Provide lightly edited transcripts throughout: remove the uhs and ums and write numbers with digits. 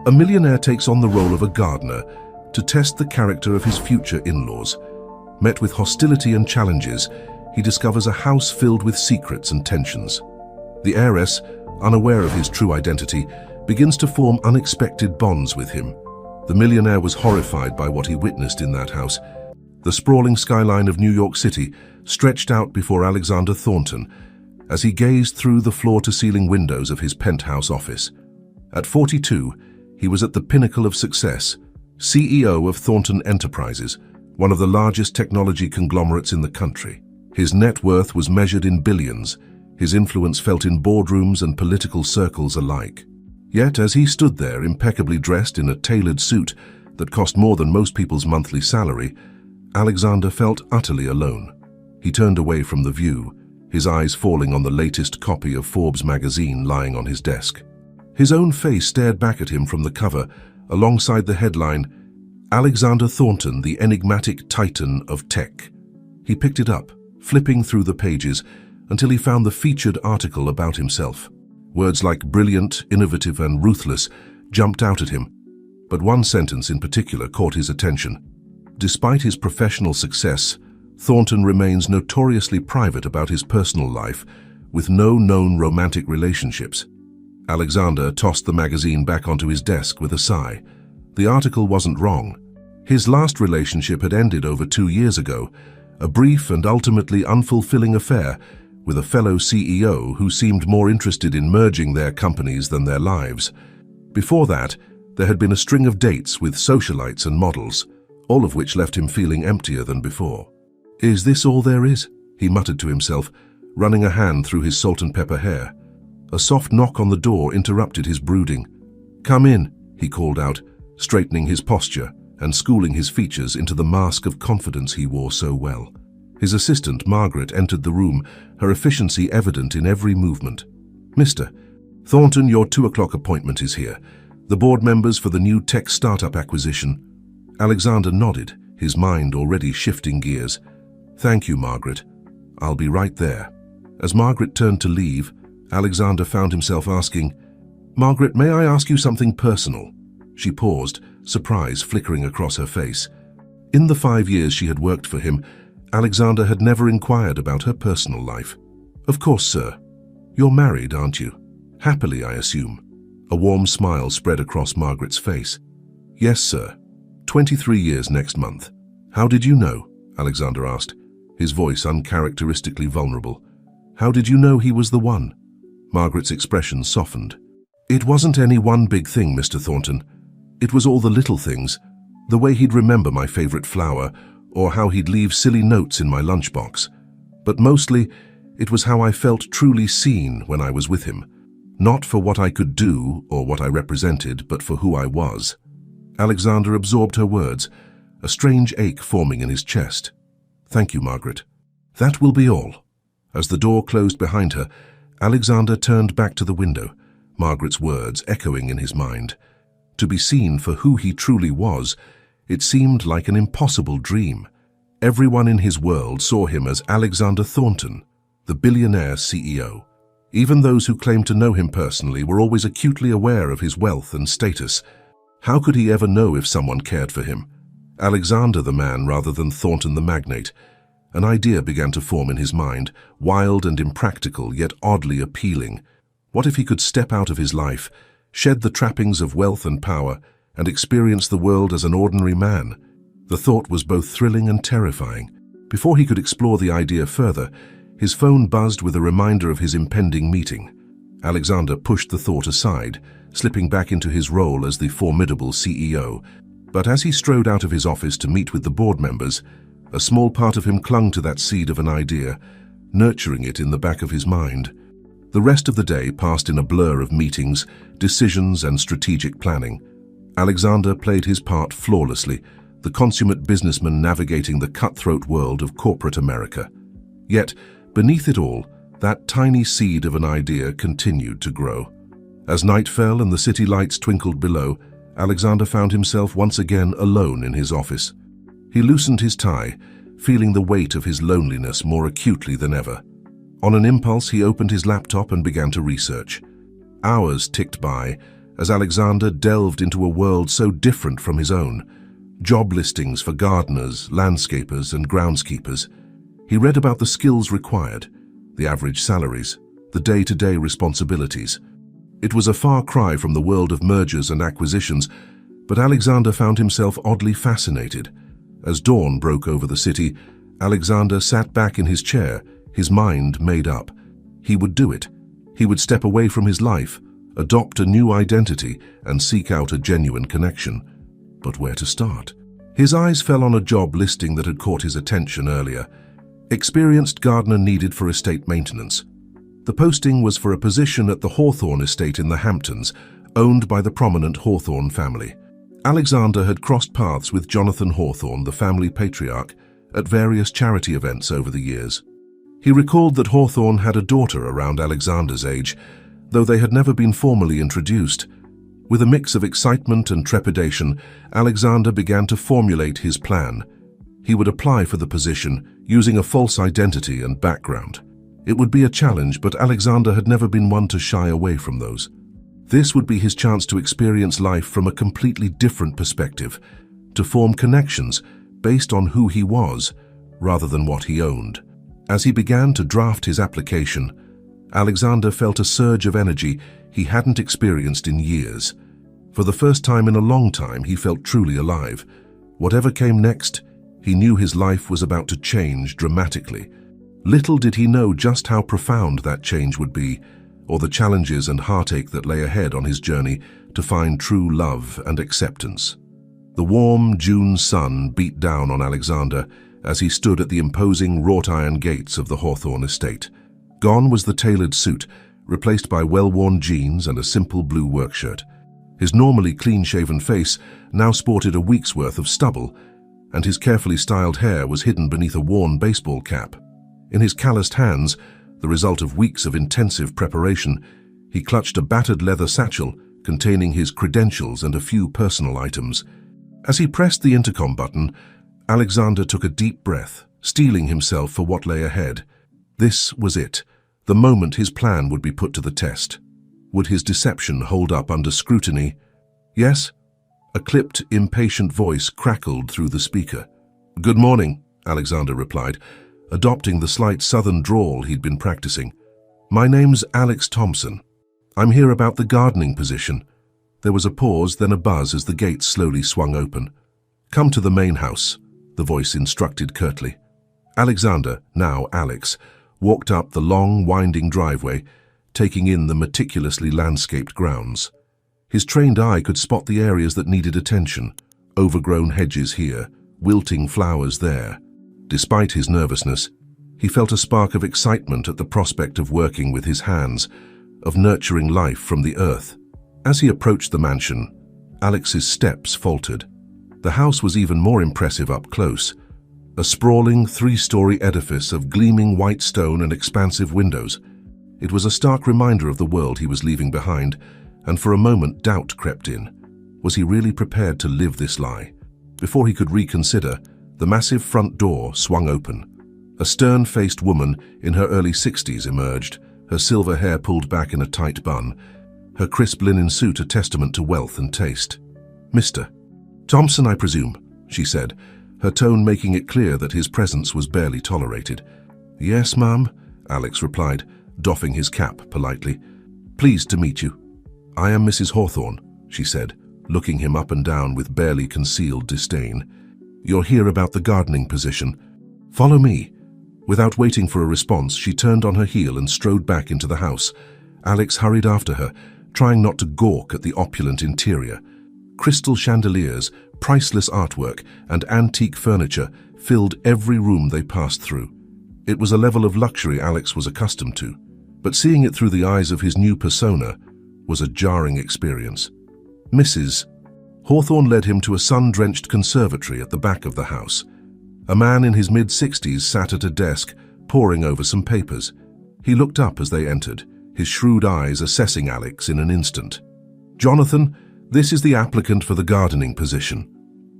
A millionaire takes on the role of a gardener to test the character of his future in-laws. Met with hostility and challenges, he discovers a house filled with secrets and tensions. The heiress, unaware of his true identity, begins to form unexpected bonds with him. The millionaire was horrified by what he witnessed in that house. The sprawling skyline of New York City stretched out before Alexander Thornton as he gazed through the floor-to-ceiling windows of his penthouse office. At 42, he was at the pinnacle of success, CEO of Thornton Enterprises, one of the largest technology conglomerates in the country. His net worth was measured in billions, his influence felt in boardrooms and political circles alike. Yet, as he stood there impeccably dressed in a tailored suit that cost more than most people's monthly salary, Alexander felt utterly alone. He turned away from the view, his eyes falling on the latest copy of Forbes magazine lying on his desk. His own face stared back at him from the cover, alongside the headline, "Alexander Thornton, the enigmatic titan of tech." He picked it up, flipping through the pages until he found the featured article about himself. Words like brilliant, innovative, and ruthless jumped out at him, but one sentence in particular caught his attention. Despite his professional success, Thornton remains notoriously private about his personal life, with no known romantic relationships. Alexander tossed the magazine back onto his desk with a sigh. The article wasn't wrong. His last relationship had ended over 2 years ago, a brief and ultimately unfulfilling affair with a fellow CEO who seemed more interested in merging their companies than their lives. Before that, there had been a string of dates with socialites and models, all of which left him feeling emptier than before. "Is this all there is?" he muttered to himself, running a hand through his salt and pepper hair. A soft knock on the door interrupted his brooding. "Come in," he called out, straightening his posture and schooling his features into the mask of confidence he wore so well. His assistant, Margaret, entered the room, her efficiency evident in every movement. "Mr. Thornton, your 2 o'clock appointment is here. The board members for the new tech startup acquisition." Alexander nodded, his mind already shifting gears. "Thank you, Margaret. I'll be right there." As Margaret turned to leave, Alexander found himself asking, "Margaret, may I ask you something personal?" She paused, surprise flickering across her face. In the 5 years she had worked for him, Alexander had never inquired about her personal life. "Of course, sir. You're married, aren't you? Happily, I assume." A warm smile spread across Margaret's face. "Yes, sir. 23 years next month." "How did you know?" Alexander asked, his voice uncharacteristically vulnerable. "How did you know he was the one?" Margaret's expression softened. "It wasn't any one big thing, Mr. Thornton. It was all the little things. The way he'd remember my favorite flower, or how he'd leave silly notes in my lunchbox. But mostly, it was how I felt truly seen when I was with him. Not for what I could do or what I represented, but for who I was." Alexander absorbed her words, a strange ache forming in his chest. "Thank you, Margaret. That will be all." As the door closed behind her, Alexander turned back to the window, Margaret's words echoing in his mind. To be seen for who he truly was, it seemed like an impossible dream. Everyone in his world saw him as Alexander Thornton, the billionaire CEO. Even those who claimed to know him personally were always acutely aware of his wealth and status. How could he ever know if someone cared for him? Alexander the man rather than Thornton the magnate. An idea began to form in his mind, wild and impractical, yet oddly appealing. What if he could step out of his life, shed the trappings of wealth and power, and experience the world as an ordinary man? The thought was both thrilling and terrifying. Before he could explore the idea further, his phone buzzed with a reminder of his impending meeting. Alexander pushed the thought aside, slipping back into his role as the formidable CEO. But as he strode out of his office to meet with the board members, a small part of him clung to that seed of an idea, nurturing it in the back of his mind. The rest of the day passed in a blur of meetings, decisions, and strategic planning. Alexander played his part flawlessly, the consummate businessman navigating the cutthroat world of corporate America. Yet, beneath it all, that tiny seed of an idea continued to grow. As night fell and the city lights twinkled below, Alexander found himself once again alone in his office. He loosened his tie, feeling the weight of his loneliness more acutely than ever. On an impulse, he opened his laptop and began to research. Hours ticked by, as Alexander delved into a world so different from his own. Job listings for gardeners, landscapers, and groundskeepers. He read about the skills required, the average salaries, the day-to-day responsibilities. It was a far cry from the world of mergers and acquisitions, but Alexander found himself oddly fascinated. As dawn broke over the city, Alexander sat back in his chair, his mind made up. He would do it. He would step away from his life, adopt a new identity, and seek out a genuine connection. But where to start? His eyes fell on a job listing that had caught his attention earlier. Experienced gardener needed for estate maintenance. The posting was for a position at the Hawthorne estate in the Hamptons, owned by the prominent Hawthorne family. Alexander had crossed paths with Jonathan Hawthorne, the family patriarch, at various charity events over the years. He recalled that Hawthorne had a daughter around Alexander's age, though they had never been formally introduced. With a mix of excitement and trepidation, Alexander began to formulate his plan. He would apply for the position, using a false identity and background. It would be a challenge, but Alexander had never been one to shy away from those. This would be his chance to experience life from a completely different perspective, to form connections based on who he was, rather than what he owned. As he began to draft his application, Alexander felt a surge of energy he hadn't experienced in years. For the first time in a long time, he felt truly alive. Whatever came next, he knew his life was about to change dramatically. Little did he know just how profound that change would be, or the challenges and heartache that lay ahead on his journey to find true love and acceptance. The warm June sun beat down on Alexander as he stood at the imposing wrought-iron gates of the Hawthorne estate. Gone was the tailored suit, replaced by well-worn jeans and a simple blue work shirt. His normally clean-shaven face now sported a week's worth of stubble, and his carefully styled hair was hidden beneath a worn baseball cap. In his calloused hands, the result of weeks of intensive preparation, he clutched a battered leather satchel containing his credentials and a few personal items. As he pressed the intercom button, Alexander took a deep breath, steeling himself for what lay ahead. This was it, the moment his plan would be put to the test. Would his deception hold up under scrutiny? Yes? A clipped, impatient voice crackled through the speaker. "Good morning," Alexander replied, adopting the slight southern drawl he'd been practicing. "My name's Alex Thompson. I'm here about the gardening position." There was a pause, then a buzz as the gates slowly swung open. "Come to the main house," the voice instructed curtly. Alexander, now Alex, walked up the long, winding driveway, taking in the meticulously landscaped grounds. His trained eye could spot the areas that needed attention, overgrown hedges here, wilting flowers there. Despite his nervousness, he felt a spark of excitement at the prospect of working with his hands, of nurturing life from the earth. As he approached the mansion, Alex's steps faltered. The house was even more impressive up close. A sprawling, three-story edifice of gleaming white stone and expansive windows. It was a stark reminder of the world he was leaving behind, and for a moment doubt crept in. Was he really prepared to live this lie? Before he could reconsider, the massive front door swung open. A stern-faced woman in her early 60s emerged, her silver hair pulled back in a tight bun, her crisp linen suit a testament to wealth and taste. "Mr. Thompson, I presume," she said, her tone making it clear that his presence was barely tolerated. "Yes, ma'am," Alex replied, doffing his cap politely. "Pleased to meet you." "I am Mrs. Hawthorne," she said, looking him up and down with barely concealed disdain. "You're here about the gardening position. Follow me." Without waiting for a response, she turned on her heel and strode back into the house. Alex hurried after her, trying not to gawk at the opulent interior. Crystal chandeliers, priceless artwork, and antique furniture filled every room they passed through. It was a level of luxury Alex was accustomed to, but seeing it through the eyes of his new persona was a jarring experience. Mrs. Hawthorne led him to a sun-drenched conservatory at the back of the house. A man in his mid-60s sat at a desk, poring over some papers. He looked up as they entered, his shrewd eyes assessing Alex in an instant. "Jonathan, this is the applicant for the gardening position,"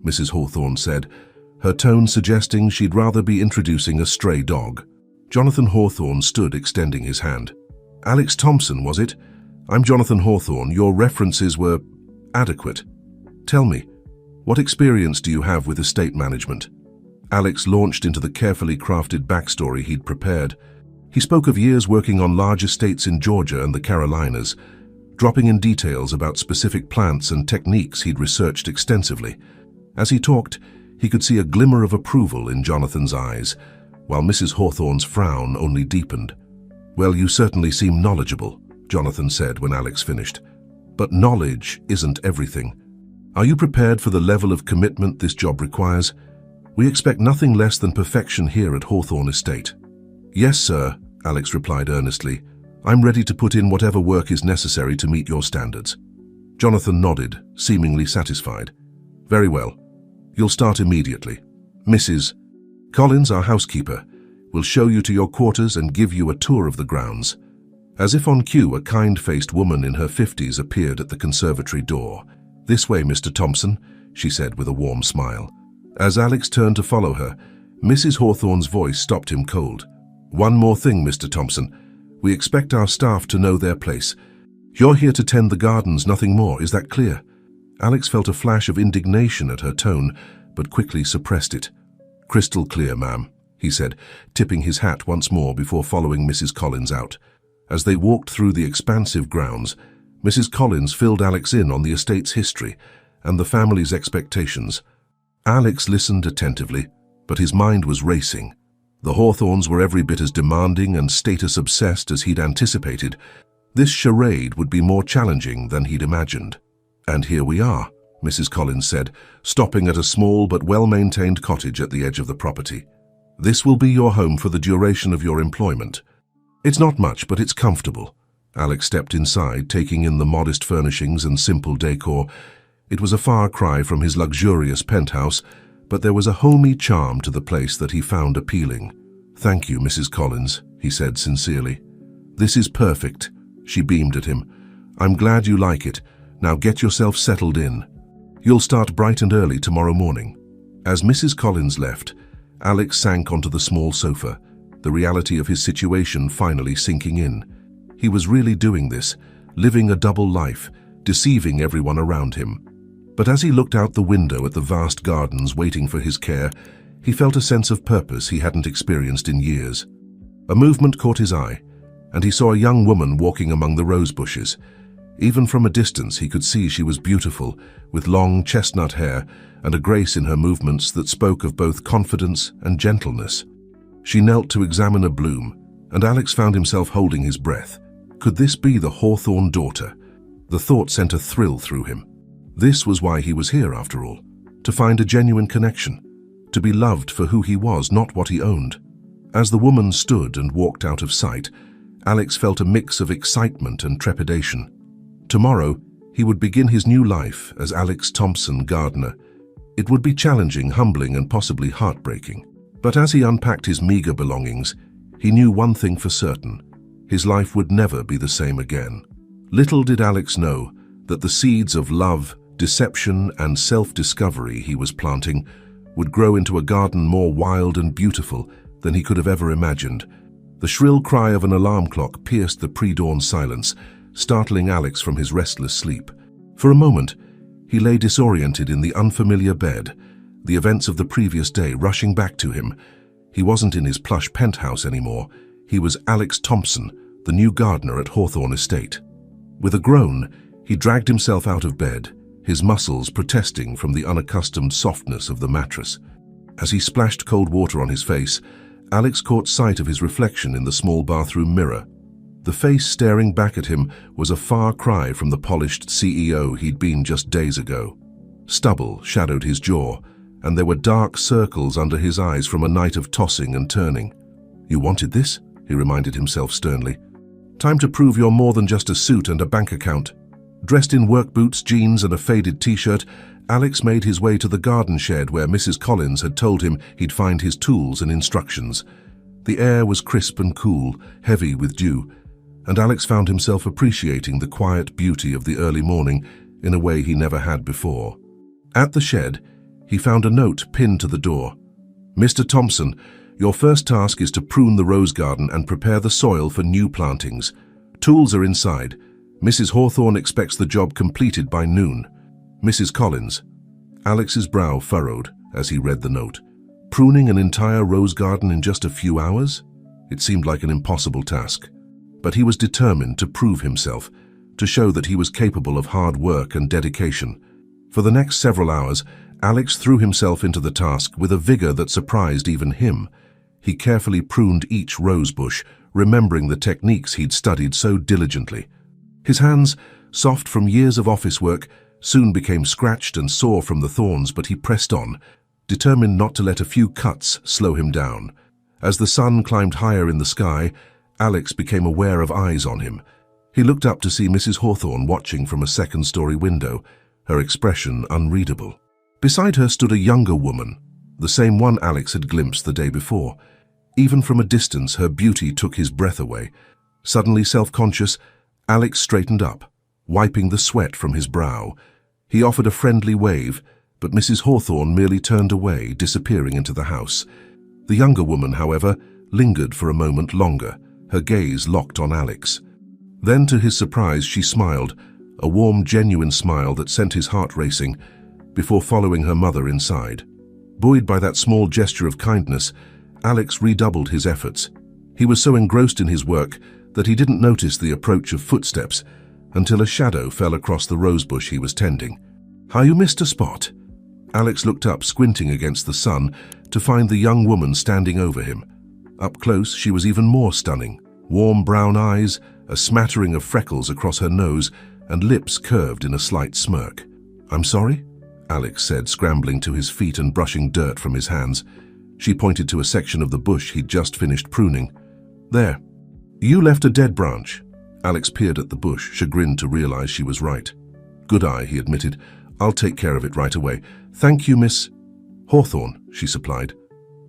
Mrs. Hawthorne said, her tone suggesting she'd rather be introducing a stray dog. Jonathan Hawthorne stood extending his hand. "Alex Thompson, was it? I'm Jonathan Hawthorne. Your references were adequate. Tell me, what experience do you have with estate management? Alex launched into the carefully crafted backstory he'd prepared. He spoke of years working on large estates in Georgia and the Carolinas, dropping in details about specific plants and techniques he'd researched extensively. As he talked, he could see a glimmer of approval in Jonathan's eyes, while Mrs. Hawthorne's frown only deepened. "Well, you certainly seem knowledgeable," Jonathan said when Alex finished. "But knowledge isn't everything. Are you prepared for the level of commitment this job requires? We expect nothing less than perfection here at Hawthorne Estate." "Yes, sir," Alex replied earnestly. "I'm ready to put in whatever work is necessary to meet your standards." Jonathan nodded, seemingly satisfied. "Very well. You'll start immediately. Mrs. Collins, our housekeeper, will show you to your quarters and give you a tour of the grounds." As if on cue, a kind-faced woman in her 50s appeared at the conservatory door. "This way, Mr. Thompson," she said with a warm smile. As Alex turned to follow her, Mrs. Hawthorne's voice stopped him cold. "One more thing, Mr. Thompson. We expect our staff to know their place. You're here to tend the gardens, nothing more. Is that clear?" Alex felt a flash of indignation at her tone, but quickly suppressed it. "Crystal clear, ma'am," he said, tipping his hat once more before following Mrs. Collins out. As they walked through the expansive grounds, Mrs. Collins filled Alex in on the estate's history and the family's expectations. Alex listened attentively, but his mind was racing. The Hawthornes were every bit as demanding and status-obsessed as he'd anticipated. This charade would be more challenging than he'd imagined. "And here we are," Mrs. Collins said, stopping at a small but well-maintained cottage at the edge of the property. "This will be your home for the duration of your employment. It's not much, but it's comfortable." Alex stepped inside, taking in the modest furnishings and simple decor. It was a far cry from his luxurious penthouse, but there was a homey charm to the place that he found appealing. "Thank you, Mrs. Collins," he said sincerely. "This is perfect," she beamed at him. "I'm glad you like it. Now get yourself settled in. You'll start bright and early tomorrow morning." As Mrs. Collins left, Alex sank onto the small sofa, the reality of his situation finally sinking in. He was really doing this, living a double life, deceiving everyone around him. But as he looked out the window at the vast gardens waiting for his care, he felt a sense of purpose he hadn't experienced in years. A movement caught his eye, and he saw a young woman walking among the rose bushes. Even from a distance he could see she was beautiful, with long chestnut hair and a grace in her movements that spoke of both confidence and gentleness. She knelt to examine a bloom, and Alex found himself holding his breath. Could this be the Hawthorne daughter? The thought sent a thrill through him. This was why he was here, after all, to find a genuine connection, to be loved for who he was, not what he owned. As the woman stood and walked out of sight, Alex felt a mix of excitement and trepidation. Tomorrow, he would begin his new life as Alex Thompson, gardener. It would be challenging, humbling, and possibly heartbreaking. But as he unpacked his meager belongings, he knew one thing for certain: his life would never be the same again. Little did Alex know that the seeds of love, deception, and self-discovery he was planting would grow into a garden more wild and beautiful than he could have ever imagined. The shrill cry of an alarm clock pierced the pre-dawn silence, startling Alex from his restless sleep. For a moment, he lay disoriented in the unfamiliar bed, the events of the previous day rushing back to him. He wasn't in his plush penthouse anymore. He was Alex Thompson, the new gardener at Hawthorne Estate. With a groan, he dragged himself out of bed, his muscles protesting from the unaccustomed softness of the mattress. As he splashed cold water on his face, Alex caught sight of his reflection in the small bathroom mirror. The face staring back at him was a far cry from the polished CEO he'd been just days ago. Stubble shadowed his jaw, and there were dark circles under his eyes from a night of tossing and turning. "You wanted this?" he reminded himself sternly. "Time to prove you're more than just a suit and a bank account." Dressed in work boots, jeans, and a faded t-shirt, Alex made his way to the garden shed where Mrs. Collins had told him he'd find his tools and instructions. The air was crisp and cool, heavy with dew, and Alex found himself appreciating the quiet beauty of the early morning in a way he never had before. At the shed, he found a note pinned to the door. "Mr. Thompson, your first task is to prune the rose garden and prepare the soil for new plantings. Tools are inside. Mrs. Hawthorne expects the job completed by noon. Mrs. Collins. Alex's brow furrowed as he read the note. Pruning an entire rose garden in just a few hours? It seemed like an impossible task. But he was determined to prove himself, to show that he was capable of hard work and dedication. For the next several hours, Alex threw himself into the task with a vigor that surprised even him. He carefully pruned each rose bush, remembering the techniques he'd studied so diligently. His hands, soft from years of office work, soon became scratched and sore from the thorns, but he pressed on, determined not to let a few cuts slow him down. As the sun climbed higher in the sky, Alex became aware of eyes on him. He looked up to see Mrs. Hawthorne watching from a second-story window, her expression unreadable. Beside her stood a younger woman, the same one Alex had glimpsed the day before. Even from a distance, her beauty took his breath away. Suddenly self-conscious, Alex straightened up, wiping the sweat from his brow. He offered a friendly wave, but Mrs. Hawthorne merely turned away, disappearing into the house. The younger woman, however, lingered for a moment longer, her gaze locked on Alex. Then, to his surprise, she smiled, a warm, genuine smile that sent his heart racing, before following her mother inside. Buoyed by that small gesture of kindness, Alex redoubled his efforts. He was so engrossed in his work that he didn't notice the approach of footsteps until a shadow fell across the rosebush he was tending. "Are you Mr. Spot?" Alex looked up, squinting against the sun, to find the young woman standing over him. Up close, she was even more stunning. Warm brown eyes, a smattering of freckles across her nose, and lips curved in a slight smirk. "I'm sorry?" Alex said, scrambling to his feet and brushing dirt from his hands. She pointed to a section of the bush he'd just finished pruning. "There. You left a dead branch." Alex peered at the bush, chagrined to realize she was right. "Good eye," he admitted. "I'll take care of it right away. Thank you, Miss Hawthorne," she supplied.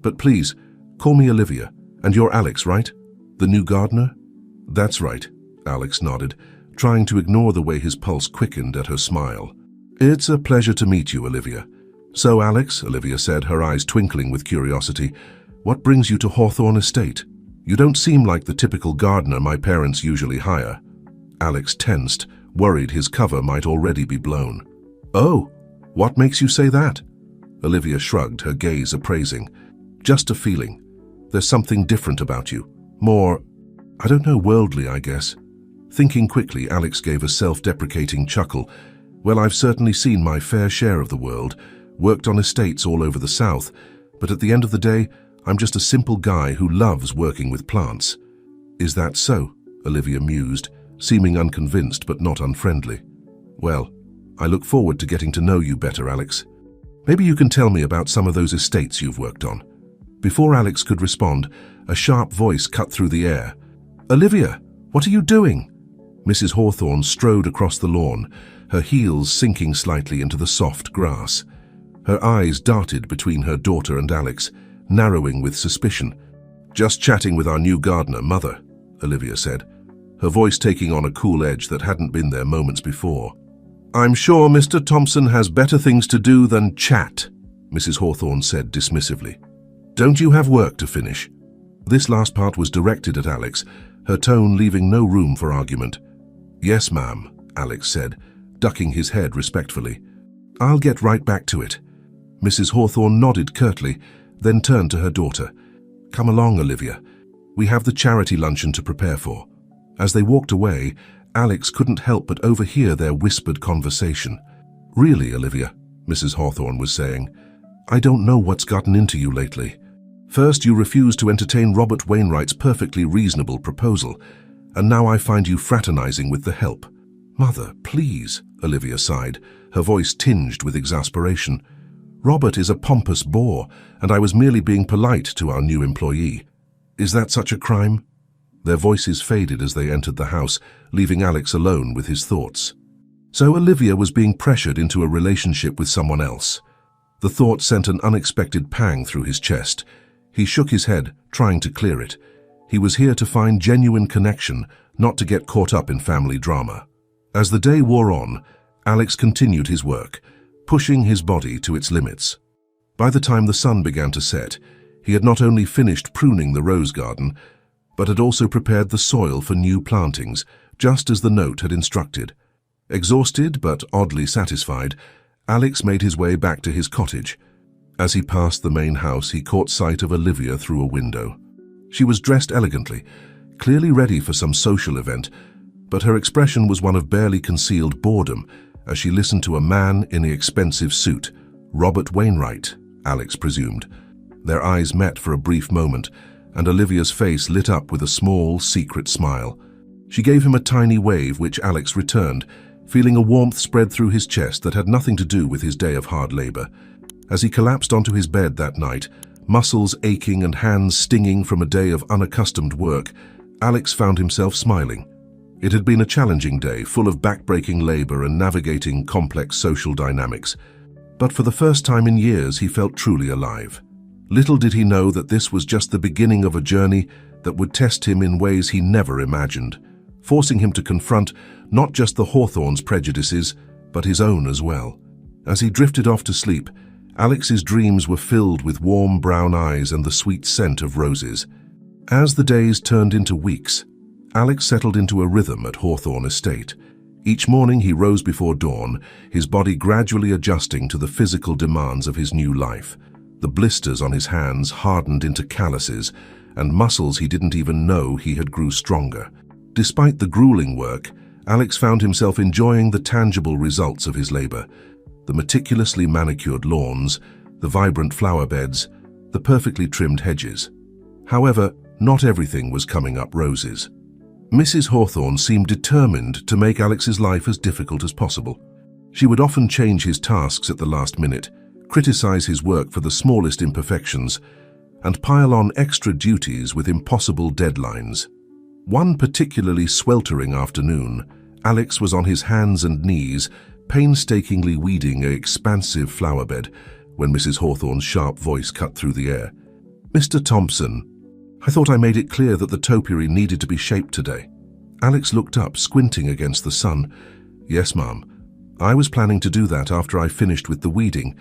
"But please, call me Olivia. And you're Alex, right? The new gardener?" "That's right," Alex nodded, trying to ignore the way his pulse quickened at her smile. "It's a pleasure to meet you, Olivia." "So, Alex," Olivia said, her eyes twinkling with curiosity, "what brings you to Hawthorne Estate? You don't seem like the typical gardener my parents usually hire." Alex tensed, worried his cover might already be blown. "Oh, what makes you say that?" Olivia shrugged, her gaze appraising. "Just a feeling. There's something different about you. More, I don't know, worldly, I guess." Thinking quickly, Alex gave a self-deprecating chuckle. "Well, I've certainly seen my fair share of the world, worked on estates all over the South, but at the end of the day, I'm just a simple guy who loves working with plants." "Is that so?" Olivia mused, seeming unconvinced but not unfriendly. "Well, I look forward to getting to know you better, Alex. Maybe you can tell me about some of those estates you've worked on." Before Alex could respond, a sharp voice cut through the air. "Olivia, what are you doing?" Mrs. Hawthorne strode across the lawn, her heels sinking slightly into the soft grass. Her eyes darted between her daughter and Alex, narrowing with suspicion. "Just chatting with our new gardener, Mother," Olivia said, her voice taking on a cool edge that hadn't been there moments before. "I'm sure Mr. Thompson has better things to do than chat," Mrs. Hawthorne said dismissively. "Don't you have work to finish?" This last part was directed at Alex, her tone leaving no room for argument. "Yes, ma'am," Alex said, ducking his head respectfully. "I'll get right back to it." Mrs. Hawthorne nodded curtly, then turned to her daughter. "Come along, Olivia. We have the charity luncheon to prepare for." As they walked away, Alex couldn't help but overhear their whispered conversation. "Really, Olivia," Mrs. Hawthorne was saying, "I don't know what's gotten into you lately. First, you refused to entertain Robert Wainwright's perfectly reasonable proposal, and now I find you fraternizing with the help." "Mother, please," Olivia sighed, her voice tinged with exasperation. "Robert is a pompous bore, and I was merely being polite to our new employee. Is that such a crime?" Their voices faded as they entered the house, leaving Alex alone with his thoughts. So Olivia was being pressured into a relationship with someone else. The thought sent an unexpected pang through his chest. He shook his head, trying to clear it. He was here to find genuine connection, not to get caught up in family drama. As the day wore on, Alex continued his work, pushing his body to its limits. By the time the sun began to set, he had not only finished pruning the rose garden, but had also prepared the soil for new plantings, just as the note had instructed. Exhausted but oddly satisfied, Alex made his way back to his cottage. As he passed the main house, he caught sight of Olivia through a window. She was dressed elegantly, clearly ready for some social event, but her expression was one of barely concealed boredom as she listened to a man in the expensive suit. Robert Wainwright, Alex presumed. Their eyes met for a brief moment, and Olivia's face lit up with a small, secret smile. She gave him a tiny wave, which Alex returned, feeling a warmth spread through his chest that had nothing to do with his day of hard labor. As he collapsed onto his bed that night, muscles aching and hands stinging from a day of unaccustomed work, Alex found himself smiling. It had been a challenging day, full of backbreaking labor and navigating complex social dynamics. But for the first time in years, he felt truly alive. Little did he know that this was just the beginning of a journey that would test him in ways he never imagined, forcing him to confront not just the Hawthorns' prejudices, but his own as well. As he drifted off to sleep, Alex's dreams were filled with warm brown eyes and the sweet scent of roses. As the days turned into weeks, Alex settled into a rhythm at Hawthorn Estate. Each morning he rose before dawn, his body gradually adjusting to the physical demands of his new life. The blisters on his hands hardened into calluses, and muscles he didn't even know he had grew stronger. Despite the grueling work, Alex found himself enjoying the tangible results of his labor. The meticulously manicured lawns, the vibrant flower beds, the perfectly trimmed hedges. However, not everything was coming up roses. Mrs. Hawthorn seemed determined to make Alex's life as difficult as possible. She would often change his tasks at the last minute, criticize his work for the smallest imperfections, and pile on extra duties with impossible deadlines. One particularly sweltering afternoon, Alex was on his hands and knees, painstakingly weeding an expansive flower bed, when Mrs. Hawthorn's sharp voice cut through the air. "Mr. Thompson, I thought I made it clear that the topiary needed to be shaped today." Alex looked up, squinting against the sun. "Yes, ma'am. I was planning to do that after I finished with the weeding,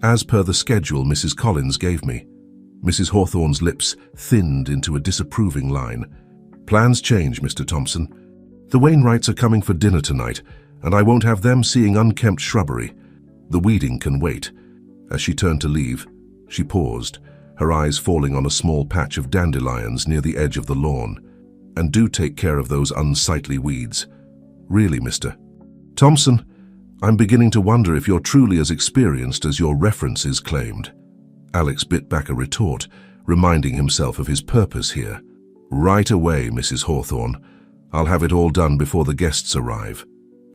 as per the schedule Mrs. Collins gave me." Mrs. Hawthorn's lips thinned into a disapproving line. "Plans change, Mr. Thompson. The Wainwrights are coming for dinner tonight, and I won't have them seeing unkempt shrubbery. The weeding can wait." As she turned to leave, she paused, her eyes falling on a small patch of dandelions near the edge of the lawn. "And do take care of those unsightly weeds. Really, Mr. Thompson, I'm beginning to wonder if you're truly as experienced as your references claimed." Alex bit back a retort, reminding himself of his purpose here. "Right away, Mrs. Hawthorn. I'll have it all done before the guests arrive."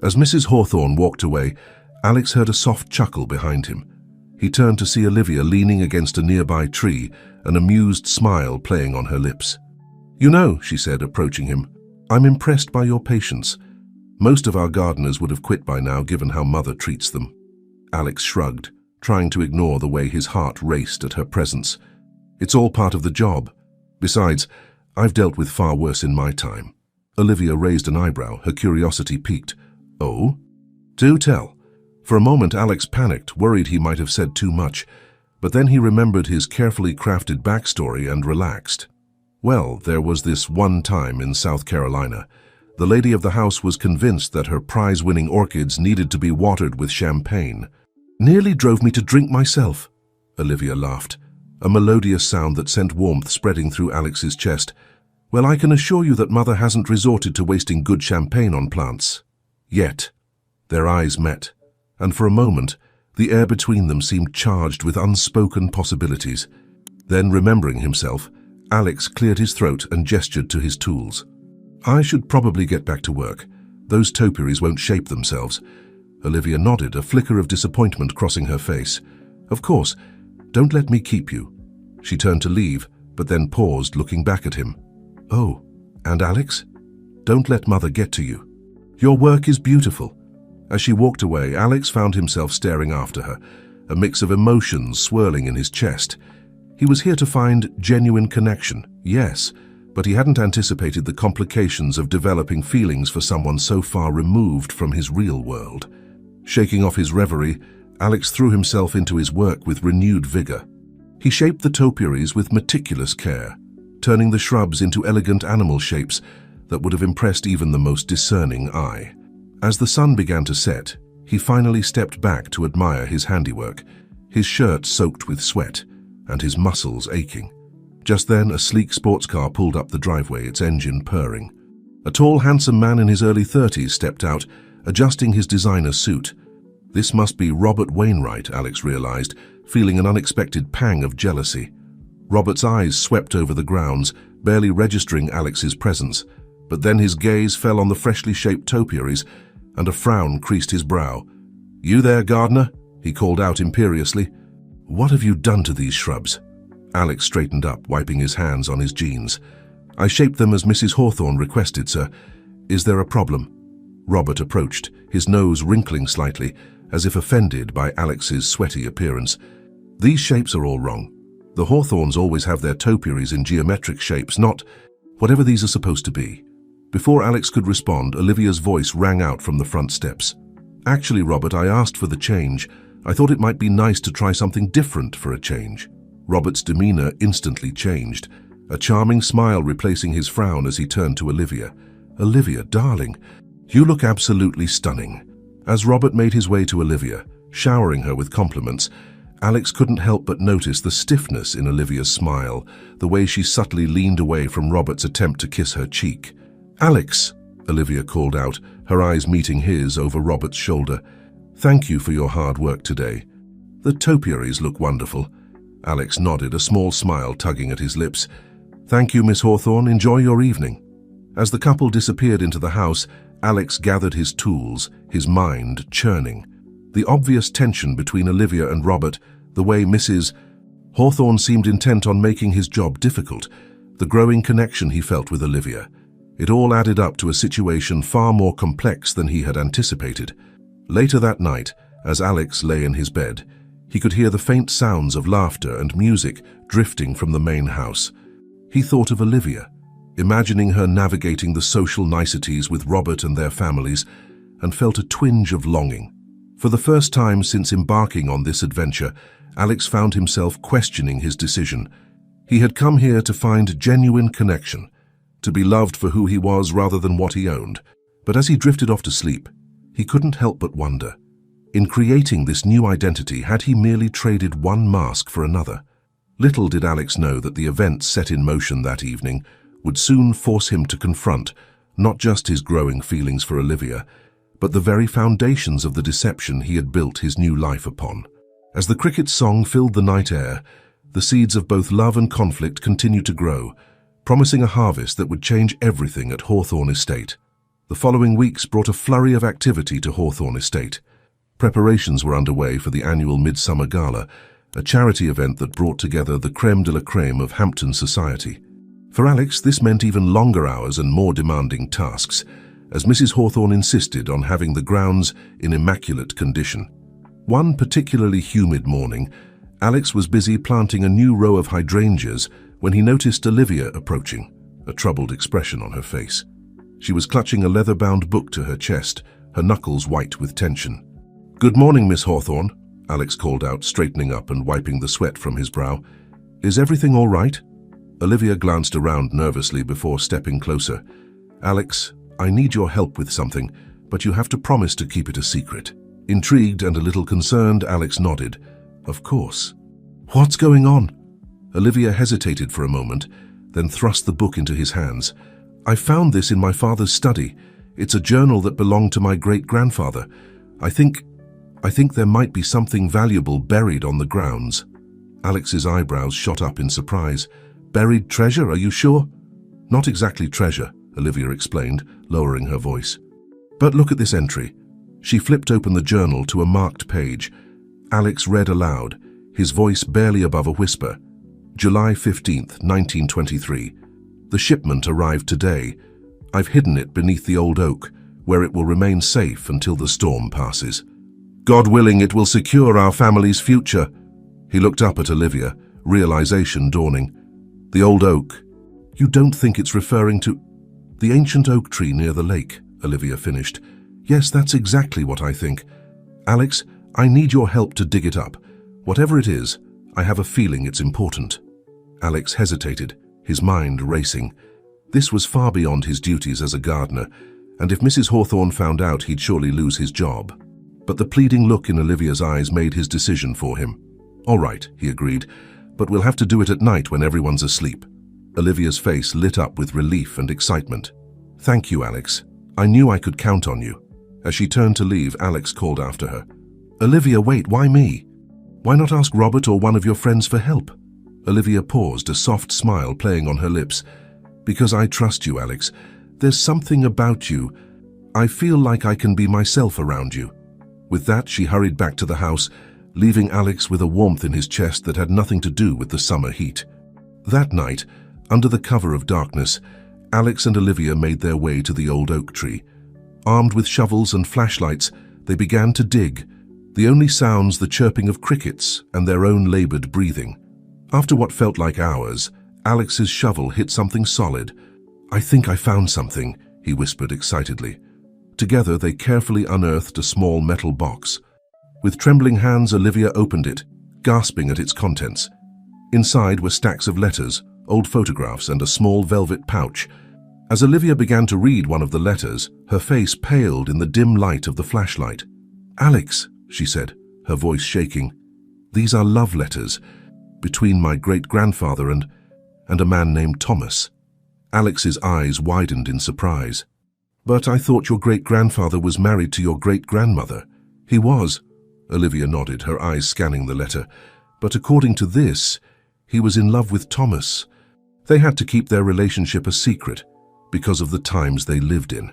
As Mrs. Hawthorn walked away, Alex heard a soft chuckle behind him. He turned to see Olivia leaning against a nearby tree, an amused smile playing on her lips. "You know," she said, approaching him, "I'm impressed by your patience. Most of our gardeners would have quit by now, given how Mother treats them." Alex shrugged, trying to ignore the way his heart raced at her presence. "It's all part of the job. Besides, I've dealt with far worse in my time." Olivia raised an eyebrow, her curiosity piqued. "Oh? Do tell." For a moment, Alex panicked, worried he might have said too much, but then he remembered his carefully crafted backstory and relaxed. "Well, there was this one time in South Carolina. The lady of the house was convinced that her prize-winning orchids needed to be watered with champagne. Nearly drove me to drink myself." Olivia laughed, a melodious sound that sent warmth spreading through Alex's chest. "Well, I can assure you that Mother hasn't resorted to wasting good champagne on plants. Yet." Their eyes met, and for a moment, the air between them seemed charged with unspoken possibilities. Then, remembering himself, Alex cleared his throat and gestured to his tools. "I should probably get back to work. Those topiaries won't shape themselves." Olivia nodded, a flicker of disappointment crossing her face. "Of course. Don't let me keep you." She turned to leave, but then paused, looking back at him. "Oh, and Alex? Don't let Mother get to you. Your work is beautiful." As she walked away, Alex found himself staring after her, a mix of emotions swirling in his chest. He was here to find genuine connection, yes, but he hadn't anticipated the complications of developing feelings for someone so far removed from his real world. Shaking off his reverie, Alex threw himself into his work with renewed vigor. He shaped the topiaries with meticulous care, turning the shrubs into elegant animal shapes, that would have impressed even the most discerning eye. As the sun began to set, he finally stepped back to admire his handiwork, his shirt soaked with sweat and his muscles aching. Just then, a sleek sports car pulled up the driveway, its engine purring. A tall, handsome man in his early 30s stepped out, adjusting his designer suit. This must be Robert Wainwright, Alex realized, feeling an unexpected pang of jealousy. Robert's eyes swept over the grounds, barely registering Alex's presence, but then his gaze fell on the freshly shaped topiaries, and a frown creased his brow. "You there, gardener?" he called out imperiously. "What have you done to these shrubs?" Alex straightened up, wiping his hands on his jeans. "I shaped them as Mrs. Hawthorne requested, sir. Is there a problem?" Robert approached, his nose wrinkling slightly, as if offended by Alex's sweaty appearance. "These shapes are all wrong. The Hawthorns always have their topiaries in geometric shapes, not whatever these are supposed to be." Before Alex could respond, Olivia's voice rang out from the front steps. "Actually, Robert, I asked for the change. I thought it might be nice to try something different for a change." Robert's demeanor instantly changed, a charming smile replacing his frown as he turned to Olivia. "Olivia, darling, you look absolutely stunning." As Robert made his way to Olivia, showering her with compliments, Alex couldn't help but notice the stiffness in Olivia's smile, the way she subtly leaned away from Robert's attempt to kiss her cheek. "Alex," Olivia called out, her eyes meeting his over Robert's shoulder. "Thank you for your hard work today. The topiaries look wonderful." Alex nodded, a small smile tugging at his lips. "Thank you, Miss Hawthorne. Enjoy your evening." As the couple disappeared into the house, Alex gathered his tools, his mind churning. The obvious tension between Olivia and Robert, the way Mrs. Hawthorne seemed intent on making his job difficult, the growing connection he felt with Olivia. It all added up to a situation far more complex than he had anticipated. Later that night, as Alex lay in his bed, he could hear the faint sounds of laughter and music drifting from the main house. He thought of Olivia, imagining her navigating the social niceties with Robert and their families, and felt a twinge of longing. For the first time since embarking on this adventure, Alex found himself questioning his decision. He had come here to find genuine connection, to be loved for who he was rather than what he owned. But as he drifted off to sleep, he couldn't help but wonder. In creating this new identity, had he merely traded one mask for another? Little did Alex know that the events set in motion that evening would soon force him to confront not just his growing feelings for Olivia, but the very foundations of the deception he had built his new life upon. As the cricket's song filled the night air, the seeds of both love and conflict continued to grow, promising a harvest that would change everything at Hawthorne Estate. The following weeks brought a flurry of activity to Hawthorne Estate. Preparations were underway for the annual Midsummer Gala, a charity event that brought together the crème de la crème of Hampton society. For Alex, this meant even longer hours and more demanding tasks, as Mrs. Hawthorne insisted on having the grounds in immaculate condition. One particularly humid morning, Alex was busy planting a new row of hydrangeas when he noticed Olivia approaching, a troubled expression on her face. She was clutching a leather-bound book to her chest, her knuckles white with tension. "Good morning, Miss Hawthorne," Alex called out, straightening up and wiping the sweat from his brow. "Is everything all right?" Olivia glanced around nervously before stepping closer. "Alex, I need your help with something, but you have to promise to keep it a secret." Intrigued and a little concerned, Alex nodded. "Of course." "What's going on?" Olivia hesitated for a moment, then thrust the book into his hands. "I found this in my father's study. It's a journal that belonged to my great-grandfather. I think there might be something valuable buried on the grounds." Alex's eyebrows shot up in surprise. "Buried treasure, are you sure?" "Not exactly treasure," Olivia explained, lowering her voice. "But look at this entry." She flipped open the journal to a marked page. Alex read aloud, his voice barely above a whisper. "July 15th, 1923. The shipment arrived today. I've hidden it beneath the old oak, where it will remain safe until the storm passes. God willing, it will secure our family's future." He looked up at Olivia, realization dawning. "The old oak. You don't think it's referring to—" "The ancient oak tree near the lake," Olivia finished. "Yes, that's exactly what I think. Alex, I need your help to dig it up. Whatever it is, I have a feeling it's important." Alex hesitated, his mind racing. This was far beyond his duties as a gardener, and if Mrs. Hawthorne found out, he'd surely lose his job. But the pleading look in Olivia's eyes made his decision for him. "All right," he agreed, "but we'll have to do it at night when everyone's asleep." Olivia's face lit up with relief and excitement. "Thank you, Alex. I knew I could count on you." As she turned to leave, Alex called after her. "Olivia, wait, why me? Why not ask Robert or one of your friends for help?" Olivia paused, a soft smile playing on her lips. "Because I trust you, Alex. There's something about you. I feel like I can be myself around you." With that, she hurried back to the house, leaving Alex with a warmth in his chest that had nothing to do with the summer heat. That night, under the cover of darkness, Alex and Olivia made their way to the old oak tree. Armed with shovels and flashlights, they began to dig, the only sounds the chirping of crickets and their own labored breathing. After what felt like hours, Alex's shovel hit something solid. "I think I found something," he whispered excitedly. Together, they carefully unearthed a small metal box. With trembling hands, Olivia opened it, gasping at its contents. Inside were stacks of letters, old photographs, and a small velvet pouch. As Olivia began to read one of the letters, her face paled in the dim light of the flashlight. "Alex," she said, her voice shaking, "these are love letters between my great-grandfather and a man named Thomas." Alex's eyes widened in surprise. "But I thought your great-grandfather was married to your great-grandmother." "He was," Olivia nodded, her eyes scanning the letter. "But according to this, he was in love with Thomas. They had to keep their relationship a secret because of the times they lived in."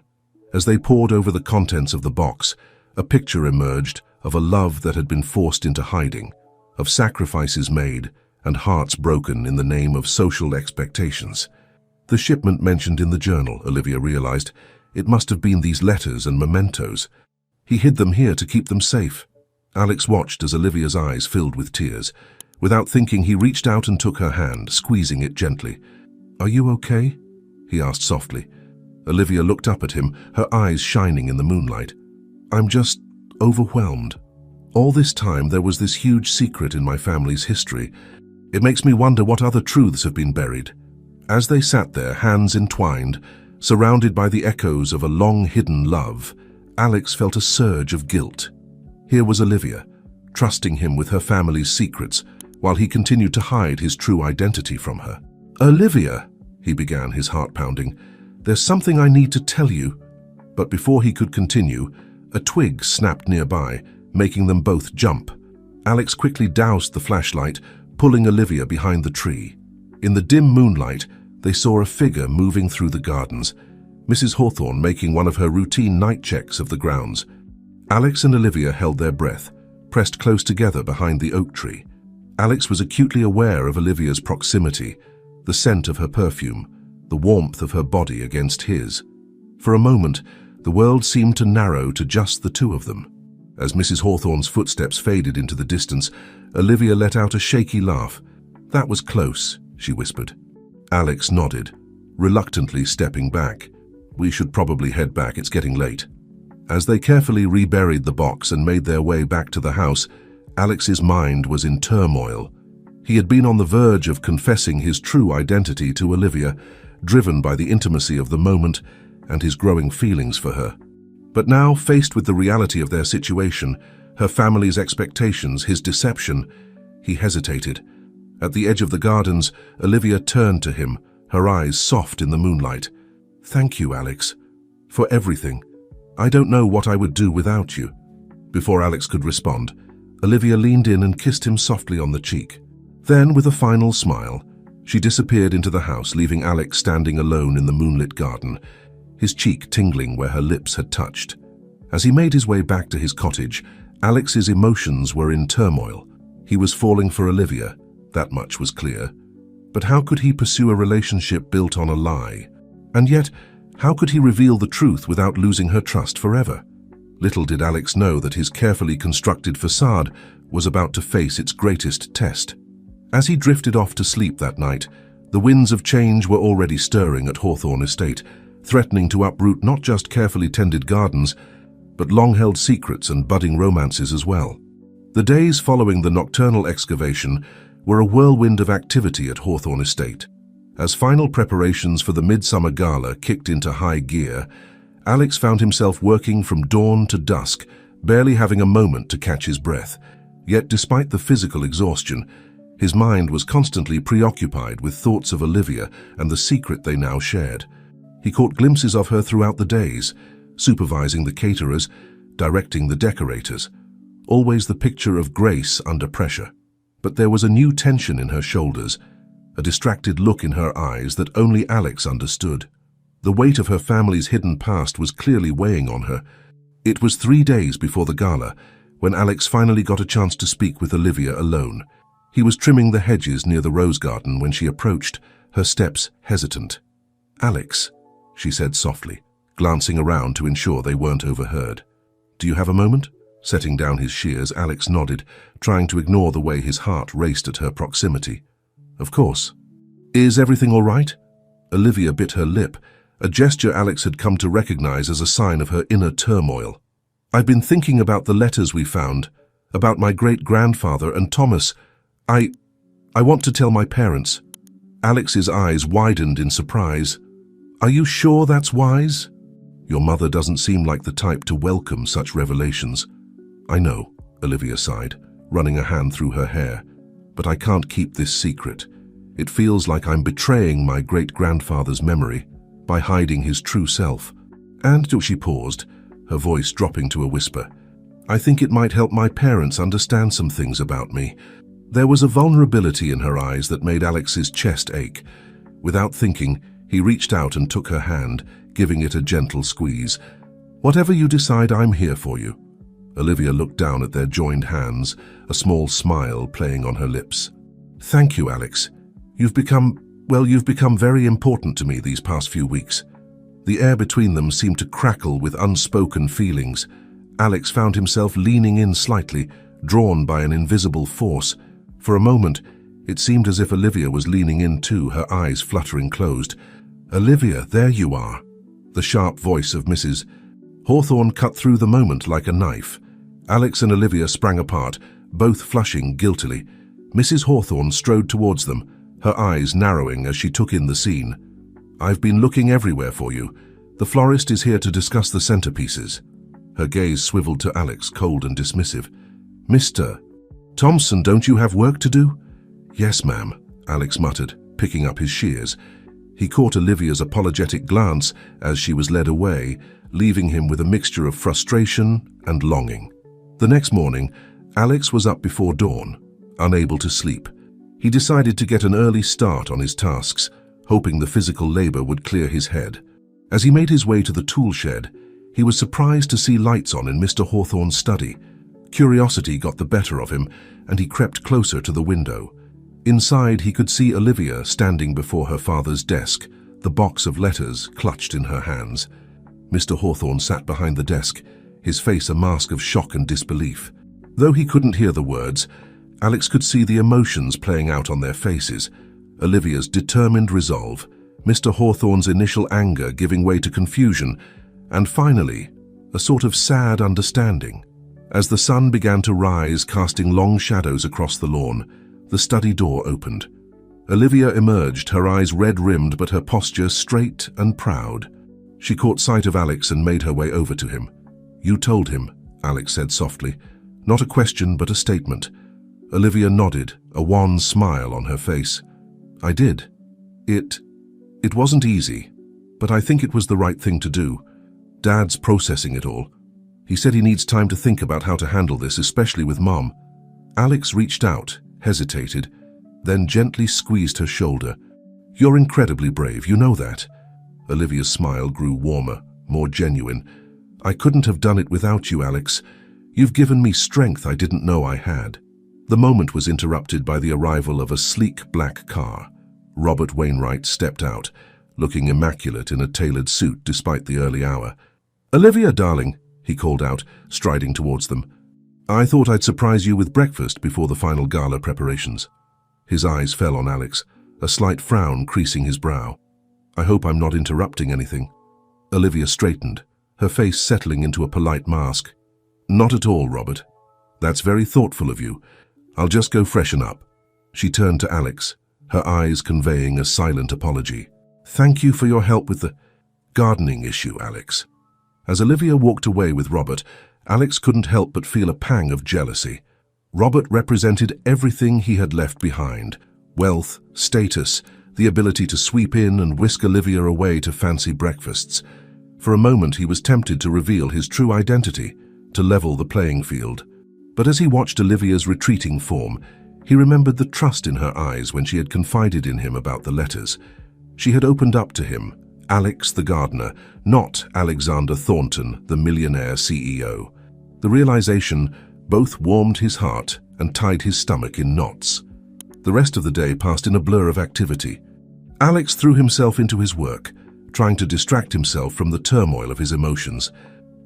As they pored over the contents of the box, a picture emerged of a love that had been forced into hiding, of sacrifices made and hearts broken in the name of social expectations. The shipment mentioned in the journal, Olivia realized. It must have been these letters and mementos. He hid them here to keep them safe. Alex watched as Olivia's eyes filled with tears. Without thinking, he reached out and took her hand, squeezing it gently. "Are you okay?" he asked softly. Olivia looked up at him, her eyes shining in the moonlight. "I'm just overwhelmed. All this time there was this huge secret in my family's history. It makes me wonder what other truths have been buried." As they sat there, hands entwined, surrounded by the echoes of a long-hidden love, Alex felt a surge of guilt. Here was Olivia, trusting him with her family's secrets, while he continued to hide his true identity from her. "Olivia," he began, his heart pounding, "there's something I need to tell you." But before he could continue, a twig snapped nearby, making them both jump. Alex quickly doused the flashlight, pulling Olivia behind the tree. In the dim moonlight, they saw a figure moving through the gardens, Mrs. Hawthorne making one of her routine night checks of the grounds. Alex and Olivia held their breath, pressed close together behind the oak tree. Alex was acutely aware of Olivia's proximity, the scent of her perfume, the warmth of her body against his. For a moment, the world seemed to narrow to just the two of them. As Mrs. Hawthorne's footsteps faded into the distance, Olivia let out a shaky laugh. "That was close," she whispered. Alex nodded, reluctantly stepping back. "We should probably head back, it's getting late." As they carefully reburied the box and made their way back to the house, Alex's mind was in turmoil. He had been on the verge of confessing his true identity to Olivia, driven by the intimacy of the moment and his growing feelings for her. But now, faced with the reality of their situation, her family's expectations, his deception, he hesitated. At the edge of the gardens, Olivia turned to him, her eyes soft in the moonlight. "Thank you, Alex, for everything. I don't know what I would do without you." Before Alex could respond, Olivia leaned in and kissed him softly on the cheek. Then, with a final smile, she disappeared into the house, leaving Alex standing alone in the moonlit garden, his cheek tingling where her lips had touched. As he made his way back to his cottage, Alex's emotions were in turmoil. He was falling for Olivia, that much was clear. But how could he pursue a relationship built on a lie? And yet, how could he reveal the truth without losing her trust forever? Little did Alex know that his carefully constructed facade was about to face its greatest test. As he drifted off to sleep that night, the winds of change were already stirring at Hawthorne Estate, threatening to uproot not just carefully tended gardens, but long-held secrets and budding romances as well. The days following the nocturnal excavation were a whirlwind of activity at Hawthorne Estate. As final preparations for the Midsummer Gala kicked into high gear, Alex found himself working from dawn to dusk, barely having a moment to catch his breath. Yet despite the physical exhaustion, his mind was constantly preoccupied with thoughts of Olivia and the secret they now shared. He caught glimpses of her throughout the days, supervising the caterers, directing the decorators, always the picture of grace under pressure. But there was a new tension in her shoulders, a distracted look in her eyes that only Alex understood. The weight of her family's hidden past was clearly weighing on her. It was 3 days before the gala, when Alex finally got a chance to speak with Olivia alone. He was trimming the hedges near the rose garden when she approached, her steps hesitant. "Alex," she said softly, glancing around to ensure they weren't overheard. "Do you have a moment?" Setting down his shears, Alex nodded, trying to ignore the way his heart raced at her proximity. "Of course. Is everything all right?" Olivia bit her lip, a gesture Alex had come to recognize as a sign of her inner turmoil. "I've been thinking about the letters we found, about my great-grandfather and Thomas. I want to tell my parents." Alex's eyes widened in surprise. "Are you sure that's wise? Your mother doesn't seem like the type to welcome such revelations." "I know," Olivia sighed, running a hand through her hair, "but I can't keep this secret. It feels like I'm betraying my great-grandfather's memory by hiding his true self." And she paused, her voice dropping to a whisper. "I think it might help my parents understand some things about me." There was a vulnerability in her eyes that made Alex's chest ache. Without thinking, he reached out and took her hand, giving it a gentle squeeze. "Whatever you decide, I'm here for you." Olivia looked down at their joined hands, a small smile playing on her lips. "Thank you, Alex. You've become very important to me these past few weeks." The air between them seemed to crackle with unspoken feelings. Alex found himself leaning in slightly, drawn by an invisible force. For a moment, it seemed as if Olivia was leaning in too, her eyes fluttering closed. "Olivia, there you are." The sharp voice of Mrs. Hawthorne cut through the moment like a knife. Alex and Olivia sprang apart, both flushing guiltily. Mrs. Hawthorne strode towards them, her eyes narrowing as she took in the scene. "I've been looking everywhere for you. The florist is here to discuss the centerpieces." Her gaze swiveled to Alex, cold and dismissive. "Mr. Thompson, don't you have work to do?" "Yes, ma'am," Alex muttered, picking up his shears. He caught Olivia's apologetic glance as she was led away, leaving him with a mixture of frustration and longing. The next morning, Alex was up before dawn, unable to sleep. He decided to get an early start on his tasks, hoping the physical labor would clear his head. As he made his way to the tool shed, he was surprised to see lights on in Mr. Hawthorne's study. Curiosity got the better of him, and he crept closer to the window. Inside, he could see Olivia standing before her father's desk, the box of letters clutched in her hands. Mr. Hawthorne sat behind the desk, his face a mask of shock and disbelief. Though he couldn't hear the words, Alex could see the emotions playing out on their faces. Olivia's determined resolve, Mr. Hawthorne's initial anger giving way to confusion, and finally, a sort of sad understanding. As the sun began to rise, casting long shadows across the lawn, the study door opened. Olivia emerged, her eyes red-rimmed but her posture straight and proud. She caught sight of Alex and made her way over to him. "You told him," Alex said softly. Not a question, but a statement. Olivia nodded, a wan smile on her face. "I did. It wasn't easy, but I think it was the right thing to do. Dad's processing it all. He said he needs time to think about how to handle this, especially with Mom." Alex reached out, hesitated, then gently squeezed her shoulder. "You're incredibly brave, you know that." Olivia's smile grew warmer, more genuine. "I couldn't have done it without you, Alex. You've given me strength I didn't know I had." The moment was interrupted by the arrival of a sleek black car. Robert Wainwright stepped out, looking immaculate in a tailored suit despite the early hour. "Olivia, darling," he called out, striding towards them. "I thought I'd surprise you with breakfast before the final gala preparations." His eyes fell on Alex, a slight frown creasing his brow. "I hope I'm not interrupting anything." Olivia straightened, her face settling into a polite mask. "Not at all, Robert. That's very thoughtful of you. I'll just go freshen up." She turned to Alex, her eyes conveying a silent apology. "Thank you for your help with the gardening issue, Alex." As Olivia walked away with Robert, Alex couldn't help but feel a pang of jealousy. Robert represented everything he had left behind: wealth, status, the ability to sweep in and whisk Olivia away to fancy breakfasts. For a moment he was tempted to reveal his true identity, to level the playing field. But as he watched Olivia's retreating form, he remembered the trust in her eyes when she had confided in him about the letters. She had opened up to him, Alex the gardener, not Alexander Thornton, the millionaire CEO. The realization both warmed his heart and tied his stomach in knots. The rest of the day passed in a blur of activity. Alex threw himself into his work, trying to distract himself from the turmoil of his emotions.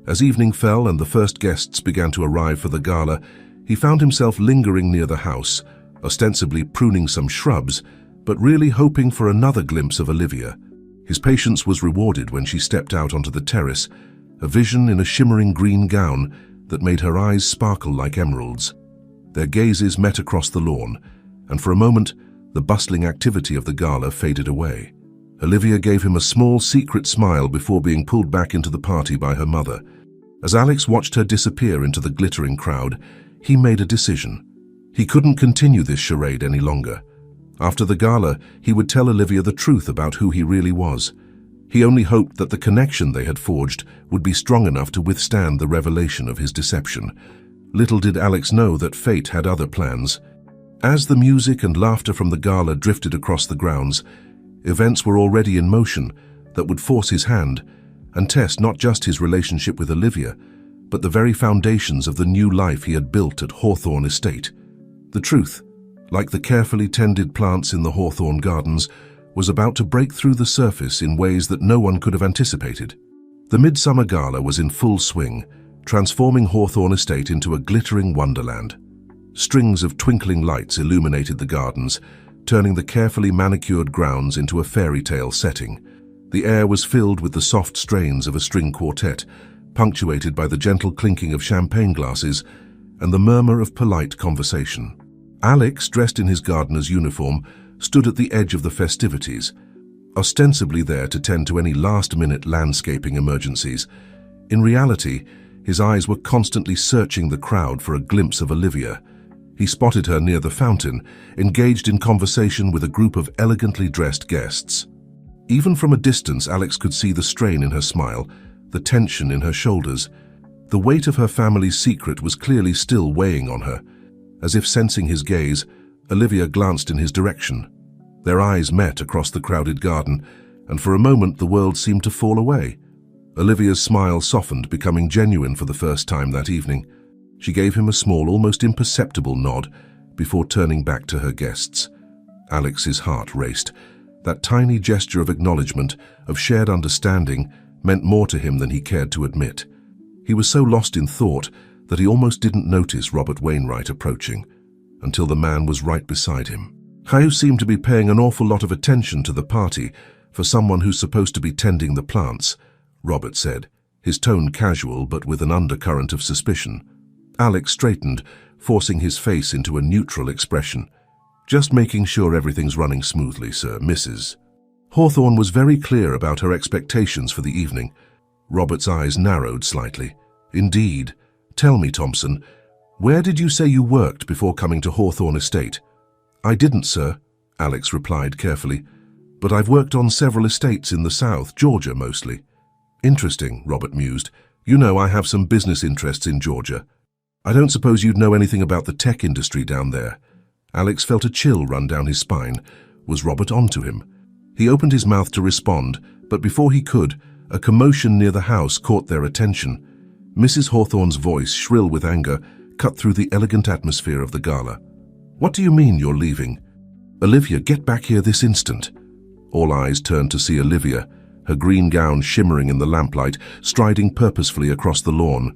As evening fell and the first guests began to arrive for the gala, he found himself lingering near the house, ostensibly pruning some shrubs, but really hoping for another glimpse of Olivia. His patience was rewarded when she stepped out onto the terrace, a vision in a shimmering green gown that made her eyes sparkle like emeralds. Their gazes met across the lawn, and for a moment, the bustling activity of the gala faded away. Olivia gave him a small, secret smile before being pulled back into the party by her mother. As Alex watched her disappear into the glittering crowd, he made a decision. He couldn't continue this charade any longer. After the gala, he would tell Olivia the truth about who he really was. He only hoped that the connection they had forged would be strong enough to withstand the revelation of his deception. Little did Alex know that fate had other plans. As the music and laughter from the gala drifted across the grounds, events were already in motion that would force his hand and test not just his relationship with Olivia, but the very foundations of the new life he had built at Hawthorne Estate. The truth, like the carefully tended plants in the Hawthorne Gardens, was about to break through the surface in ways that no one could have anticipated. The Midsummer Gala was in full swing, transforming Hawthorne Estate into a glittering wonderland. Strings of twinkling lights illuminated the gardens, turning the carefully manicured grounds into a fairy tale setting. The air was filled with the soft strains of a string quartet, punctuated by the gentle clinking of champagne glasses and the murmur of polite conversation. Alex, dressed in his gardener's uniform, stood at the edge of the festivities, ostensibly there to tend to any last-minute landscaping emergencies. In reality, his eyes were constantly searching the crowd for a glimpse of Olivia. He spotted her near the fountain, engaged in conversation with a group of elegantly dressed guests. Even from a distance, Alex could see the strain in her smile, the tension in her shoulders. The weight of her family's secret was clearly still weighing on her. As if sensing his gaze, Olivia glanced in his direction. Their eyes met across the crowded garden, and for a moment the world seemed to fall away. Olivia's smile softened, becoming genuine for the first time that evening. She gave him a small, almost imperceptible nod before turning back to her guests. Alex's heart raced. That tiny gesture of acknowledgement, of shared understanding, meant more to him than he cared to admit. He was so lost in thought that he almost didn't notice Robert Wainwright approaching, until the man was right beside him. "You seem to be paying an awful lot of attention to the party for someone who's supposed to be tending the plants," Robert said, his tone casual but with an undercurrent of suspicion. Alex straightened, forcing his face into a neutral expression. "Just making sure everything's running smoothly, sir, Mrs." Hawthorne was very clear about her expectations for the evening. Robert's eyes narrowed slightly. "Indeed. Tell me, Thompson, where did you say you worked before coming to Hawthorne Estate?" "I didn't, sir," Alex replied carefully, "but I've worked on several estates in the south, Georgia mostly." "Interesting," Robert mused. "You know, I have some business interests in Georgia. I don't suppose you'd know anything about the tech industry down there." Alex felt a chill run down his spine. Was Robert onto him? He opened his mouth to respond, but before he could, a commotion near the house caught their attention. Mrs. Hawthorne's voice, shrill with anger, cut through the elegant atmosphere of the gala. "What do you mean you're leaving? Olivia, get back here this instant." All eyes turned to see Olivia, her green gown shimmering in the lamplight, striding purposefully across the lawn.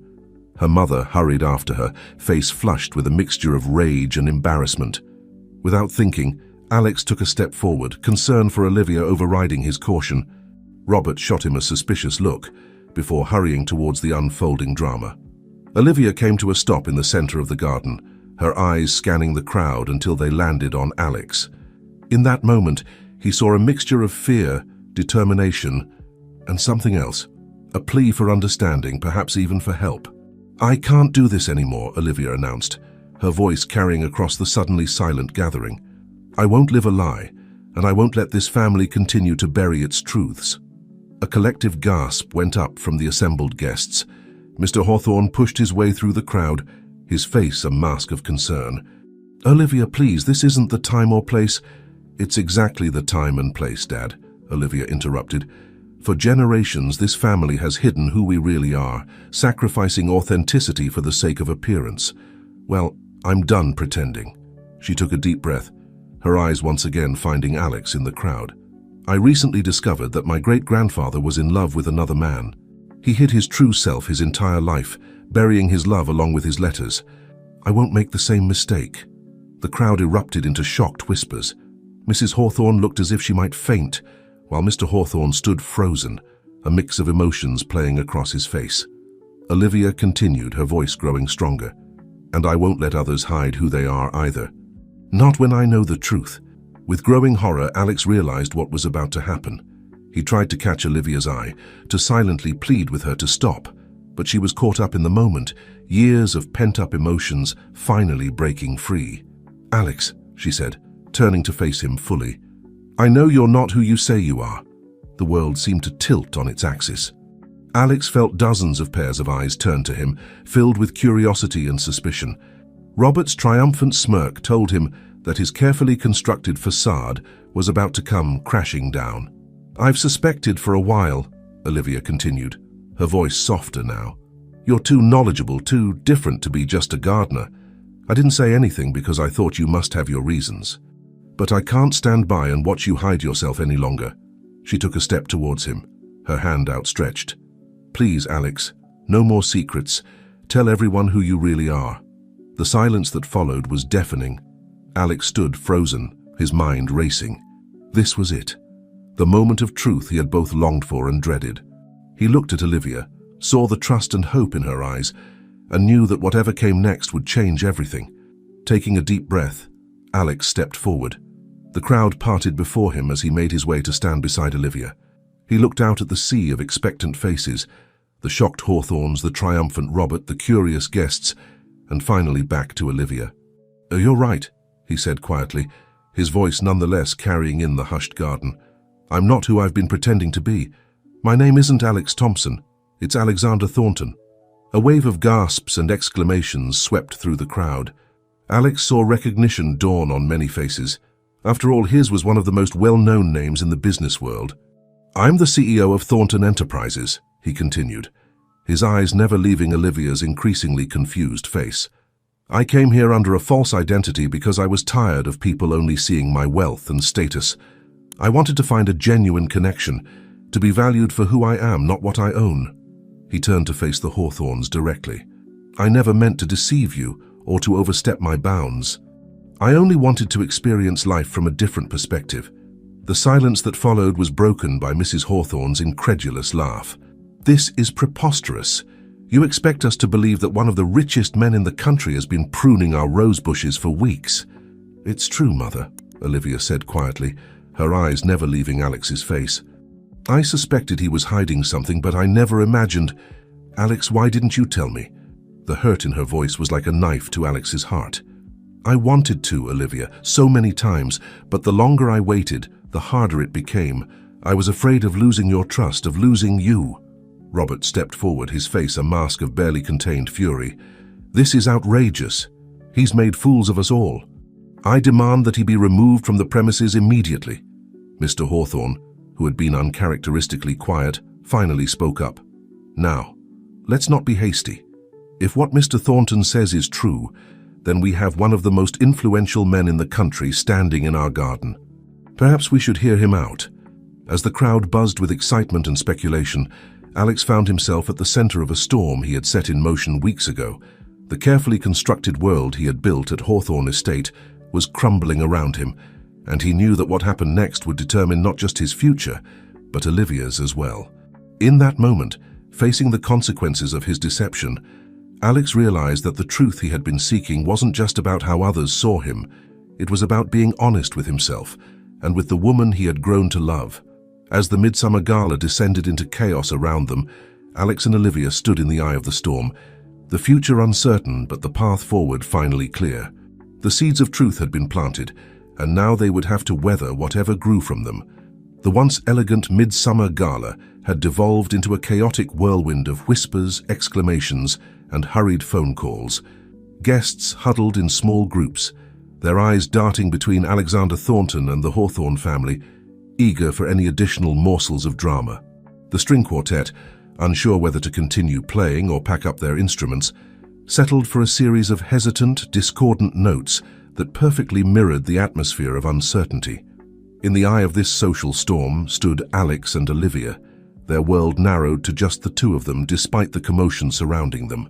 Her mother hurried after her, face flushed with a mixture of rage and embarrassment. Without thinking, Alex took a step forward, concern for Olivia overriding his caution. Robert shot him a suspicious look before hurrying towards the unfolding drama. Olivia came to a stop in the center of the garden, her eyes scanning the crowd until they landed on Alex. In that moment, he saw a mixture of fear, determination, and something else, a plea for understanding, perhaps even for help. "I can't do this anymore," Olivia announced, her voice carrying across the suddenly silent gathering. "I won't live a lie, and I won't let this family continue to bury its truths." A collective gasp went up from the assembled guests. Mr. Hawthorne pushed his way through the crowd, his face a mask of concern. "Olivia, please, this isn't the time or place." "It's exactly the time and place, Dad," Olivia interrupted. "For generations, this family has hidden who we really are, sacrificing authenticity for the sake of appearance. Well, I'm done pretending." She took a deep breath, her eyes once again finding Alex in the crowd. "I recently discovered that my great-grandfather was in love with another man. He hid his true self his entire life, burying his love along with his letters. I won't make the same mistake." The crowd erupted into shocked whispers. Mrs. Hawthorne looked as if she might faint, while Mr. Hawthorne stood frozen, a mix of emotions playing across his face. Olivia continued, her voice growing stronger. "And I won't let others hide who they are either. Not when I know the truth." With growing horror, Alex realized what was about to happen. He tried to catch Olivia's eye, to silently plead with her to stop, but she was caught up in the moment, years of pent-up emotions finally breaking free. "Alex," she said, turning to face him fully, "I know you're not who you say you are." The world seemed to tilt on its axis. Alex felt dozens of pairs of eyes turn to him, filled with curiosity and suspicion. Robert's triumphant smirk told him that his carefully constructed facade was about to come crashing down. "I've suspected for a while," Olivia continued, her voice softer now. "You're too knowledgeable, too different to be just a gardener. I didn't say anything because I thought you must have your reasons. But I can't stand by and watch you hide yourself any longer." She took a step towards him, her hand outstretched. "Please, Alex, no more secrets. Tell everyone who you really are." The silence that followed was deafening. Alex stood frozen, his mind racing. This was it, the moment of truth he had both longed for and dreaded. He looked at Olivia, saw the trust and hope in her eyes, and knew that whatever came next would change everything. Taking a deep breath, Alex stepped forward. The crowd parted before him as he made his way to stand beside Olivia. He looked out at the sea of expectant faces, the shocked Hawthorns, the triumphant Robert, the curious guests, and finally back to Olivia. "You're right," he said quietly, his voice nonetheless carrying in the hushed garden. "I'm not who I've been pretending to be. My name isn't Alex Thompson, it's Alexander Thornton." A wave of gasps and exclamations swept through the crowd. Alex saw recognition dawn on many faces. After all, his was one of the most well-known names in the business world. "I'm the CEO of Thornton Enterprises," he continued, his eyes never leaving Olivia's increasingly confused face. "I came here under a false identity because I was tired of people only seeing my wealth and status. I wanted to find a genuine connection, to be valued for who I am, not what I own." He turned to face the Hawthorns directly. "I never meant to deceive you or to overstep my bounds. I only wanted to experience life from a different perspective." The silence that followed was broken by Mrs. Hawthorne's incredulous laugh. "This is preposterous. You expect us to believe that one of the richest men in the country has been pruning our rose bushes for weeks." "It's true, Mother," Olivia said quietly, her eyes never leaving Alex's face. "I suspected he was hiding something, but I never imagined—" "Alex, why didn't you tell me?" The hurt in her voice was like a knife to Alex's heart. "I wanted to, Olivia, so many times, but the longer I waited, the harder it became. I was afraid of losing your trust, of losing you." Robert stepped forward, his face a mask of barely contained fury. "This is outrageous. He's made fools of us all. I demand that he be removed from the premises immediately." Mr. Hawthorne, who had been uncharacteristically quiet, finally spoke up. "Now, let's not be hasty. If what Mr. Thornton says is true, then we have one of the most influential men in the country standing in our garden. Perhaps we should hear him out." As the crowd buzzed with excitement and speculation, Alex found himself at the center of a storm he had set in motion weeks ago. The carefully constructed world he had built at Hawthorne Estate was crumbling around him, and he knew that what happened next would determine not just his future, but Olivia's as well. In that moment, facing the consequences of his deception, Alex realized that the truth he had been seeking wasn't just about how others saw him. It was about being honest with himself and with the woman he had grown to love. As the midsummer gala descended into chaos around them, Alex and Olivia stood in the eye of the storm, the future uncertain but the path forward finally clear. The seeds of truth had been planted, and now they would have to weather whatever grew from them. The once elegant midsummer gala had devolved into a chaotic whirlwind of whispers, exclamations, and hurried phone calls. Guests huddled in small groups, their eyes darting between Alexander Thornton and the Hawthorne family, eager for any additional morsels of drama. The string quartet, unsure whether to continue playing or pack up their instruments, settled for a series of hesitant, discordant notes that perfectly mirrored the atmosphere of uncertainty. In the eye of this social storm stood Alex and Olivia, their world narrowed to just the two of them despite the commotion surrounding them.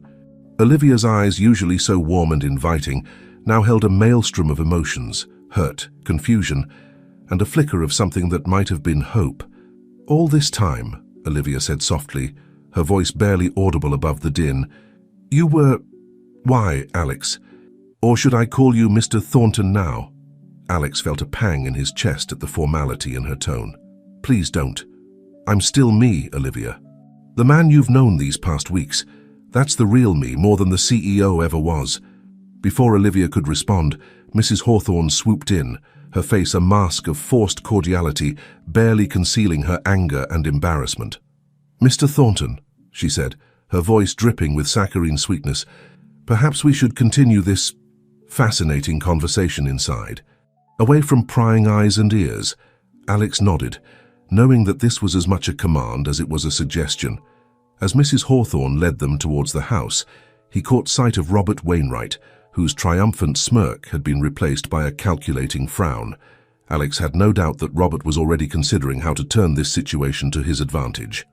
Olivia's eyes, usually so warm and inviting, now held a maelstrom of emotions, hurt, confusion, and a flicker of something that might have been hope. "All this time," Olivia said softly, her voice barely audible above the din, "you were—" "Why, Alex? Or should I call you Mr. Thornton now?" Alex felt a pang in his chest at the formality in her tone. "Please don't. I'm still me, Olivia. The man you've known these past weeks. That's the real me, more than the CEO ever was." Before Olivia could respond, Mrs. Hawthorne swooped in, her face a mask of forced cordiality, barely concealing her anger and embarrassment. "Mr. Thornton," she said, her voice dripping with saccharine sweetness, "perhaps we should continue this fascinating conversation inside. Away from prying eyes and ears." Alex nodded, knowing that this was as much a command as it was a suggestion. As Mrs. Hawthorne led them towards the house, he caught sight of Robert Wainwright, whose triumphant smirk had been replaced by a calculating frown. Alex had no doubt that Robert was already considering how to turn this situation to his advantage.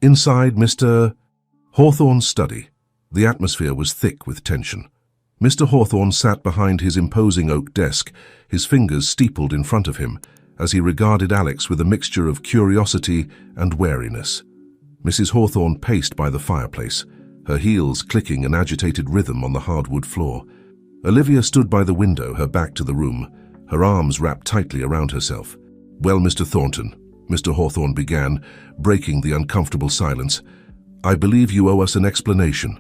Inside Mr. Hawthorne's study, the atmosphere was thick with tension. Mr. Hawthorne sat behind his imposing oak desk, his fingers steepled in front of him, as he regarded Alex with a mixture of curiosity and wariness. Mrs. Hawthorne paced by the fireplace, her heels clicking an agitated rhythm on the hardwood floor. Olivia stood by the window, her back to the room, her arms wrapped tightly around herself. "Well, Mr. Thornton," Mr. Hawthorne began, breaking the uncomfortable silence, "I believe you owe us an explanation."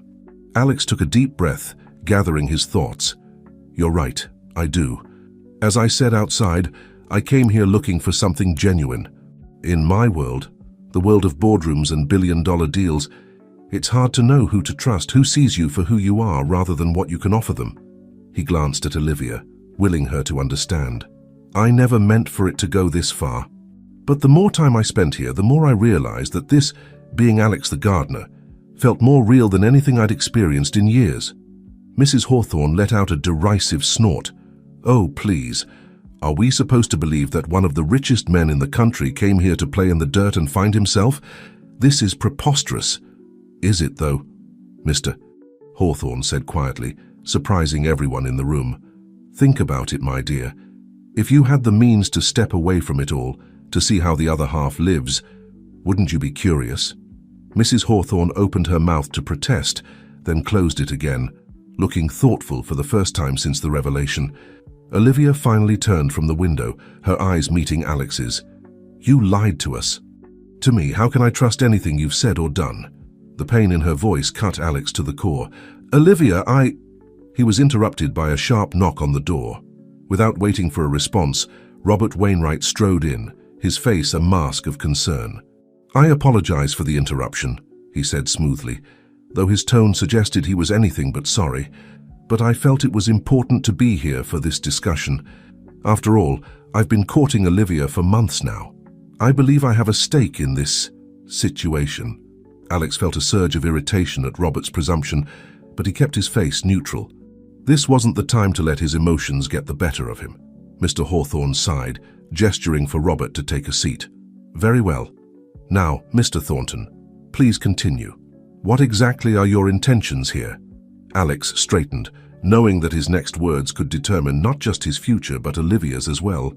Alex took a deep breath, gathering his thoughts. "You're right, I do. As I said outside, I came here looking for something genuine. In my world, the world of boardrooms and billion-dollar deals, it's hard to know who to trust, who sees you for who you are rather than what you can offer them." He glanced at Olivia, willing her to understand. "I never meant for it to go this far. But the more time I spent here, the more I realized that this, being Alex the gardener, felt more real than anything I'd experienced in years." Mrs. Hawthorne let out a derisive snort. "Oh, please. Are we supposed to believe that one of the richest men in the country came here to play in the dirt and find himself? This is preposterous." "Is it, though?" Mr. Hawthorne said quietly, surprising everyone in the room. "Think about it, my dear. If you had the means to step away from it all, to see how the other half lives, wouldn't you be curious?" Mrs. Hawthorne opened her mouth to protest, then closed it again, looking thoughtful for the first time since the revelation. Olivia finally turned from the window, her eyes meeting Alex's. "You lied to us." "To me, how can I trust anything you've said or done?" The pain in her voice cut Alex to the core. "Olivia, He was interrupted by a sharp knock on the door. Without waiting for a response, Robert Wainwright strode in, his face a mask of concern. "I apologize for the interruption," he said smoothly, though his tone suggested he was anything but sorry. "But I felt it was important to be here for this discussion. After all, I've been courting Olivia for months now. I believe I have a stake in this situation." Alex felt a surge of irritation at Robert's presumption, but he kept his face neutral. This wasn't the time to let his emotions get the better of him. Mr. Hawthorne sighed, gesturing for Robert to take a seat. "Very well. Now, Mr. Thornton, please continue. What exactly are your intentions here?" Alex straightened, knowing that his next words could determine not just his future but Olivia's as well.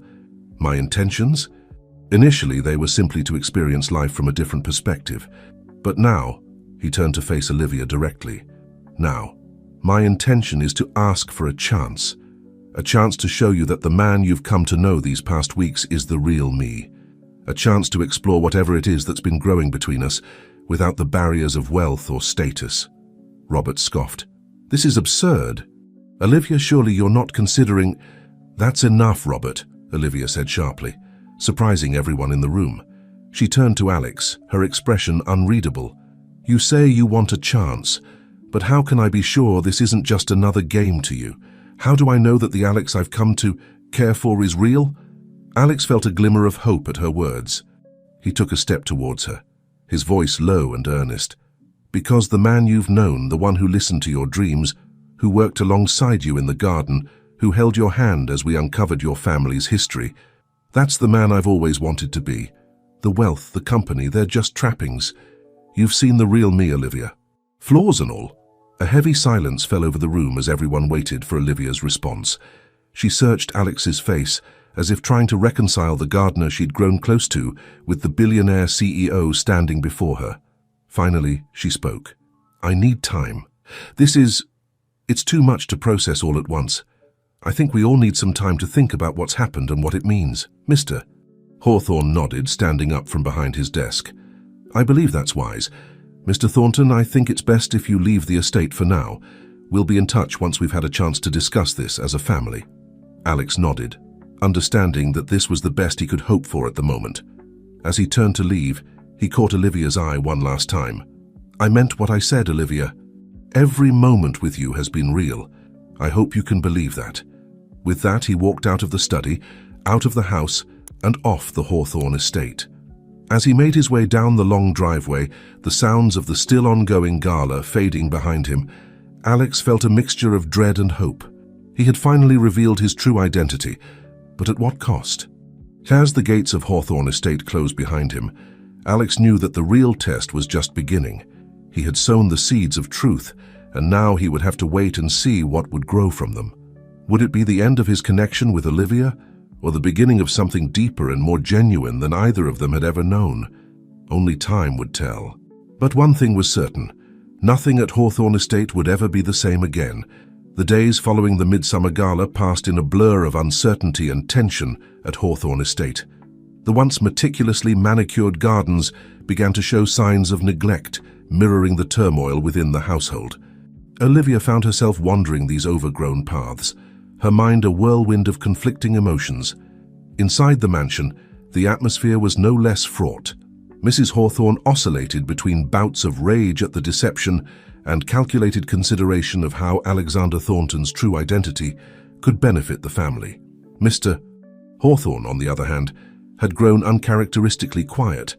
"My intentions?" Initially, they were simply to experience life from a different perspective. But now, he turned to face Olivia directly. "Now, my intention is to ask for a chance A chance to show you that the man you've come to know these past weeks is the real me. A chance to explore whatever it is that's been growing between us, without the barriers of wealth or status." Robert scoffed. "This is absurd. Olivia, surely you're not considering—" "That's enough, Robert," Olivia said sharply, surprising everyone in the room. She turned to Alex, her expression unreadable. "You say you want a chance, but how can I be sure this isn't just another game to you? How do I know that the Alex I've come to care for is real?" Alex felt a glimmer of hope at her words. He took a step towards her, his voice low and earnest. "Because the man you've known, the one who listened to your dreams, who worked alongside you in the garden, who held your hand as we uncovered your family's history, that's the man I've always wanted to be. The wealth, the company, they're just trappings. You've seen the real me, Olivia. Flaws and all." A heavy silence fell over the room as everyone waited for Olivia's response. She searched Alex's face, as if trying to reconcile the gardener she'd grown close to with the billionaire CEO standing before her. Finally, she spoke. "I need time. It's too much to process all at once. I think we all need some time to think about what's happened and what it means, Mr." Hawthorne nodded, standing up from behind his desk. "I believe that's wise. Mr. Thornton, I think it's best if you leave the estate for now. We'll be in touch once we've had a chance to discuss this as a family." Alex nodded, understanding that this was the best he could hope for at the moment. As he turned to leave, he caught Olivia's eye one last time. "I meant what I said, Olivia. Every moment with you has been real. I hope you can believe that." With that, he walked out of the study, out of the house, and off the Hawthorne estate. As he made his way down the long driveway, the sounds of the still ongoing gala fading behind him, Alex felt a mixture of dread and hope. He had finally revealed his true identity, but at what cost? As the gates of Hawthorne estate closed behind him, Alex knew that the real test was just beginning. He had sown the seeds of truth, and now he would have to wait and see what would grow from them. Would it be the end of his connection with Olivia, or the beginning of something deeper and more genuine than either of them had ever known? Only time would tell. But one thing was certain. Nothing at Hawthorne estate would ever be the same again. The days following the Midsummer Gala passed in a blur of uncertainty and tension at Hawthorne estate. The once meticulously manicured gardens began to show signs of neglect, mirroring the turmoil within the household. Olivia found herself wandering these overgrown paths, her mind a whirlwind of conflicting emotions. Inside the mansion, the atmosphere was no less fraught. Mrs. Hawthorne oscillated between bouts of rage at the deception and calculated consideration of how Alexander Thornton's true identity could benefit the family. Mr. Hawthorne, on the other hand, had grown uncharacteristically quiet,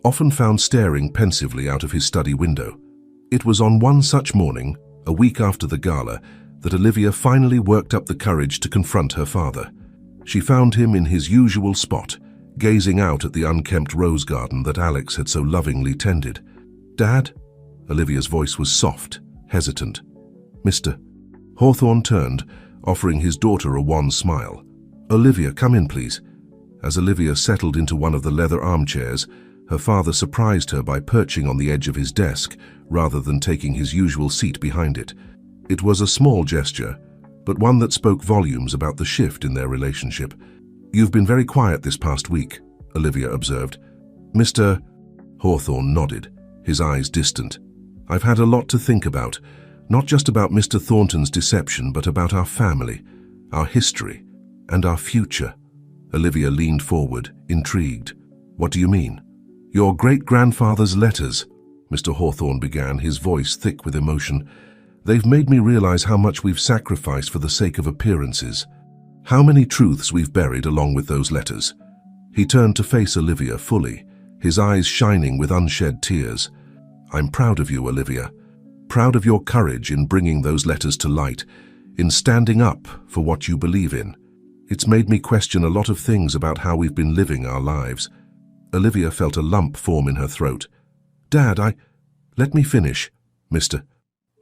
often found staring pensively out of his study window. It was on one such morning, a week after the gala, that Olivia finally worked up the courage to confront her father. She found him in his usual spot, gazing out at the unkempt rose garden that Alex had so lovingly tended. "Dad?" Olivia's voice was soft, hesitant. "Mr." Hawthorne turned, offering his daughter a wan smile. "Olivia, come in, please." As Olivia settled into one of the leather armchairs, her father surprised her by perching on the edge of his desk rather than taking his usual seat behind it. It was a small gesture, but one that spoke volumes about the shift in their relationship. "You've been very quiet this past week," Olivia observed. Mr. Hawthorne nodded, his eyes distant. "I've had a lot to think about, not just about Mr. Thornton's deception, but about our family, our history, and our future." Olivia leaned forward, intrigued. "What do you mean?" "Your great-grandfather's letters," Mr. Hawthorne began, his voice thick with emotion. "They've made me realize how much we've sacrificed for the sake of appearances. How many truths we've buried along with those letters." He turned to face Olivia fully, his eyes shining with unshed tears. "I'm proud of you, Olivia. Proud of your courage in bringing those letters to light, in standing up for what you believe in. It's made me question a lot of things about how we've been living our lives." Olivia felt a lump form in her throat. "Dad, Let me finish," Mr.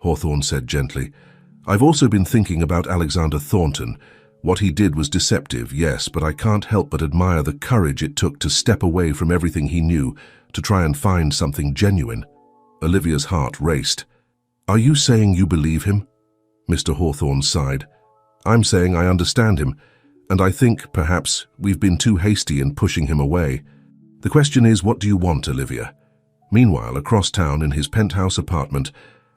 Hawthorne said gently. "I've also been thinking about Alexander Thornton. What he did was deceptive, yes, but I can't help but admire the courage it took to step away from everything he knew to try and find something genuine." Olivia's heart raced. "Are you saying you believe him?" Mr. Hawthorne sighed. I'm saying I understand him, and I think, perhaps, we've been too hasty in pushing him away. The question is, what do you want, Olivia? Meanwhile, across town in his penthouse apartment,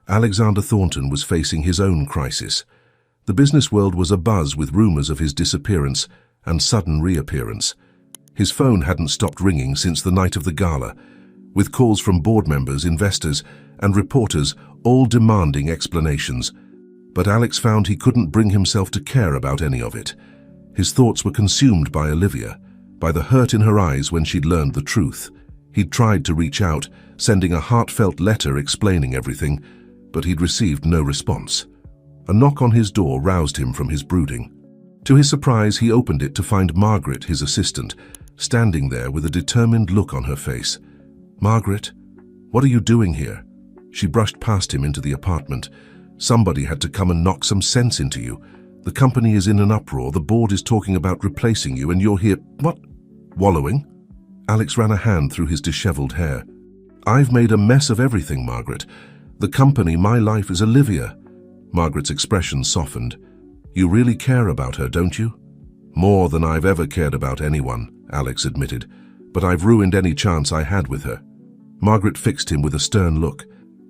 Alexander Thornton was facing his own crisis. The business world was abuzz with rumors of his disappearance and sudden reappearance. His phone hadn't stopped ringing since the night of the gala, with calls from board members, investors, and reporters all demanding explanations. But Alex found he couldn't bring himself to care about any of it. His thoughts were consumed by Olivia, by the hurt in her eyes when she'd learned the truth. He'd tried to reach out, sending a heartfelt letter explaining everything, but he'd received no response. A knock on his door roused him from his brooding. To his surprise, he opened it to find Margaret, his assistant, standing there with a determined look on her face. "Margaret, what are you doing here?" She brushed past him into the apartment. "Somebody had to come and knock some sense into you. The company is in an uproar, the board is talking about replacing you, and you're here, what, wallowing?" Alex ran a hand through his disheveled hair. "I've made a mess of everything, Margaret. The company, my life is Olivia." Margaret's expression softened. "You really care about her, don't you?" "More than I've ever cared about anyone," Alex admitted, "but I've ruined any chance I had with her." Margaret fixed him with a stern look.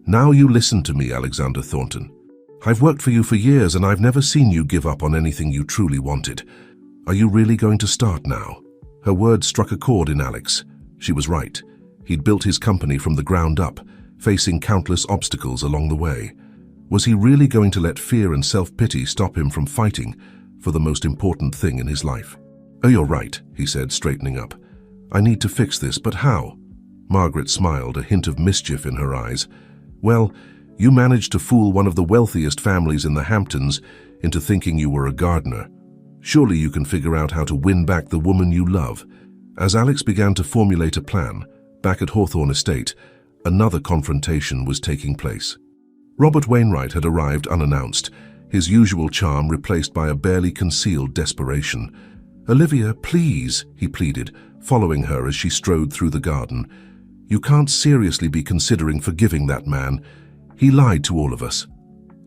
"Now you listen to me, Alexander Thornton. I've worked for you for years and I've never seen you give up on anything you truly wanted. Are you really going to start now?" Her words struck a chord in Alex. She was right. He'd built his company from the ground up, facing countless obstacles along the way. Was he really going to let fear and self-pity stop him from fighting for the most important thing in his life? "Oh, you're right," he said, straightening up. "I need to fix this, but how?" Margaret smiled, a hint of mischief in her eyes. "Well, you managed to fool one of the wealthiest families in the Hamptons into thinking you were a gardener. Surely you can figure out how to win back the woman you love." As Alex began to formulate a plan, back at Hawthorne Estate, another confrontation was taking place. Robert Wainwright had arrived unannounced, his usual charm replaced by a barely concealed desperation. "Olivia, please," he pleaded, following her as she strode through the garden. "You can't seriously be considering forgiving that man. He lied to all of us."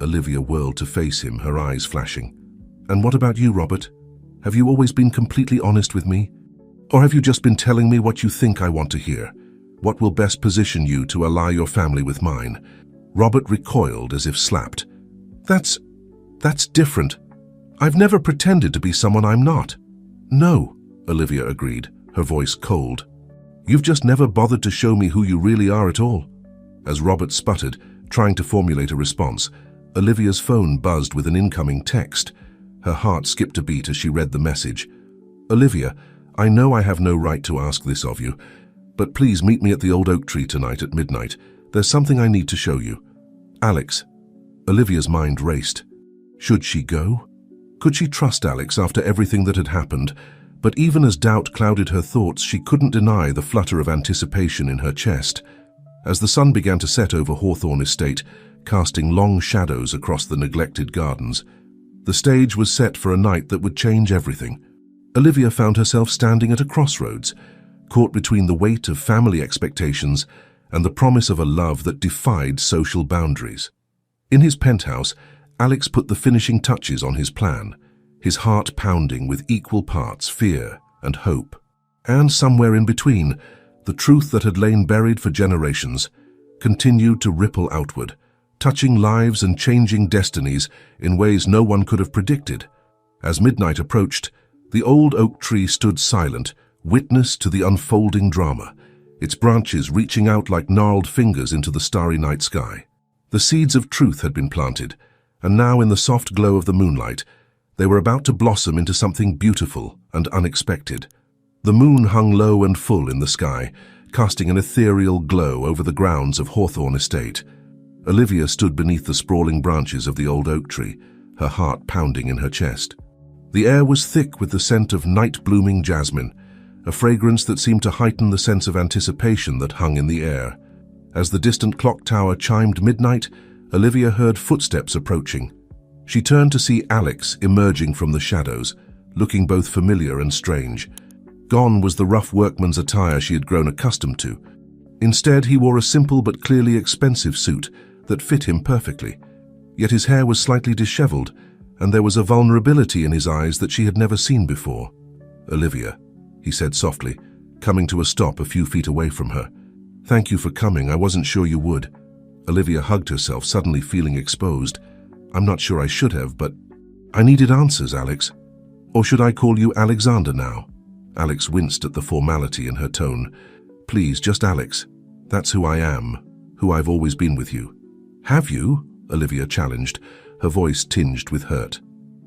Olivia whirled to face him, her eyes flashing. "And what about you, Robert? Have you always been completely honest with me? Or have you just been telling me what you think I want to hear? What will best position you to ally your family with mine?" Robert recoiled as if slapped. That's different. I've never pretended to be someone I'm not." "No," Olivia agreed, her voice cold. "You've just never bothered to show me who you really are at all." As Robert sputtered, trying to formulate a response, Olivia's phone buzzed with an incoming text. Her heart skipped a beat as she read the message. "Olivia, I know I have no right to ask this of you, but please meet me at the old oak tree tonight at midnight. There's something I need to show you. Alex." Olivia's mind raced. Should she go? Could she trust Alex after everything that had happened? But even as doubt clouded her thoughts, she couldn't deny the flutter of anticipation in her chest. As the sun began to set over Hawthorne Estate, casting long shadows across the neglected gardens, the stage was set for a night that would change everything. Olivia found herself standing at a crossroads, caught between the weight of family expectations and the promise of a love that defied social boundaries. In his penthouse, Alex put the finishing touches on his plan, his heart pounding with equal parts fear and hope. And somewhere in between, the truth that had lain buried for generations continued to ripple outward, touching lives and changing destinies in ways no one could have predicted. As midnight approached, the old oak tree stood silent, witness to the unfolding drama, its branches reaching out like gnarled fingers into the starry night sky. The seeds of truth had been planted, and now in the soft glow of the moonlight, they were about to blossom into something beautiful and unexpected. The moon hung low and full in the sky, casting an ethereal glow over the grounds of Hawthorne Estate. Olivia stood beneath the sprawling branches of the old oak tree, her heart pounding in her chest. The air was thick with the scent of night-blooming jasmine, a fragrance that seemed to heighten the sense of anticipation that hung in the air. As the distant clock tower chimed midnight, Olivia heard footsteps approaching. She turned to see Alex emerging from the shadows, looking both familiar and strange. Gone was the rough workman's attire she had grown accustomed to. Instead, he wore a simple but clearly expensive suit that fit him perfectly. Yet his hair was slightly disheveled, and there was a vulnerability in his eyes that she had never seen before. "Olivia," he said softly, coming to a stop a few feet away from her. "Thank you for coming. I wasn't sure you would." Olivia hugged herself, suddenly feeling exposed. "I'm not sure I should have, but I needed answers, Alex. Or should I call you Alexander now?" Alex winced at the formality in her tone. "Please, just Alex. That's who I am, who I've always been with you." "Have you?" Olivia challenged, her voice tinged with hurt.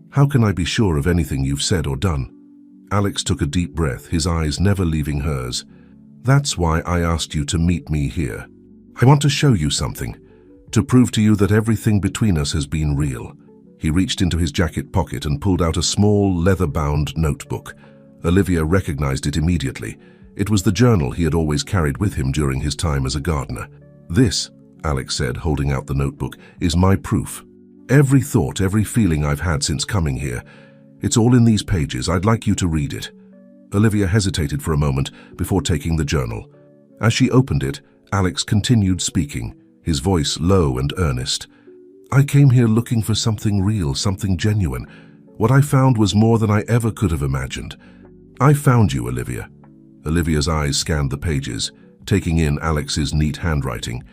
"How can I be sure of anything you've said or done?" Alex took a deep breath, his eyes never leaving hers. "That's why I asked you to meet me here. I want to show you something, to prove to you that everything between us has been real." He reached into his jacket pocket and pulled out a small, leather-bound notebook. Olivia recognized it immediately. It was the journal he had always carried with him during his time as a gardener. "This," Alex said, holding out the notebook, "is my proof. Every thought, every feeling I've had since coming here. It's all in these pages. I'd like you to read it." Olivia hesitated for a moment before taking the journal. As she opened it, Alex continued speaking, his voice low and earnest. "I came here looking for something real, something genuine. What I found was more than I ever could have imagined. I found you, Olivia." Olivia's eyes scanned the pages, taking in Alex's neat handwriting.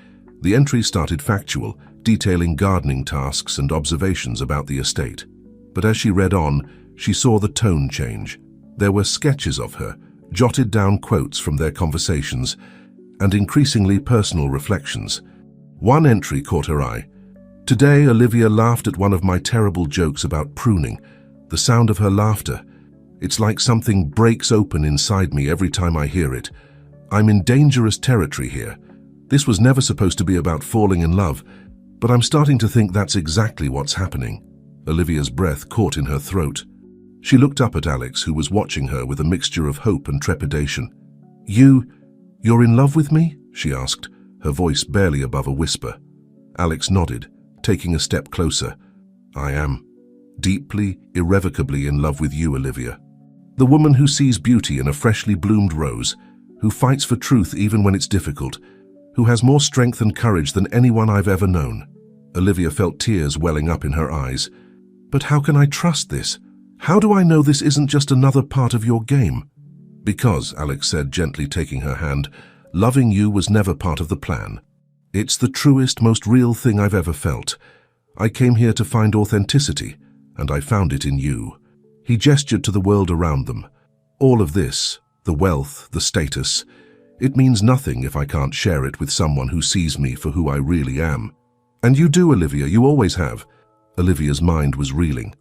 The entries started factual, detailing gardening tasks and observations about the estate. But as she read on, she saw the tone change. There were sketches of her, jotted down quotes from their conversations, and increasingly personal reflections. One entry caught her eye. "Today, Olivia laughed at one of my terrible jokes about pruning. The sound of her laughter. It's like something breaks open inside me every time I hear it. I'm in dangerous territory here. This was never supposed to be about falling in love, but I'm starting to think that's exactly what's happening." Olivia's breath caught in her throat. She looked up at Alex, who was watching her with a mixture of hope and trepidation. You're in love with me?" she asked, her voice barely above a whisper. Alex nodded, taking a step closer. "I am deeply, irrevocably in love with you, Olivia. The woman who sees beauty in a freshly bloomed rose, who fights for truth even when it's difficult, who has more strength and courage than anyone I've ever known." Olivia felt tears welling up in her eyes. "But how can I trust this? How do I know this isn't just another part of your game?" "Because," Alex said, gently taking her hand, "loving you was never part of the plan. It's the truest, most real thing I've ever felt. I came here to find authenticity, and I found it in you." He gestured to the world around them. "All of this, the wealth, the status, it means nothing if I can't share it with someone who sees me for who I really am. And you do, Olivia, you always have." Olivia's mind was reeling.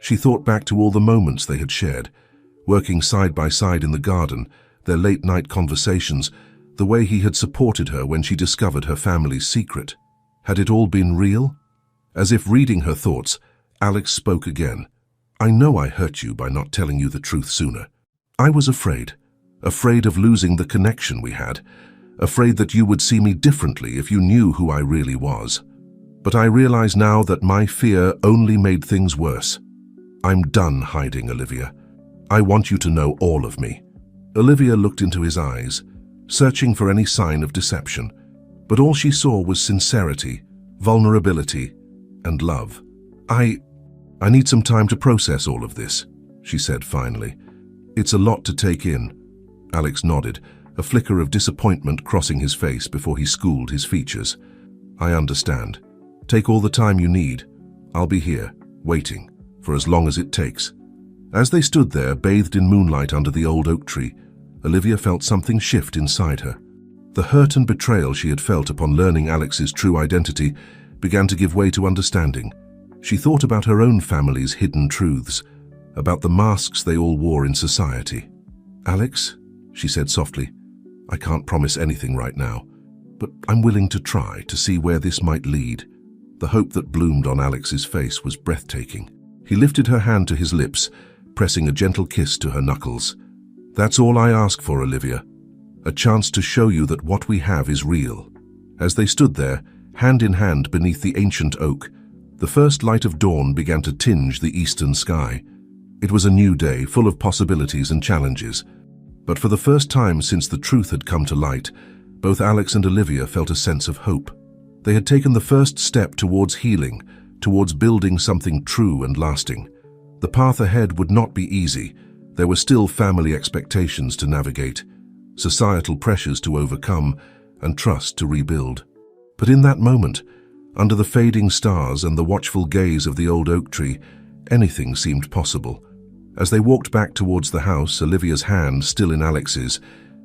She thought back to all the moments they had shared, working side by side in the garden, their late-night conversations, the way he had supported her when she discovered her family's secret. Had it all been real? As if reading her thoughts, Alex spoke again. "I know I hurt you by not telling you the truth sooner. I was afraid of losing the connection we had, afraid that you would see me differently if you knew who I really was. But I realize now that my fear only made things worse. I'm done hiding, Olivia. I want you to know all of me." Olivia looked into his eyes, searching for any sign of deception, but all she saw was sincerity, vulnerability, and love. I need some time to process all of this," she said finally. "It's a lot to take in." Alex nodded, a flicker of disappointment crossing his face before he schooled his features. "I understand. Take all the time you need. I'll be here, waiting, for as long as it takes." As they stood there, bathed in moonlight under the old oak tree, Olivia felt something shift inside her. The hurt and betrayal she had felt upon learning Alex's true identity began to give way to understanding. She thought about her own family's hidden truths, about the masks they all wore in society. "Alex," she said softly, "I can't promise anything right now, but I'm willing to try to see where this might lead." The hope that bloomed on Alex's face was breathtaking. He lifted her hand to his lips, pressing a gentle kiss to her knuckles. "That's all I ask for, Olivia. A chance to show you that what we have is real." As they stood there, hand in hand beneath the ancient oak, the first light of dawn began to tinge the eastern sky. It was a new day, full of possibilities and challenges. But for the first time since the truth had come to light, both Alex and Olivia felt a sense of hope. They had taken the first step towards healing, towards building something true and lasting. The path ahead would not be easy. There were still family expectations to navigate, societal pressures to overcome, and trust to rebuild. But in that moment, under the fading stars and the watchful gaze of the old oak tree, anything seemed possible. As they walked back towards the house, Olivia's hand still in Alex's,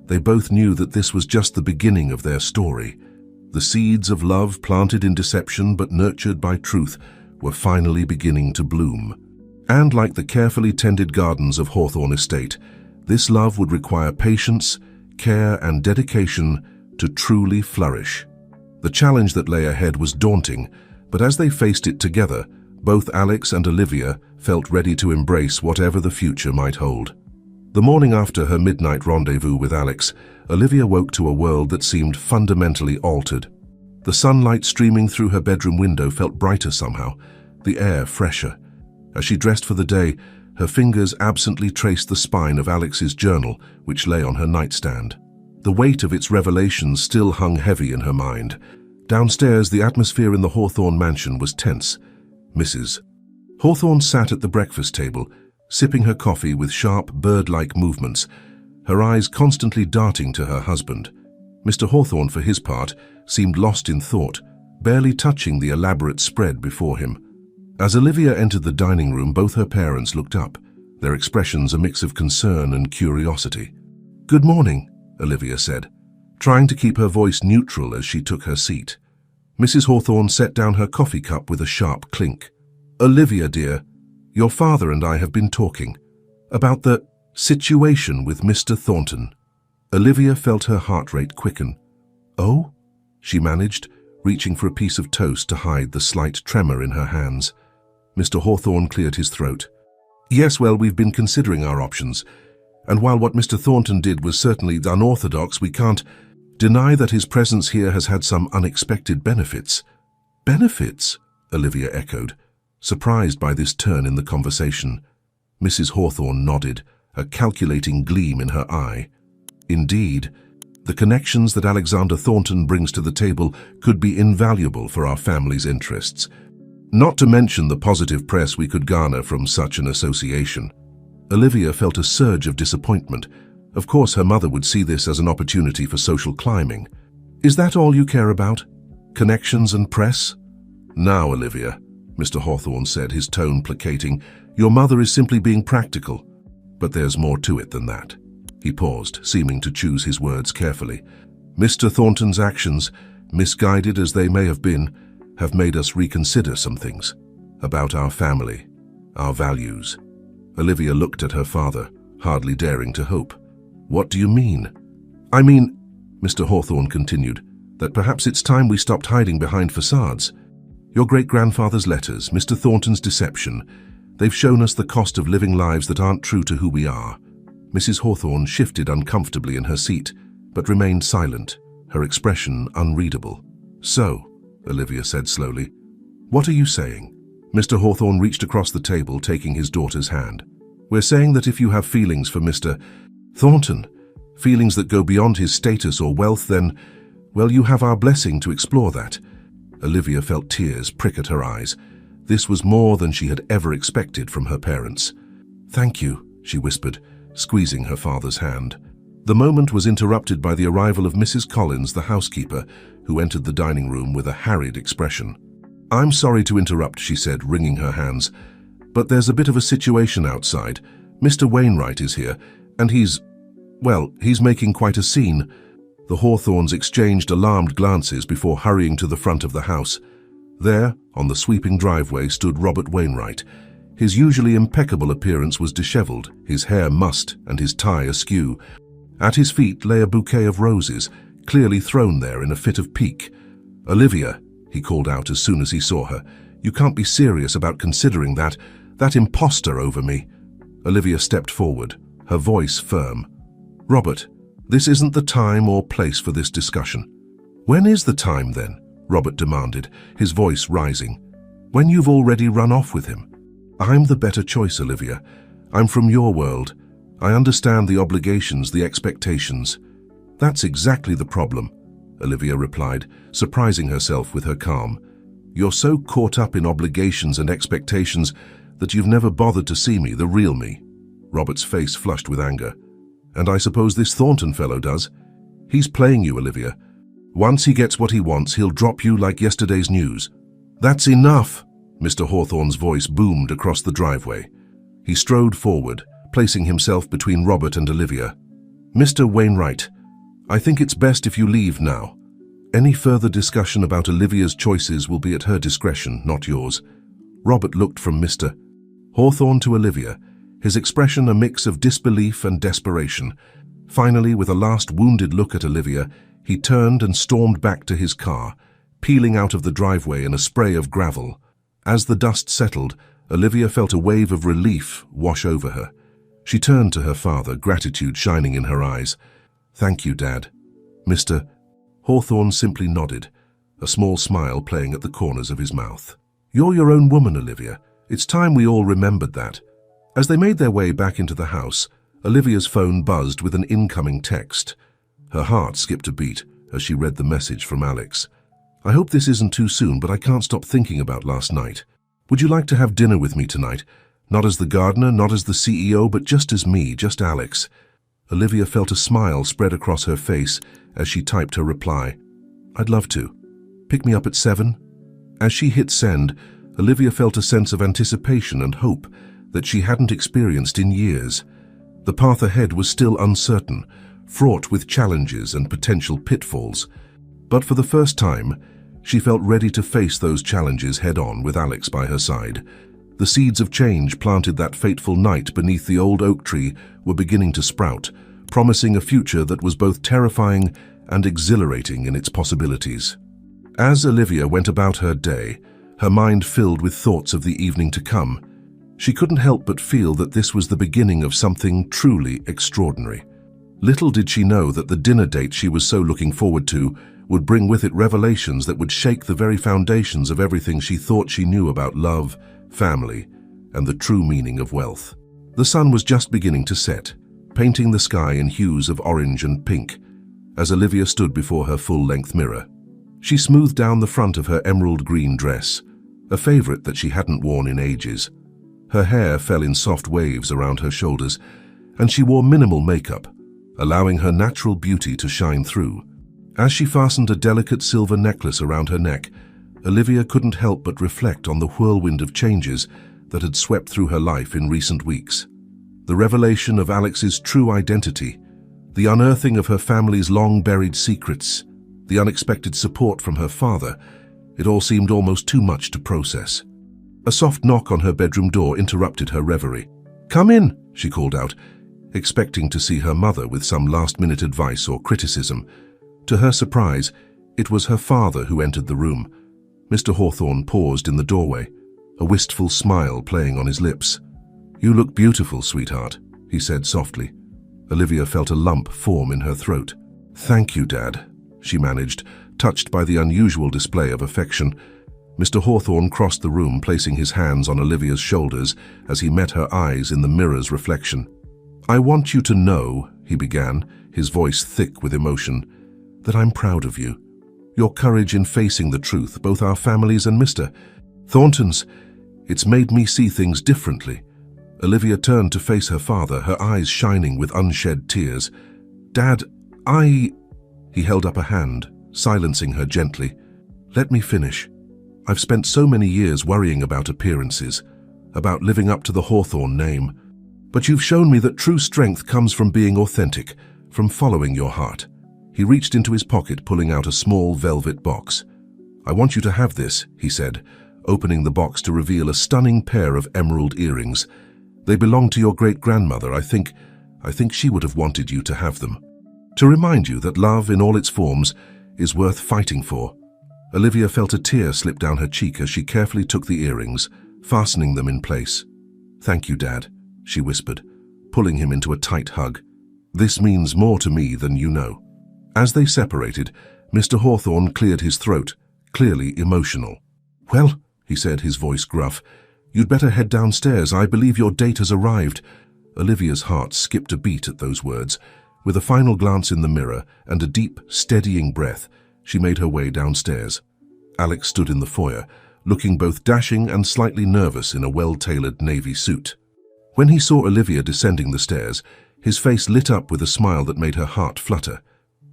they both knew that this was just the beginning of their story. The seeds of love planted in deception but nurtured by truth were finally beginning to bloom. And like the carefully tended gardens of Hawthorne Estate, this love would require patience, care and dedication to truly flourish. The challenge that lay ahead was daunting, but as they faced it together, both Alex and Olivia felt ready to embrace whatever the future might hold. The morning after her midnight rendezvous with Alex, Olivia woke to a world that seemed fundamentally altered. The sunlight streaming through her bedroom window felt brighter somehow, the air fresher. As she dressed for the day, her fingers absently traced the spine of Alex's journal, which lay on her nightstand. The weight of its revelations still hung heavy in her mind. Downstairs, the atmosphere in the Hawthorne mansion was tense. Mrs. Hawthorne sat at the breakfast table, sipping her coffee with sharp, bird-like movements, her eyes constantly darting to her husband. Mr. Hawthorne, for his part, seemed lost in thought, barely touching the elaborate spread before him. As Olivia entered the dining room, both her parents looked up, their expressions a mix of concern and curiosity. "Good morning," Olivia said, trying to keep her voice neutral as she took her seat. Mrs. Hawthorne set down her coffee cup with a sharp clink. "Olivia, dear, your father and I have been talking about the situation with Mr. Thornton." Olivia felt her heart rate quicken. "Oh?" she managed, reaching for a piece of toast to hide the slight tremor in her hands. Mr. Hawthorne cleared his throat. "Yes, well, we've been considering our options, and while what Mr. Thornton did was certainly unorthodox, we can't deny that his presence here has had some unexpected benefits." "Benefits?" Olivia echoed, surprised by this turn in the conversation. Mrs. Hawthorne nodded, a calculating gleam in her eye. "Indeed, the connections that Alexander Thornton brings to the table could be invaluable for our family's interests, not to mention the positive press we could garner from such an association." Olivia felt a surge of disappointment. Of course, her mother would see this as an opportunity for social climbing. "Is that all you care about? Connections and press?" "Now, Olivia," Mr. Hawthorne said, his tone placating, "your mother is simply being practical. But there's more to it than that." He paused, seeming to choose his words carefully. "Mr. Thornton's actions, misguided as they may have been, have made us reconsider some things about our family, our values." Olivia looked at her father, hardly daring to hope. "What do you mean?" "I mean," Mr. Hawthorne continued, "that perhaps it's time we stopped hiding behind facades. Your great-grandfather's letters, Mr. Thornton's deception, they've shown us the cost of living lives that aren't true to who we are." Mrs. Hawthorne shifted uncomfortably in her seat, but remained silent, her expression unreadable. "So," Olivia said slowly, "what are you saying?" Mr. Hawthorne reached across the table, taking his daughter's hand. "We're saying that if you have feelings for Mr. Thornton, feelings that go beyond his status or wealth, then, well, you have our blessing to explore that." Olivia felt tears prick at her eyes. This was more than she had ever expected from her parents. "Thank you," she whispered, squeezing her father's hand. The moment was interrupted by the arrival of Mrs. Collins, the housekeeper, who entered the dining room with a harried expression. "I'm sorry to interrupt," she said, wringing her hands, "but there's a bit of a situation outside. Mr. Wainwright is here, and he's making quite a scene." The Hawthornes exchanged alarmed glances before hurrying to the front of the house. There, on the sweeping driveway, stood Robert Wainwright. His usually impeccable appearance was disheveled, his hair mussed and his tie askew. At his feet lay a bouquet of roses, clearly thrown there in a fit of pique. "Olivia," he called out as soon as he saw her, "you can't be serious about considering that imposter over me." Olivia stepped forward, her voice firm. "Robert, this isn't the time or place for this discussion." "When is the time, then?" Robert demanded, his voice rising. "When you've already run off with him." "I'm the better choice, Olivia. I'm from your world. I understand the obligations, the expectations." "That's exactly the problem," Olivia replied, surprising herself with her calm. You're so caught up in obligations and expectations that you've never bothered to see me, the real me." Robert's face flushed with anger. "And I suppose this Thornton fellow does? He's playing you, Olivia. Once he gets what he wants, he'll drop you like yesterday's news." "That's enough!" Mr. Hawthorne's voice boomed across the driveway. He strode forward, placing himself between Robert and Olivia. "Mr. Wainwright, I think it's best if you leave now. Any further discussion about Olivia's choices will be at her discretion, not yours." Robert looked from Mr. Hawthorne to Olivia, his expression a mix of disbelief and desperation. Finally, with a last wounded look at Olivia, he turned and stormed back to his car, peeling out of the driveway in a spray of gravel. As the dust settled, Olivia felt a wave of relief wash over her. She turned to her father, gratitude shining in her eyes. "Thank you, Dad." Mr. Hawthorne simply nodded, a small smile playing at the corners of his mouth. "You're your own woman, Olivia. It's time we all remembered that." As they made their way back into the house, Olivia's phone buzzed with an incoming text. Her heart skipped a beat as she read the message from Alex. "I hope this isn't too soon, but I can't stop thinking about last night. Would you like to have dinner with me tonight? Not as the gardener, not as the CEO, but just as me, just Alex." Olivia felt a smile spread across her face as she typed her reply. "I'd love to. Pick me up at 7? As she hit send, Olivia felt a sense of anticipation and hope that she hadn't experienced in years. The path ahead was still uncertain, fraught with challenges and potential pitfalls. But for the first time, she felt ready to face those challenges head-on with Alex by her side. The seeds of change planted that fateful night beneath the old oak tree were beginning to sprout, promising a future that was both terrifying and exhilarating in its possibilities. As Olivia went about her day, her mind filled with thoughts of the evening to come, she couldn't help but feel that this was the beginning of something truly extraordinary. Little did she know that the dinner date she was so looking forward to would bring with it revelations that would shake the very foundations of everything she thought she knew about love, family, and the true meaning of wealth. The sun was just beginning to set, painting the sky in hues of orange and pink, as Olivia stood before her full-length mirror. She smoothed down the front of her emerald green dress, a favorite that she hadn't worn in ages. Her hair fell in soft waves around her shoulders, and she wore minimal makeup, allowing her natural beauty to shine through. As she fastened a delicate silver necklace around her neck, Olivia couldn't help but reflect on the whirlwind of changes that had swept through her life in recent weeks. The revelation of Alex's true identity, the unearthing of her family's long-buried secrets, the unexpected support from her father, it all seemed almost too much to process. A soft knock on her bedroom door interrupted her reverie. "Come in," she called out, expecting to see her mother with some last-minute advice or criticism. To her surprise, it was her father who entered the room. Mr. Hawthorne paused in the doorway, a wistful smile playing on his lips. "You look beautiful, sweetheart," he said softly. Olivia felt a lump form in her throat. "Thank you, Dad," she managed, touched by the unusual display of affection. Mr. Hawthorne crossed the room, placing his hands on Olivia's shoulders as he met her eyes in the mirror's reflection. "I want you to know," he began, his voice thick with emotion, "that I'm proud of you. Your courage in facing the truth, both our families and Mr. Thornton's, it's made me see things differently." Olivia turned to face her father, her eyes shining with unshed tears. "Dad, He held up a hand, silencing her gently. "Let me finish. I've spent so many years worrying about appearances, about living up to the Hawthorne name. But you've shown me that true strength comes from being authentic, from following your heart." He reached into his pocket, pulling out a small velvet box. "I want you to have this," he said, opening the box to reveal a stunning pair of emerald earrings. "They belong to your great-grandmother. I think she would have wanted you to have them. To remind you that love in all its forms is worth fighting for." Olivia felt a tear slip down her cheek as she carefully took the earrings, fastening them in place. "Thank you, Dad," she whispered, pulling him into a tight hug. "This means more to me than you know." As they separated, Mr. Hawthorne cleared his throat, clearly emotional. "Well," he said, his voice gruff, "you'd better head downstairs. I believe your date has arrived." Olivia's heart skipped a beat at those words. With a final glance in the mirror and a deep, steadying breath, she made her way downstairs. Alex stood in the foyer, looking both dashing and slightly nervous in a well-tailored navy suit. When he saw Olivia descending the stairs, his face lit up with a smile that made her heart flutter.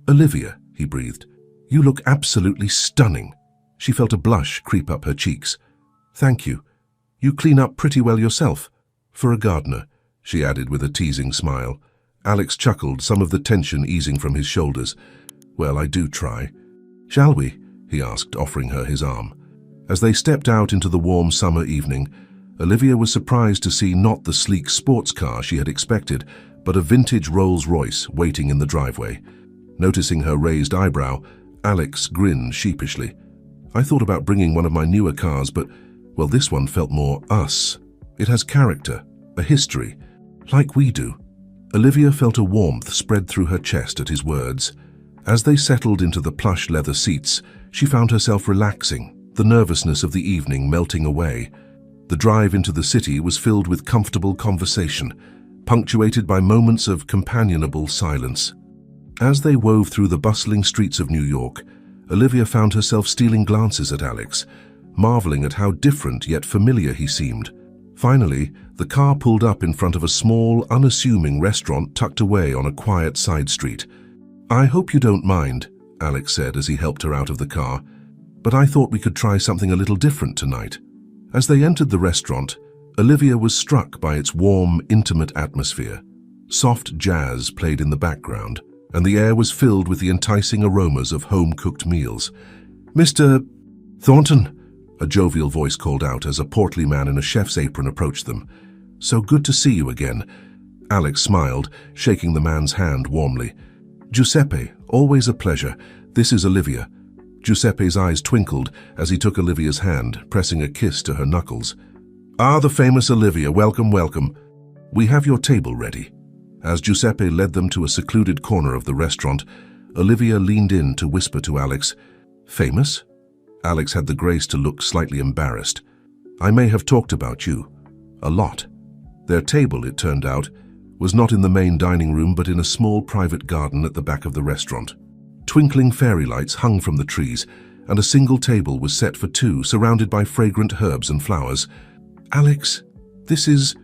"Olivia," he breathed, "you look absolutely stunning." She felt a blush creep up her cheeks. "Thank you. You clean up pretty well yourself. For a gardener," she added with a teasing smile. Alex chuckled, some of the tension easing from his shoulders. "Well, I do try." "Shall we?" he asked, offering her his arm. As they stepped out into the warm summer evening, Olivia was surprised to see not the sleek sports car she had expected, but a vintage Rolls-Royce waiting in the driveway. Noticing her raised eyebrow, Alex grinned sheepishly. "I thought about bringing one of my newer cars, but, well, this one felt more us. It has character, a history, like we do." Olivia felt a warmth spread through her chest at his words. As they settled into the plush leather seats, she found herself relaxing, the nervousness of the evening melting away. The drive into the city was filled with comfortable conversation, punctuated by moments of companionable silence. As they wove through the bustling streets of New York, Olivia found herself stealing glances at Alex, marveling at how different yet familiar he seemed. Finally, the car pulled up in front of a small, unassuming restaurant tucked away on a quiet side street. "I hope you don't mind," Alex said as he helped her out of the car, "but I thought we could try something a little different tonight." As they entered the restaurant, Olivia was struck by its warm, intimate atmosphere. Soft jazz played in the background, and the air was filled with the enticing aromas of home-cooked meals. "Mr. Thornton," a jovial voice called out as a portly man in a chef's apron approached them. "So good to see you again." Alex smiled, shaking the man's hand warmly. "Giuseppe, always a pleasure. This is Olivia." Giuseppe's eyes twinkled as he took Olivia's hand, pressing a kiss to her knuckles. "Ah, the famous Olivia, welcome, welcome. We have your table ready." As Giuseppe led them to a secluded corner of the restaurant, Olivia leaned in to whisper to Alex, "Famous?" Alex had the grace to look slightly embarrassed. "I may have talked about you. A lot." Their table, it turned out, was not in the main dining room but in a small private garden at the back of the restaurant. Twinkling fairy lights hung from the trees, and a single table was set for two, surrounded by fragrant herbs and flowers. "Alex, this is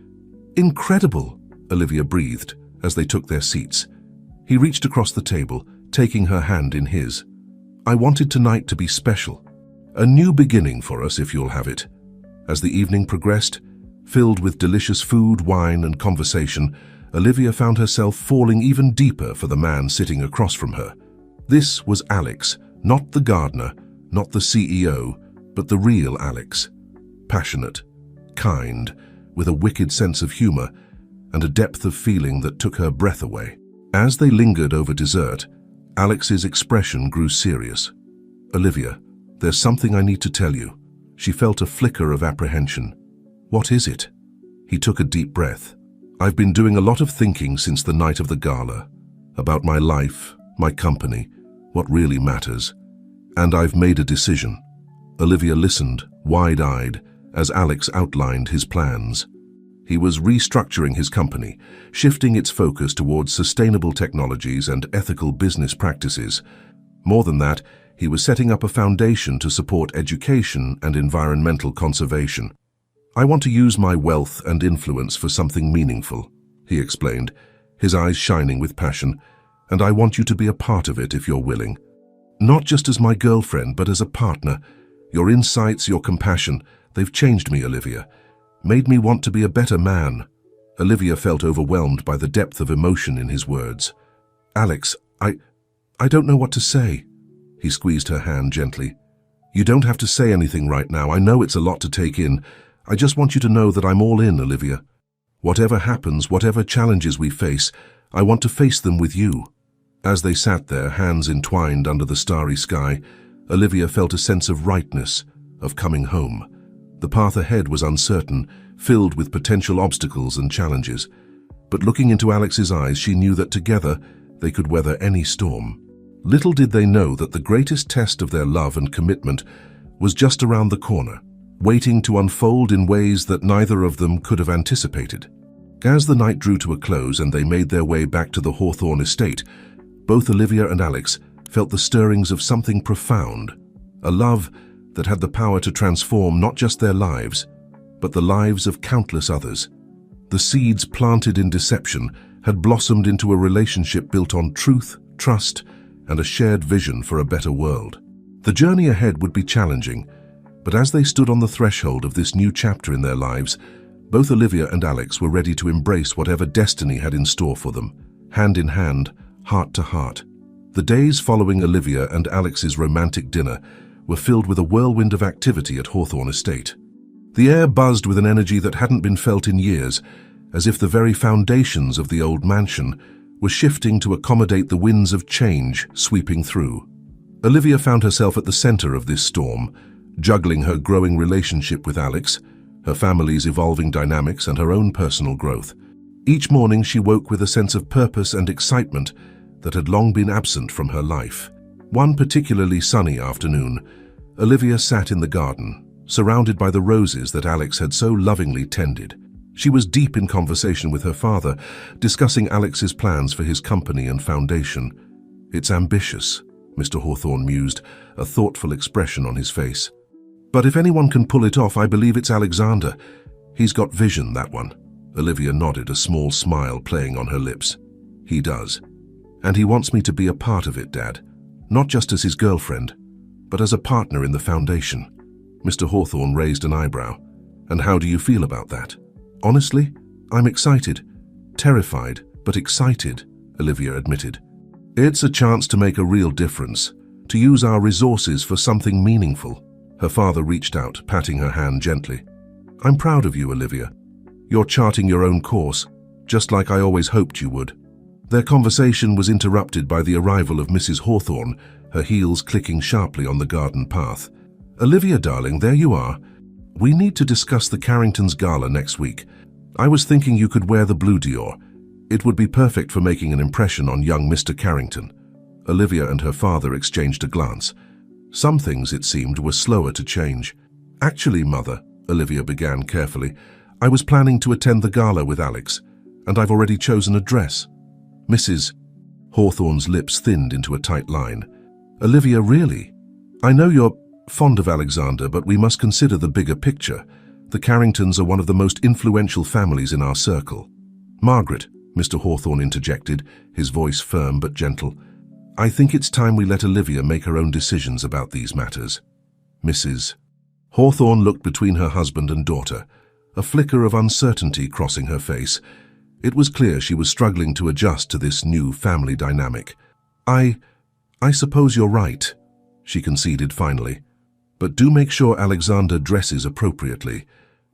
incredible," Olivia breathed as they took their seats. He reached across the table, taking her hand in his. "I wanted tonight to be special. A new beginning for us, if you'll have it." As the evening progressed, filled with delicious food, wine, and conversation, Olivia found herself falling even deeper for the man sitting across from her. This was Alex, not the gardener, not the CEO, but the real Alex. Passionate, kind, with a wicked sense of humor, and a depth of feeling that took her breath away. As they lingered over dessert, Alex's expression grew serious. "Olivia, there's something I need to tell you." She felt a flicker of apprehension. "What is it?" He took a deep breath. "I've been doing a lot of thinking since the night of the gala, about my life, my company, what really matters. And I've made a decision." Olivia listened, wide-eyed, as Alex outlined his plans. He was restructuring his company, shifting its focus towards sustainable technologies and ethical business practices. More than that, he was setting up a foundation to support education and environmental conservation. "I want to use my wealth and influence for something meaningful," he explained, his eyes shining with passion, "and I want you to be a part of it if you're willing. Not just as my girlfriend, but as a partner. Your insights, your compassion, they've changed me, Olivia. Made me want to be a better man." Olivia felt overwhelmed by the depth of emotion in his words. "Alex, I don't know what to say." He squeezed her hand gently. "You don't have to say anything right now. I know it's a lot to take in. I just want you to know that I'm all in, Olivia. Whatever happens, whatever challenges we face, I want to face them with you." As they sat there, hands entwined under the starry sky, Olivia felt a sense of rightness, of coming home. The path ahead was uncertain, filled with potential obstacles and challenges. But looking into Alex's eyes, she knew that together they could weather any storm. Little did they know that the greatest test of their love and commitment was just around the corner, waiting to unfold in ways that neither of them could have anticipated. As the night drew to a close and they made their way back to the Hawthorne estate, both Olivia and Alex felt the stirrings of something profound, a love that had the power to transform not just their lives, but the lives of countless others. The seeds planted in deception had blossomed into a relationship built on truth, trust, and a shared vision for a better world. The journey ahead would be challenging, but as they stood on the threshold of this new chapter in their lives, both Olivia and Alex were ready to embrace whatever destiny had in store for them, hand in hand, heart to heart. The days following Olivia and Alex's romantic dinner were filled with a whirlwind of activity at Hawthorne Estate. The air buzzed with an energy that hadn't been felt in years, as if the very foundations of the old mansion were shifting to accommodate the winds of change sweeping through. Olivia found herself at the center of this storm, juggling her growing relationship with Alex, her family's evolving dynamics, and her own personal growth. Each morning she woke with a sense of purpose and excitement that had long been absent from her life. One particularly sunny afternoon, Olivia sat in the garden, surrounded by the roses that Alex had so lovingly tended. She was deep in conversation with her father, discussing Alex's plans for his company and foundation. "It's ambitious," Mr. Hawthorne mused, a thoughtful expression on his face. "But if anyone can pull it off, I believe it's Alexander. He's got vision, that one." Olivia nodded, a small smile playing on her lips. "He does. And he wants me to be a part of it, Dad. Not just as his girlfriend, but as a partner in the foundation." Mr. Hawthorne raised an eyebrow. "And how do you feel about that?" "Honestly, I'm excited. Terrified, but excited," Olivia admitted. "It's a chance to make a real difference, to use our resources for something meaningful." Her father reached out, patting her hand gently. "I'm proud of you, Olivia. You're charting your own course, just like I always hoped you would." Their conversation was interrupted by the arrival of Mrs. Hawthorne, her heels clicking sharply on the garden path. "Olivia, darling, there you are. We need to discuss the Carringtons' gala next week. I was thinking you could wear the blue Dior. It would be perfect for making an impression on young Mr. Carrington." Olivia and her father exchanged a glance. Some things, it seemed, were slower to change. "Actually, Mother," Olivia began carefully, "I was planning to attend the gala with Alex, and I've already chosen a dress." "Mrs. Hawthorne's lips thinned into a tight line. "Olivia, really? I know you're fond of Alexander, but we must consider the bigger picture. The Carringtons are one of the most influential families in our circle." "Margaret," Mr. Hawthorne interjected, his voice firm but gentle, "I think it's time we let Olivia make her own decisions about these matters." Mrs. Hawthorne looked between her husband and daughter, a flicker of uncertainty crossing her face. It was clear she was struggling to adjust to this new family dynamic. I suppose you're right," she conceded finally. "But do make sure Alexander dresses appropriately.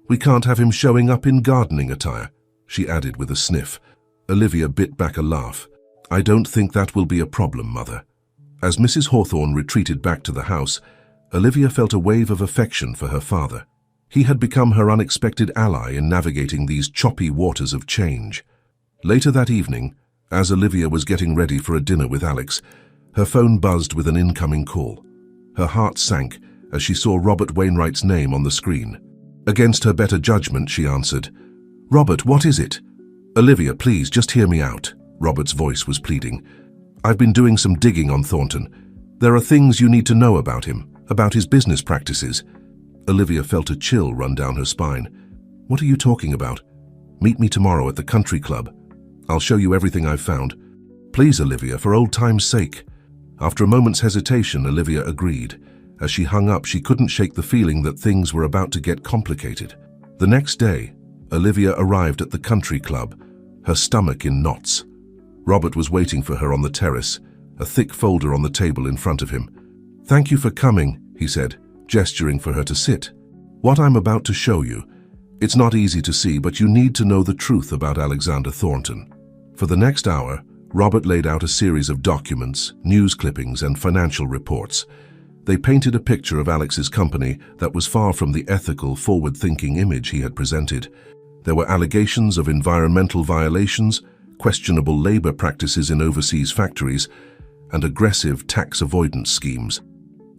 We can't have him showing up in gardening attire," she added with a sniff. Olivia bit back a laugh. "I don't think that will be a problem, Mother." As Mrs. Hawthorne retreated back to the house, Olivia felt a wave of affection for her father. He had become her unexpected ally in navigating these choppy waters of change. Later that evening, as Olivia was getting ready for a dinner with Alex, her phone buzzed with an incoming call. Her heart sank as she saw Robert Wainwright's name on the screen. Against her better judgment, she answered. "Robert, what is it?" "Olivia, please, just hear me out," Robert's voice was pleading. "I've been doing some digging on Thornton. There are things you need to know about him, about his business practices." Olivia felt a chill run down her spine. "What are you talking about?" "Meet me tomorrow at the country club. I'll show you everything I've found." "Please, Olivia, for old time's sake." After a moment's hesitation, Olivia agreed. As she hung up, she couldn't shake the feeling that things were about to get complicated. The next day, Olivia arrived at the country club, her stomach in knots. Robert was waiting for her on the terrace, a thick folder on the table in front of him. "Thank you for coming," he said, gesturing for her to sit. "What I'm about to show you, it's not easy to see, but you need to know the truth about Alexander Thornton." For the next hour, Robert laid out a series of documents, news clippings, and financial reports. They painted a picture of Alex's company that was far from the ethical, forward-thinking image he had presented. There were allegations of environmental violations, questionable labor practices in overseas factories, and aggressive tax avoidance schemes.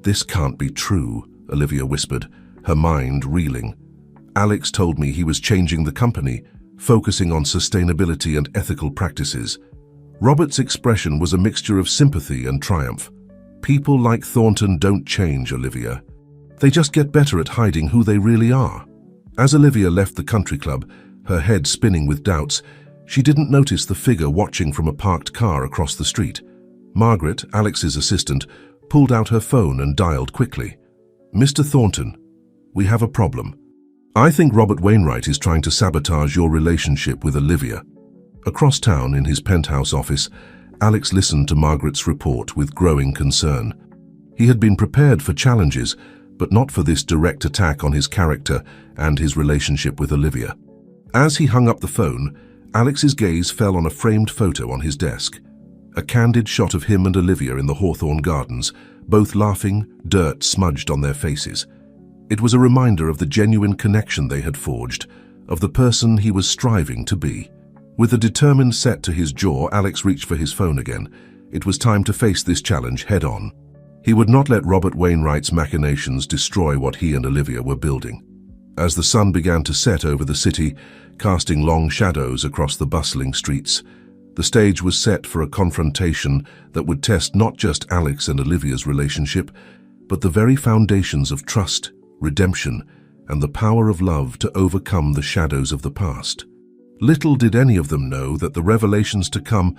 "This can't be true," Olivia whispered, her mind reeling. "Alex told me he was changing the company, focusing on sustainability and ethical practices." Robert's expression was a mixture of sympathy and triumph. "People like Thornton don't change, Olivia. They just get better at hiding who they really are. As Olivia left the country club, her head spinning with doubts, she didn't notice the figure watching from a parked car across the street. Margaret, Alex's assistant, pulled out her phone and dialed quickly. "Mr. Thornton, we have a problem. I think Robert Wainwright is trying to sabotage your relationship with Olivia." Across town in his penthouse office, Alex listened to Margaret's report with growing concern. He had been prepared for challenges, but not for this direct attack on his character and his relationship with Olivia. As he hung up the phone, Alex's gaze fell on a framed photo on his desk. A candid shot of him and Olivia in the Hawthorne Gardens, both laughing, dirt smudged on their faces. It was a reminder of the genuine connection they had forged, of the person he was striving to be. With a determined set to his jaw, Alex reached for his phone again. It was time to face this challenge head-on. He would not let Robert Wainwright's machinations destroy what he and Olivia were building. As the sun began to set over the city, casting long shadows across the bustling streets, the stage was set for a confrontation that would test not just Alex and Olivia's relationship, but the very foundations of trust, redemption, and the power of love to overcome the shadows of the past. Little did any of them know that the revelations to come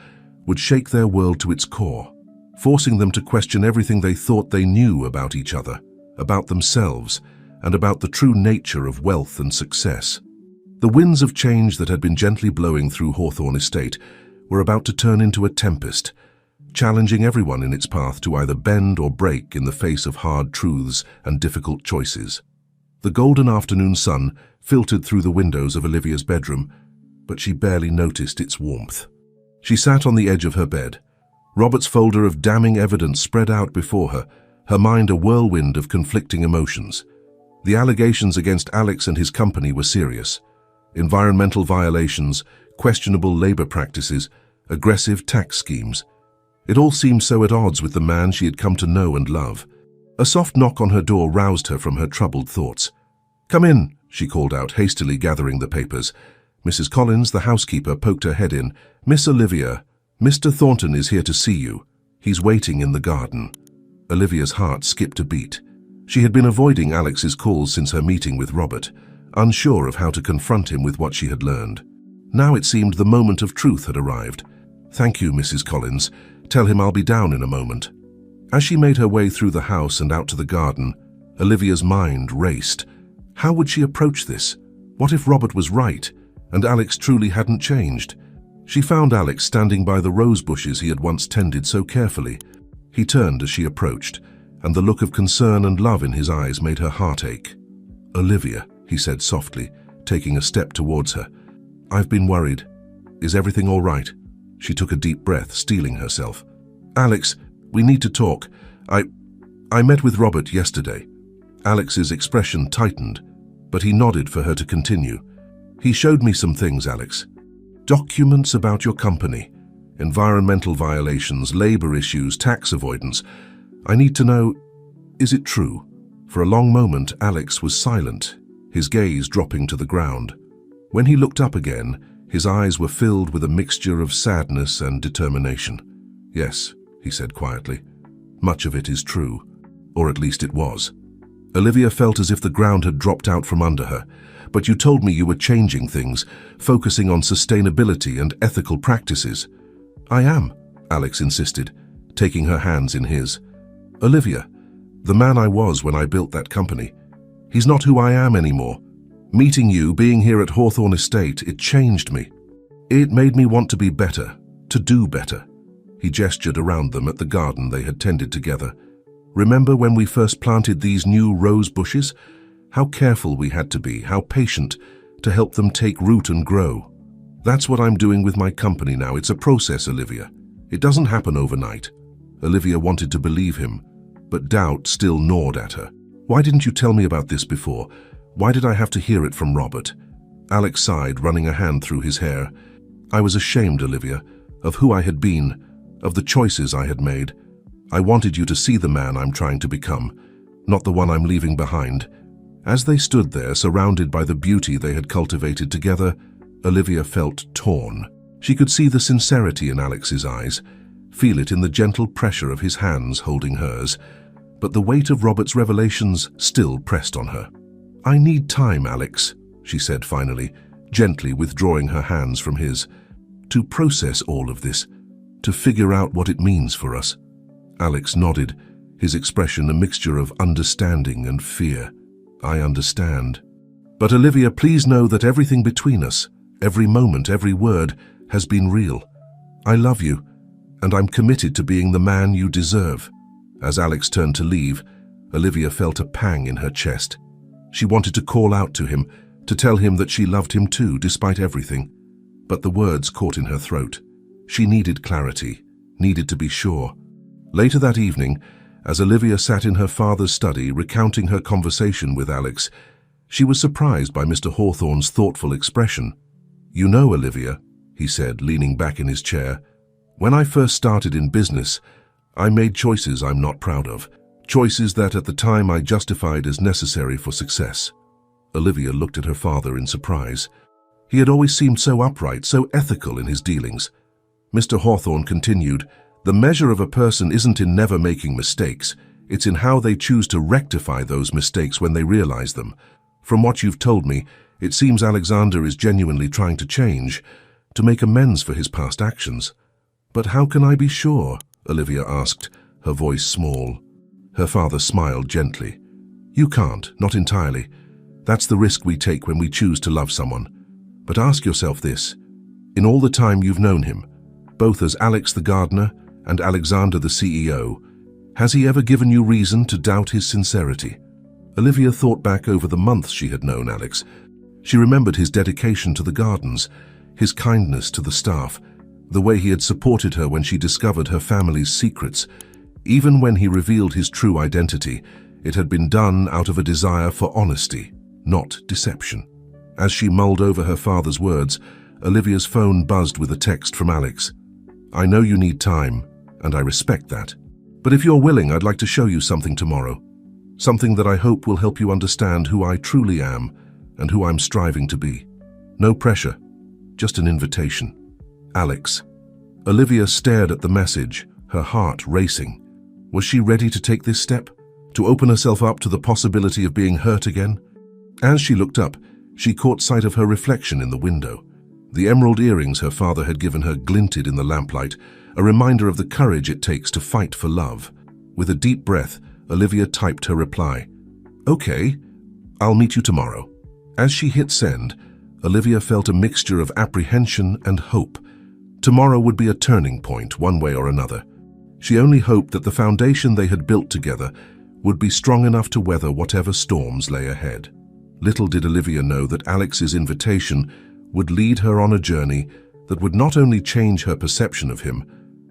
would shake their world to its core, forcing them to question everything they thought they knew about each other, about themselves, and about the true nature of wealth and success. The winds of change that had been gently blowing through Hawthorne Estate were about to turn into a tempest, challenging everyone in its path to either bend or break in the face of hard truths and difficult choices. The golden afternoon sun filtered through the windows of Olivia's bedroom, but she barely noticed its warmth. She sat on the edge of her bed. Robert's folder of damning evidence spread out before her, her mind a whirlwind of conflicting emotions. The allegations against Alex and his company were serious. Environmental violations, questionable labor practices, aggressive tax schemes. It all seemed so at odds with the man she had come to know and love. A soft knock on her door roused her from her troubled thoughts. "Come in," she called out, hastily gathering the papers. Mrs. Collins, the housekeeper, poked her head in. "Miss Olivia, Mr. Thornton is here to see you. He's waiting in the garden." Olivia's heart skipped a beat. She had been avoiding Alex's calls since her meeting with Robert, unsure of how to confront him with what she had learned. Now it seemed the moment of truth had arrived. "Thank you, Mrs. Collins. Tell him I'll be down in a moment." As she made her way through the house and out to the garden, Olivia's mind raced. How would she approach this? What if Robert was right, and Alex truly hadn't changed? She found Alex standing by the rose bushes he had once tended so carefully. He turned as she approached, and the look of concern and love in his eyes made her heart ache. "Olivia," he said softly, taking a step towards her. "I've been worried. Is everything all right?" She took a deep breath, steeling herself. "Alex, we need to talk. I met with Robert yesterday." Alex's expression tightened, but he nodded for her to continue. "He showed me some things, Alex. Documents about your company, environmental violations, labor issues, tax avoidance. I need to know, is it true?" For a long moment, Alex was silent, his gaze dropping to the ground. When he looked up again, his eyes were filled with a mixture of sadness and determination. "Yes," he said quietly. "Much of it is true, or at least it was." Olivia felt as if the ground had dropped out from under her. "But you told me you were changing things, focusing on sustainability and ethical practices." "I am," Alex insisted, taking her hands in his. "Olivia, the man I was when I built that company, he's not who I am anymore. Meeting you, being here at Hawthorne Estate, it changed me. It made me want to be better, to do better." He gestured around them at the garden they had tended together. "Remember when we first planted these new rose bushes? How careful we had to be, how patient, to help them take root and grow. That's what I'm doing with my company now. It's a process, Olivia. It doesn't happen overnight." Olivia wanted to believe him, but doubt still gnawed at her. "Why didn't you tell me about this before? Why did I have to hear it from Robert?" Alex sighed, running a hand through his hair. "I was ashamed, Olivia, of who I had been, of the choices I had made. I wanted you to see the man I'm trying to become, not the one I'm leaving behind." As they stood there, surrounded by the beauty they had cultivated together, Olivia felt torn. She could see the sincerity in Alex's eyes, feel it in the gentle pressure of his hands holding hers. but the weight of Robert's revelations still pressed on her. "I need time, Alex," she said finally, gently withdrawing her hands from his, "to process all of this, to figure out what it means for us." Alex nodded, his expression a mixture of understanding and fear. "I understand. But Olivia, please know that everything between us, every moment, every word, has been real. I love you, and I'm committed to being the man you deserve." As Alex turned to leave, Olivia felt a pang in her chest. She wanted to call out to him, to tell him that she loved him too, despite everything. But the words caught in her throat. She needed clarity, needed to be sure. Later that evening, as Olivia sat in her father's study recounting her conversation with Alex, she was surprised by Mr. Hawthorne's thoughtful expression. "You know, Olivia," he said, leaning back in his chair, "when I first started in business, I made choices I'm not proud of, choices that at the time I justified as necessary for success." Olivia looked at her father in surprise. He had always seemed so upright, so ethical in his dealings. Mr. Hawthorne continued, "The measure of a person isn't in never making mistakes, it's in how they choose to rectify those mistakes when they realize them. From what you've told me, it seems Alexander is genuinely trying to change, to make amends for his past actions." "But how can I be sure?" Olivia asked, her voice small. Her father smiled gently. "You can't, not entirely. That's the risk we take when we choose to love someone. But ask yourself this. In all the time you've known him, both as Alex the gardener and Alexander the CEO, has he ever given you reason to doubt his sincerity?" Olivia thought back over the months she had known Alex. She remembered his dedication to the gardens, his kindness to the staff, the way he had supported her when she discovered her family's secrets. Even when he revealed his true identity, it had been done out of a desire for honesty, not deception. As she mulled over her father's words, Olivia's phone buzzed with a text from Alex. "I know you need time, and I respect that. But if you're willing, I'd like to show you something tomorrow. Something that I hope will help you understand who I truly am and who I'm striving to be. No pressure, just an invitation. Alex." Olivia stared at the message, her heart racing. Was she ready to take this step? To open herself up to the possibility of being hurt again? As she looked up, she caught sight of her reflection in the window. The emerald earrings her father had given her glinted in the lamplight, a reminder of the courage it takes to fight for love. With a deep breath, Olivia typed her reply. "Okay, I'll meet you tomorrow." As she hit send, Olivia felt a mixture of apprehension and hope. Tomorrow would be a turning point, one way or another. She only hoped that the foundation they had built together would be strong enough to weather whatever storms lay ahead. Little did Olivia know that Alex's invitation would lead her on a journey that would not only change her perception of him,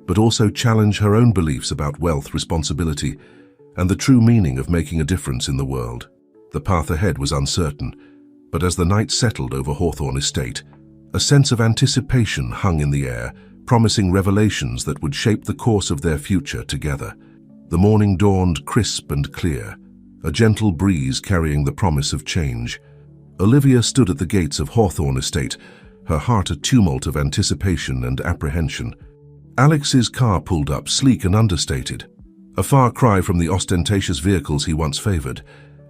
but also challenge her own beliefs about wealth, responsibility, and the true meaning of making a difference in the world. The path ahead was uncertain, but as the night settled over Hawthorne Estate, a sense of anticipation hung in the air, promising revelations that would shape the course of their future together. The morning dawned crisp and clear, a gentle breeze carrying the promise of change. Olivia stood at the gates of Hawthorne Estate, her heart a tumult of anticipation and apprehension. Alex's car pulled up, sleek and understated, a far cry from the ostentatious vehicles he once favored.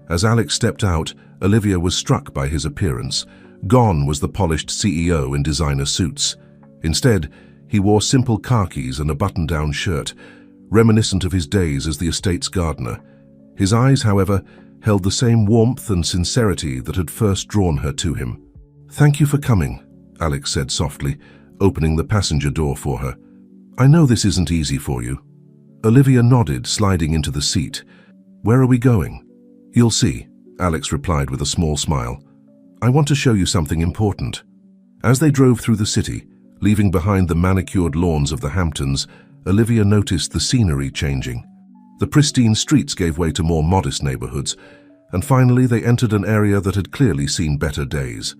As Alex stepped out, Olivia was struck by his appearance. Gone was the polished CEO in designer suits. Instead, he wore simple khakis and a button-down shirt, reminiscent of his days as the estate's gardener. His eyes, however, held the same warmth and sincerity that had first drawn her to him. "Thank you for coming," Alex said softly, opening the passenger door for her. "I know this isn't easy for you." Olivia nodded, sliding into the seat. "Where are we going?" "You'll see," Alex replied with a small smile. "I want to show you something important." As they drove through the city, leaving behind the manicured lawns of the Hamptons, Olivia noticed the scenery changing. The pristine streets gave way to more modest neighborhoods, and finally they entered an area that had clearly seen better days.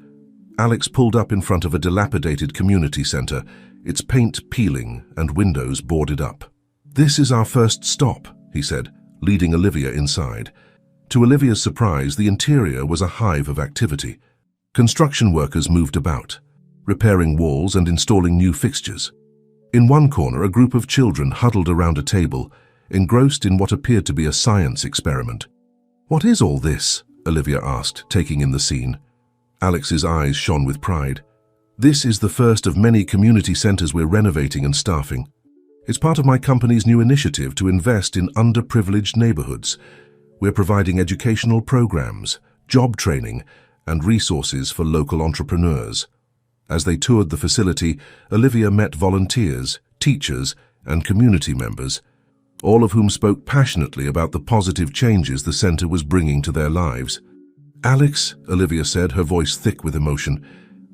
Alex pulled up in front of a dilapidated community center, its paint peeling and windows boarded up. "This is our first stop," he said, leading Olivia inside. To Olivia's surprise, the interior was a hive of activity. Construction workers moved about, repairing walls and installing new fixtures. In one corner, a group of children huddled around a table, engrossed in what appeared to be a science experiment. "What is all this?" Olivia asked, taking in the scene. Alex's eyes shone with pride. "This is the first of many community centers we're renovating and staffing. It's part of my company's new initiative to invest in underprivileged neighborhoods. We're providing educational programs, job training, and resources for local entrepreneurs." As they toured the facility, Olivia met volunteers, teachers, and community members, all of whom spoke passionately about the positive changes the center was bringing to their lives. "Alex," Olivia said, her voice thick with emotion,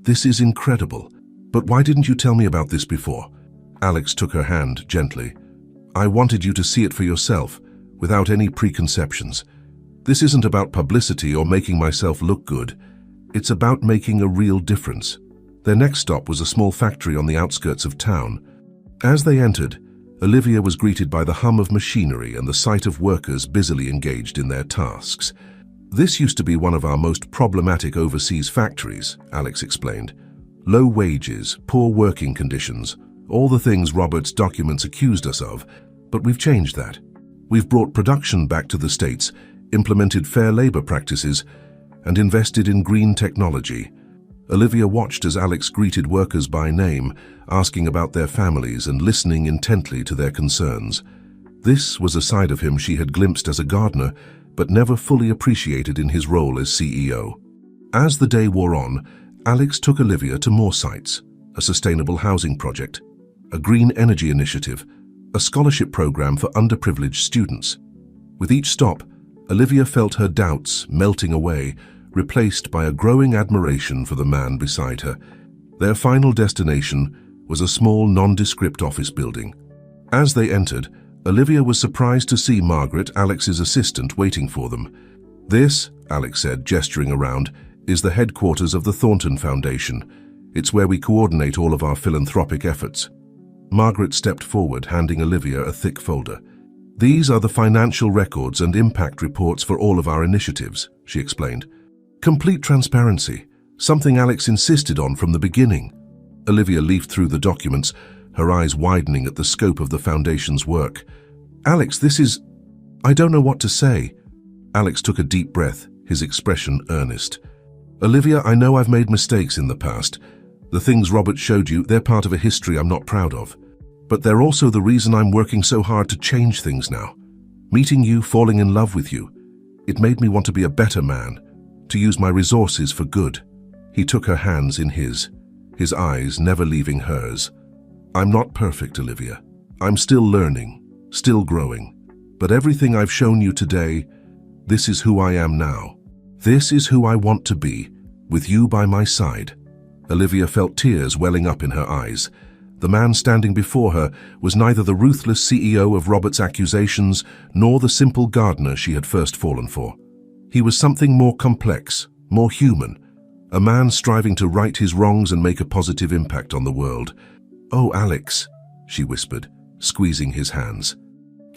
"this is incredible. But why didn't you tell me about this before?" Alex took her hand gently. "I wanted you to see it for yourself, without any preconceptions. This isn't about publicity or making myself look good. It's about making a real difference." Their next stop was a small factory on the outskirts of town. As they entered, Olivia was greeted by the hum of machinery and the sight of workers busily engaged in their tasks. "This used to be one of our most problematic overseas factories," Alex explained. "Low wages, poor working conditions, all the things Robert's documents accused us of, but we've changed that. We've brought production back to the States, implemented fair labor practices, and invested in green technology." Olivia watched as Alex greeted workers by name, asking about their families and listening intently to their concerns. This was a side of him she had glimpsed as a gardener, but never fully appreciated in his role as CEO. As the day wore on, Alex took Olivia to more sites: a sustainable housing project, a green energy initiative, a scholarship program for underprivileged students. With each stop, Olivia felt her doubts melting away, replaced by a growing admiration for the man beside her. Their final destination was a small, nondescript office building. As they entered, Olivia was surprised to see Margaret, Alex's assistant, waiting for them. "This," Alex said, gesturing around, "is the headquarters of the Thornton Foundation. It's where we coordinate all of our philanthropic efforts." Margaret stepped forward, handing Olivia a thick folder. "These are the financial records and impact reports for all of our initiatives," she explained. "Complete transparency, something Alex insisted on from the beginning." Olivia leafed through the documents, her eyes widening at the scope of the Foundation's work. "Alex, this is... I don't know what to say." Alex took a deep breath, his expression earnest. "Olivia, I know I've made mistakes in the past. The things Robert showed you, they're part of a history I'm not proud of. But they're also the reason I'm working so hard to change things now. Meeting you, falling in love with you, it made me want to be a better man, to use my resources for good." He took her hands in his eyes never leaving hers. "I'm not perfect, Olivia. I'm still learning, still growing. But everything I've shown you today, this is who I am now. This is who I want to be, with you by my side." Olivia felt tears welling up in her eyes. The man standing before her was neither the ruthless CEO of Robert's accusations nor the simple gardener she had first fallen for. He was something more complex, more human, a man striving to right his wrongs and make a positive impact on the world. "Oh, Alex," she whispered, squeezing his hands.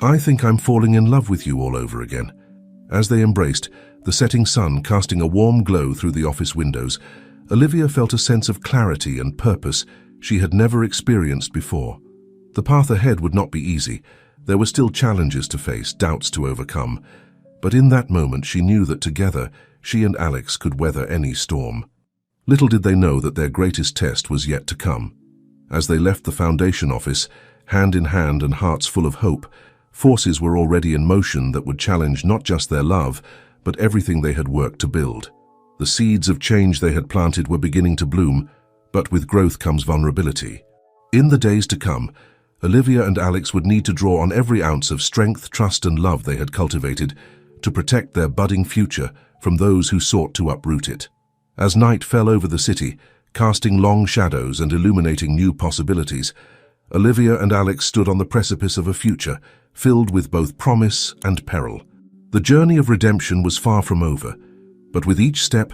"I think I'm falling in love with you all over again." As they embraced, the setting sun casting a warm glow through the office windows, Olivia felt a sense of clarity and purpose she had never experienced before. The path ahead would not be easy. There were still challenges to face, doubts to overcome. But in that moment she knew that together, she and Alex could weather any storm. Little did they know that their greatest test was yet to come. As they left the Foundation office, hand in hand and hearts full of hope, forces were already in motion that would challenge not just their love, but everything they had worked to build. The seeds of change they had planted were beginning to bloom, but with growth comes vulnerability. In the days to come, Olivia and Alex would need to draw on every ounce of strength, trust, and love they had cultivated to protect their budding future from those who sought to uproot it. As night fell over the city, casting long shadows and illuminating new possibilities, Olivia and Alex stood on the precipice of a future filled with both promise and peril. The journey of redemption was far from over, but with each step,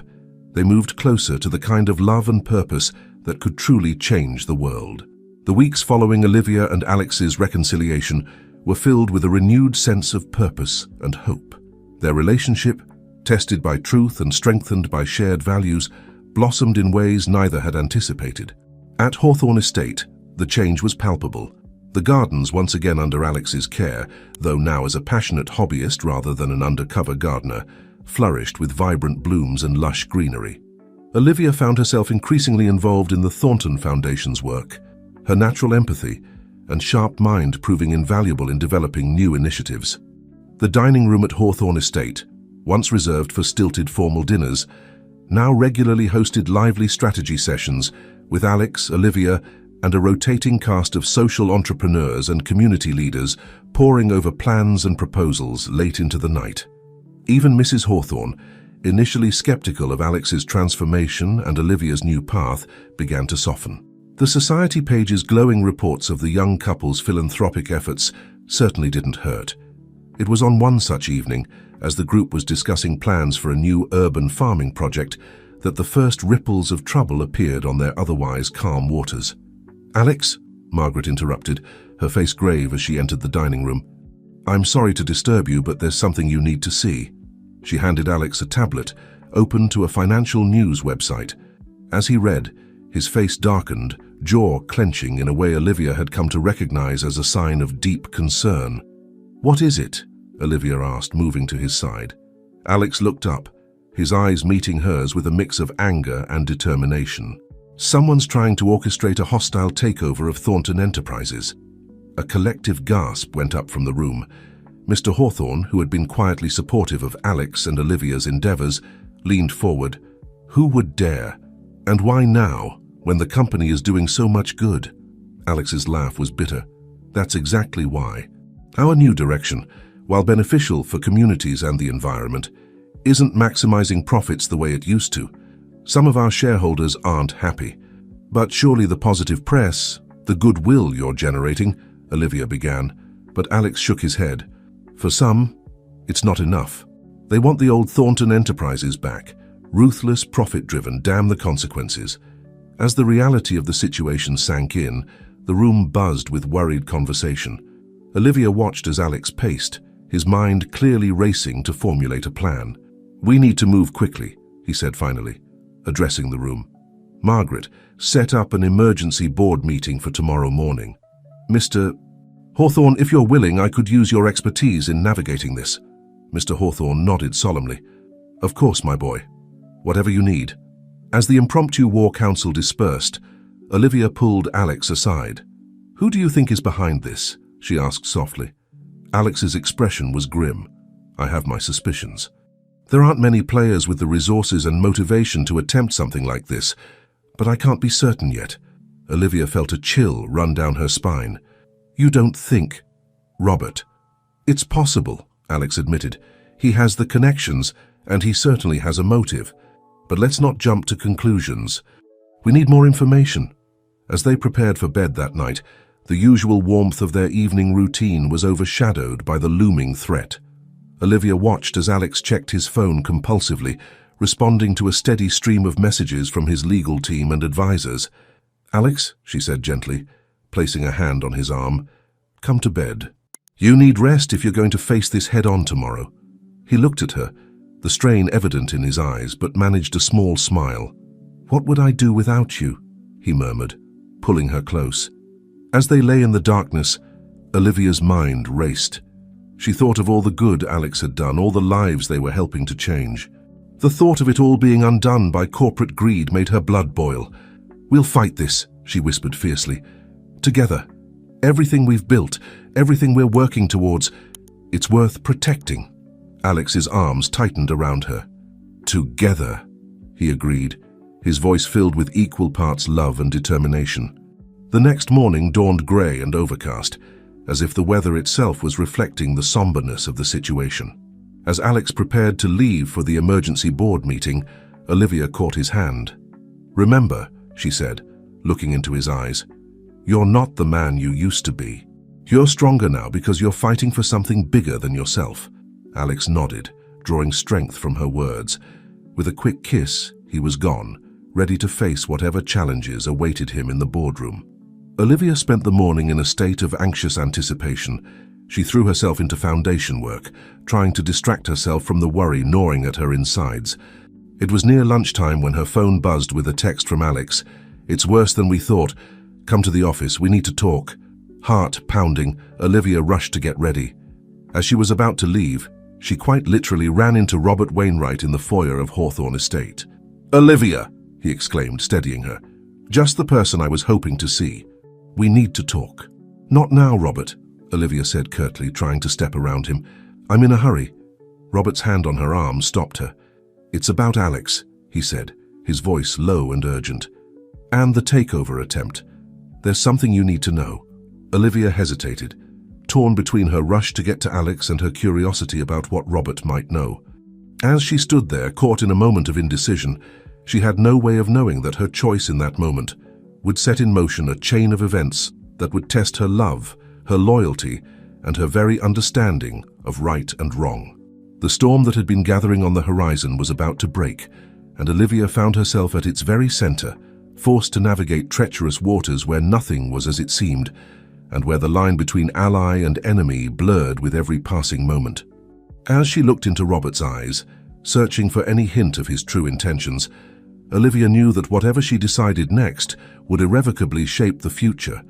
they moved closer to the kind of love and purpose that could truly change the world. The weeks following Olivia and Alex's reconciliation were filled with a renewed sense of purpose and hope. Their relationship, tested by truth and strengthened by shared values, blossomed in ways neither had anticipated. At Hawthorne Estate, the change was palpable. The gardens, once again under Alex's care, though now as a passionate hobbyist rather than an undercover gardener, flourished with vibrant blooms and lush greenery. Olivia found herself increasingly involved in the Thornton Foundation's work, her natural empathy and sharp mind proving invaluable in developing new initiatives. The dining room at Hawthorne Estate, once reserved for stilted formal dinners, now regularly hosted lively strategy sessions with Alex, Olivia, and a rotating cast of social entrepreneurs and community leaders poring over plans and proposals late into the night. Even Mrs. Hawthorne, initially skeptical of Alex's transformation and Olivia's new path, began to soften. The society page's glowing reports of the young couple's philanthropic efforts certainly didn't hurt. It was on one such evening, as the group was discussing plans for a new urban farming project, that the first ripples of trouble appeared on their otherwise calm waters. "Alex," Margaret interrupted, her face grave as she entered the dining room. "I'm sorry to disturb you, but there's something you need to see." She handed Alex a tablet, open to a financial news website. As he read, his face darkened, jaw clenching in a way Olivia had come to recognize as a sign of deep concern. "What is it?" Olivia asked, moving to his side. Alex looked up, his eyes meeting hers with a mix of anger and determination. "Someone's trying to orchestrate a hostile takeover of Thornton Enterprises." A collective gasp went up from the room. Mr. Hawthorne, who had been quietly supportive of Alex and Olivia's endeavors, leaned forward. "Who would dare? And why now, when the company is doing so much good?" Alex's laugh was bitter. "That's exactly why. Our new direction, while beneficial for communities and the environment, isn't maximizing profits the way it used to. Some of our shareholders aren't happy. But surely the positive press, the goodwill you're generating," Olivia began, but Alex shook his head. "For some, it's not enough. They want the old Thornton Enterprises back. Ruthless, profit-driven, damn the consequences." As the reality of the situation sank in, the room buzzed with worried conversation. Olivia watched as Alex paced, his mind clearly racing to formulate a plan. "We need to move quickly," he said finally, addressing the room. "Margaret, set up an emergency board meeting for tomorrow morning. Mr. Hawthorne, if you're willing, I could use your expertise in navigating this." Mr. Hawthorne nodded solemnly. "Of course, my boy. Whatever you need." As the impromptu war council dispersed, Olivia pulled Alex aside. "Who do you think is behind this?" she asked softly. Alex's expression was grim. "I have my suspicions. There aren't many players with the resources and motivation to attempt something like this, but I can't be certain yet." Olivia felt a chill run down her spine. "You don't think?" "Robert." "It's possible," Alex admitted. "He has the connections, and he certainly has a motive. But let's not jump to conclusions. We need more information." As they prepared for bed that night, the usual warmth of their evening routine was overshadowed by the looming threat. Olivia watched as Alex checked his phone compulsively, responding to a steady stream of messages from his legal team and advisors. "Alex," she said gently, placing a hand on his arm, "come to bed. You need rest if you're going to face this head-on tomorrow." He looked at her, the strain evident in his eyes, but managed a small smile. "What would I do without you?" he murmured, pulling her close. As they lay in the darkness, Olivia's mind raced. She thought of all the good Alex had done, all the lives they were helping to change. The thought of it all being undone by corporate greed made her blood boil. "We'll fight this," she whispered fiercely. "Together. Everything we've built, everything we're working towards, it's worth protecting." Alex's arms tightened around her. "Together," he agreed, his voice filled with equal parts love and determination. The next morning dawned grey and overcast, as if the weather itself was reflecting the somberness of the situation. As Alex prepared to leave for the emergency board meeting, Olivia caught his hand. "Remember," she said, looking into his eyes, "you're not the man you used to be. You're stronger now because you're fighting for something bigger than yourself." Alex nodded, drawing strength from her words. With a quick kiss, he was gone, ready to face whatever challenges awaited him in the boardroom. Olivia spent the morning in a state of anxious anticipation. She threw herself into foundation work, trying to distract herself from the worry gnawing at her insides. It was near lunchtime when her phone buzzed with a text from Alex. "It's worse than we thought. Come to the office, we need to talk." Heart pounding, Olivia rushed to get ready. As she was about to leave, she quite literally ran into Robert Wainwright in the foyer of Hawthorne Estate. "Olivia!" he exclaimed, steadying her. "Just the person I was hoping to see. We need to talk." "Not now, Robert," Olivia said curtly, trying to step around him. "I'm in a hurry." Robert's hand on her arm stopped her. "It's about Alex," he said, his voice low and urgent. "And the takeover attempt. There's something you need to know." Olivia hesitated, torn between her rush to get to Alex and her curiosity about what Robert might know. As she stood there, caught in a moment of indecision, she had no way of knowing that her choice in that moment would set in motion a chain of events that would test her love, her loyalty, and her very understanding of right and wrong. The storm that had been gathering on the horizon was about to break, and Olivia found herself at its very center, forced to navigate treacherous waters where nothing was as it seemed, and where the line between ally and enemy blurred with every passing moment. As she looked into Robert's eyes, searching for any hint of his true intentions, Olivia knew that whatever she decided next would irrevocably shape the future,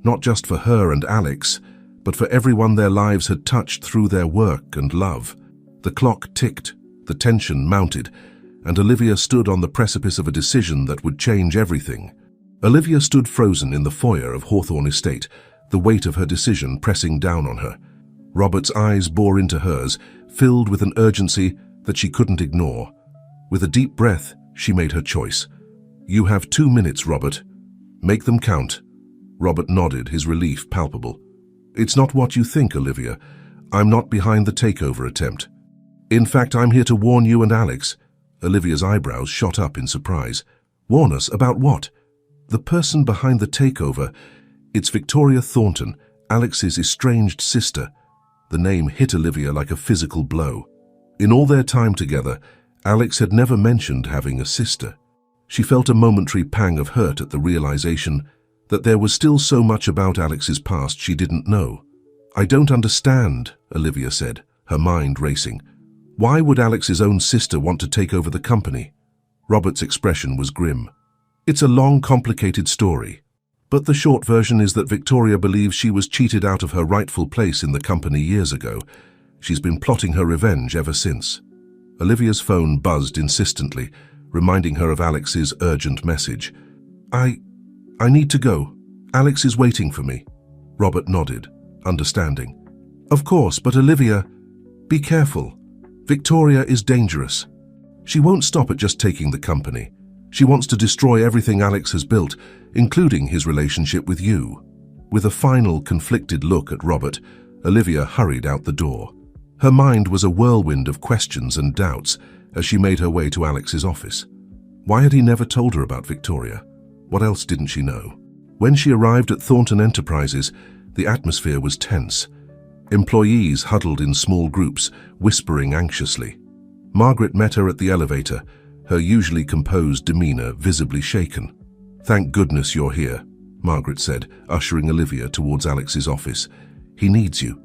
not just for her and Alex, but for everyone their lives had touched through their work and love. The clock ticked, the tension mounted, and Olivia stood on the precipice of a decision that would change everything. Olivia stood frozen in the foyer of Hawthorne Estate, the weight of her decision pressing down on her. Robert's eyes bore into hers, filled with an urgency that she couldn't ignore. With a deep breath, she made her choice. "You have 2 minutes, Robert. Make them count." Robert nodded, his relief palpable. "It's not what you think, Olivia. I'm not behind the takeover attempt. In fact, I'm here to warn you and Alex." Olivia's eyebrows shot up in surprise. "Warn us about what?" "The person behind the takeover. It's Victoria Thornton, Alex's estranged sister." The name hit Olivia like a physical blow. In all their time together, Alex had never mentioned having a sister. She felt a momentary pang of hurt at the realization that there was still so much about Alex's past she didn't know. "I don't understand," Olivia said, her mind racing. "Why would Alex's own sister want to take over the company?" Robert's expression was grim. "It's a long, complicated story. But the short version is that Victoria believes she was cheated out of her rightful place in the company years ago. She's been plotting her revenge ever since." Olivia's phone buzzed insistently, reminding her of Alex's urgent message. I need to go. Alex is waiting for me." Robert nodded, understanding. "Of course, but Olivia, be careful. Victoria is dangerous. She won't stop at just taking the company. She wants to destroy everything Alex has built, including his relationship with you." With a final conflicted look at Robert, Olivia hurried out the door. Her mind was a whirlwind of questions and doubts as she made her way to Alex's office. Why had he never told her about Victoria? What else didn't she know? When she arrived at Thornton Enterprises, the atmosphere was tense. Employees huddled in small groups, whispering anxiously. Margaret met her at the elevator, her usually composed demeanor visibly shaken. "Thank goodness you're here," Margaret said, ushering Olivia towards Alex's office. "He needs you."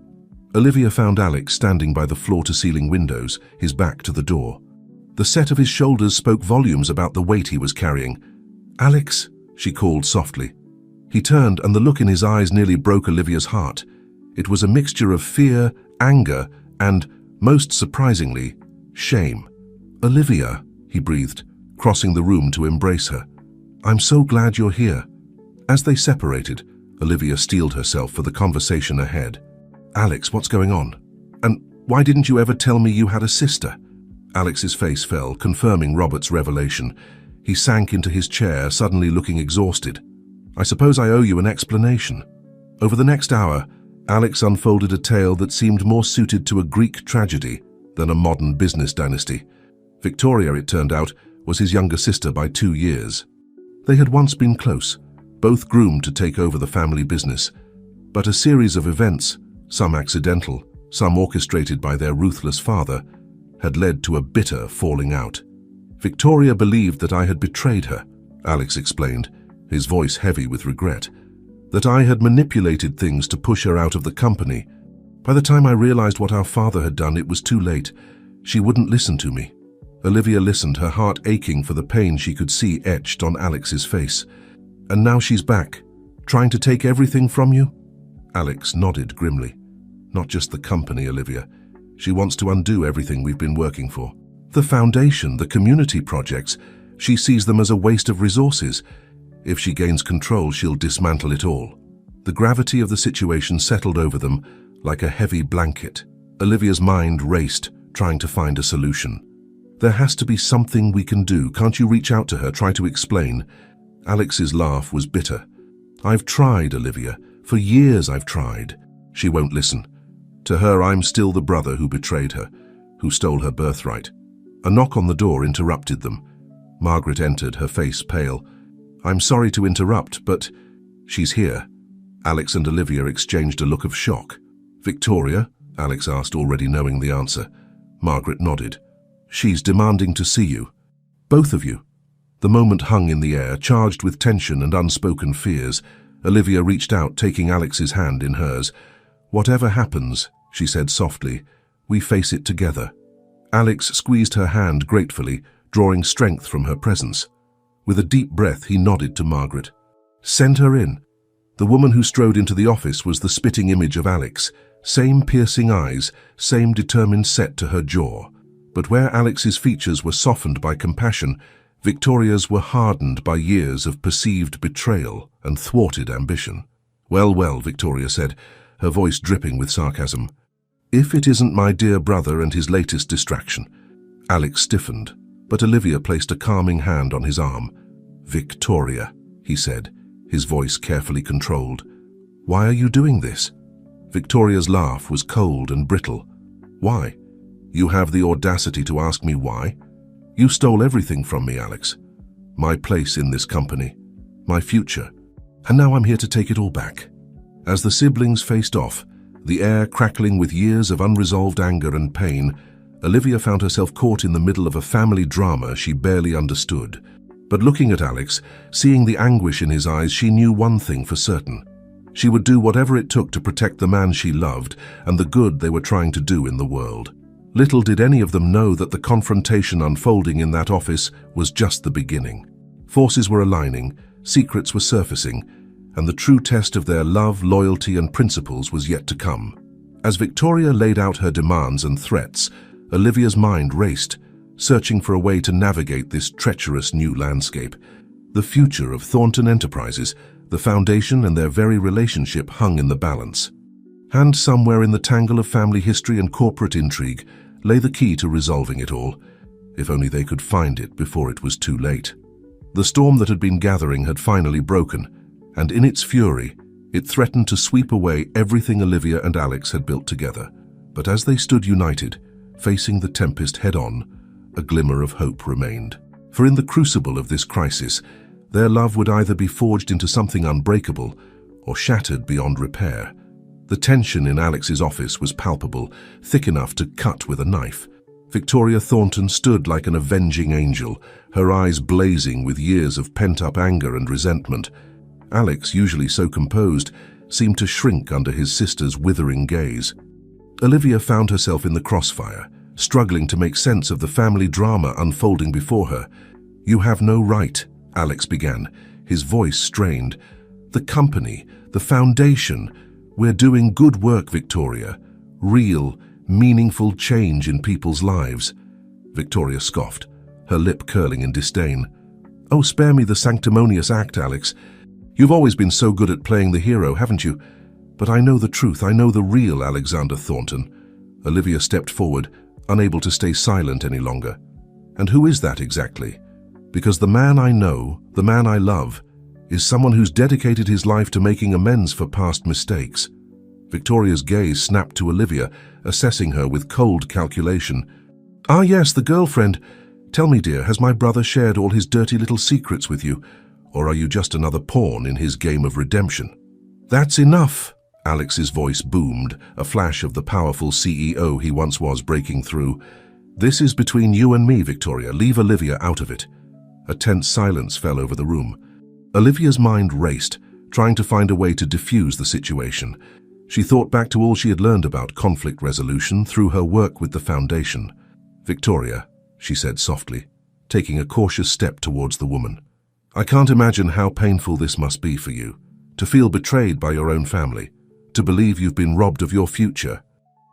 Olivia found Alex standing by the floor-to-ceiling windows, his back to the door. The set of his shoulders spoke volumes about the weight he was carrying. "Alex," she called softly. He turned, and the look in his eyes nearly broke Olivia's heart. It was a mixture of fear, anger, and, most surprisingly, shame. "Olivia," he breathed, crossing the room to embrace her. "I'm so glad you're here." As they separated, Olivia steeled herself for the conversation ahead. "Alex, what's going on? And why didn't you ever tell me you had a sister?" Alex's face fell, confirming Robert's revelation. He sank into his chair, suddenly looking exhausted. "I suppose I owe you an explanation." Over the next hour, Alex unfolded a tale that seemed more suited to a Greek tragedy than a modern business dynasty. Victoria, it turned out, was his younger sister by 2 years. They had once been close, both groomed to take over the family business. But a series of events, some accidental, some orchestrated by their ruthless father, had led to a bitter falling out. "Victoria believed that I had betrayed her," Alex explained, his voice heavy with regret. "That I had manipulated things to push her out of the company. By the time I realized what our father had done, it was too late. She wouldn't listen to me." Olivia listened, her heart aching for the pain she could see etched on Alex's face. "And now she's back, trying to take everything from you?" Alex nodded grimly. Not just the company, Olivia. She wants to undo everything we've been working for. The foundation, the community projects, she sees them as a waste of resources. If she gains control, she'll dismantle it all. The gravity of the situation settled over them like a heavy blanket. Olivia's mind raced, trying to find a solution. There has to be something we can do. Can't you reach out to her, try to explain? Alex's laugh was bitter. I've tried, Olivia. For years I've tried. She won't listen. To her, I'm still the brother who betrayed her, who stole her birthright. A knock on the door interrupted them. Margaret entered, her face pale. I'm sorry to interrupt, but she's here. Alex and Olivia exchanged a look of shock. Victoria? Alex asked, already knowing the answer. Margaret nodded. She's demanding to see you. Both of you. The moment hung in the air, charged with tension and unspoken fears. Olivia reached out, taking Alex's hand in hers. Whatever happens, she said softly, we face it together. Alex squeezed her hand gratefully, drawing strength from her presence. With a deep breath, he nodded to Margaret. Send her in. The woman who strode into the office was the spitting image of Alex. Same piercing eyes, same determined set to her jaw. But where Alex's features were softened by compassion, Victoria's were hardened by years of perceived betrayal and thwarted ambition. Well, well, Victoria said, her voice dripping with sarcasm. If it isn't my dear brother and his latest distraction. Alex stiffened, but Olivia placed a calming hand on his arm. Victoria, he said, his voice carefully controlled. Why are you doing this? Victoria's laugh was cold and brittle. Why? You have the audacity to ask me why? You stole everything from me, Alex. My place in this company, my future, and now I'm here to take it all back. As the siblings faced off, the air crackling with years of unresolved anger and pain, Olivia found herself caught in the middle of a family drama she barely understood. But looking at Alex, seeing the anguish in his eyes, she knew one thing for certain. She would do whatever it took to protect the man she loved and the good they were trying to do in the world. Little did any of them know that the confrontation unfolding in that office was just the beginning. Forces were aligning, secrets were surfacing, and the true test of their love, loyalty, and principles was yet to come. As Victoria laid out her demands and threats, Olivia's mind raced, searching for a way to navigate this treacherous new landscape. The future of Thornton Enterprises, the foundation and their very relationship hung in the balance. And somewhere in the tangle of family history and corporate intrigue lay the key to resolving it all, if only they could find it before it was too late. The storm that had been gathering had finally broken, and in its fury, it threatened to sweep away everything Olivia and Alex had built together. But as they stood united, facing the tempest head-on, a glimmer of hope remained. For in the crucible of this crisis, their love would either be forged into something unbreakable or shattered beyond repair. The tension in Alex's office was palpable, thick enough to cut with a knife. Victoria Thornton stood like an avenging angel, her eyes blazing with years of pent-up anger and resentment. Alex, usually so composed, seemed to shrink under his sister's withering gaze. Olivia found herself in the crossfire, struggling to make sense of the family drama unfolding before her. You have no right, Alex began, his voice strained. The company, the foundation, we're doing good work, Victoria. Real, meaningful change in people's lives. Victoria scoffed, her lip curling in disdain. Oh, spare me the sanctimonious act, Alex. You've always been so good at playing the hero, haven't you? But I know the truth, I know the real Alexander Thornton. Olivia stepped forward, unable to stay silent any longer. And who is that exactly? Because the man I know, the man I love, is someone who's dedicated his life to making amends for past mistakes. Victoria's gaze snapped to Olivia, assessing her with cold calculation. Ah yes, the girlfriend. Tell me, dear, has my brother shared all his dirty little secrets with you? Or are you just another pawn in his game of redemption? That's enough, Alex's voice boomed, a flash of the powerful CEO he once was breaking through. This is between you and me, Victoria. Leave Olivia out of it. A tense silence fell over the room. Olivia's mind raced, trying to find a way to diffuse the situation. She thought back to all she had learned about conflict resolution through her work with the foundation. Victoria, she said softly, taking a cautious step towards the woman. I can't imagine how painful this must be for you, to feel betrayed by your own family, to believe you've been robbed of your future.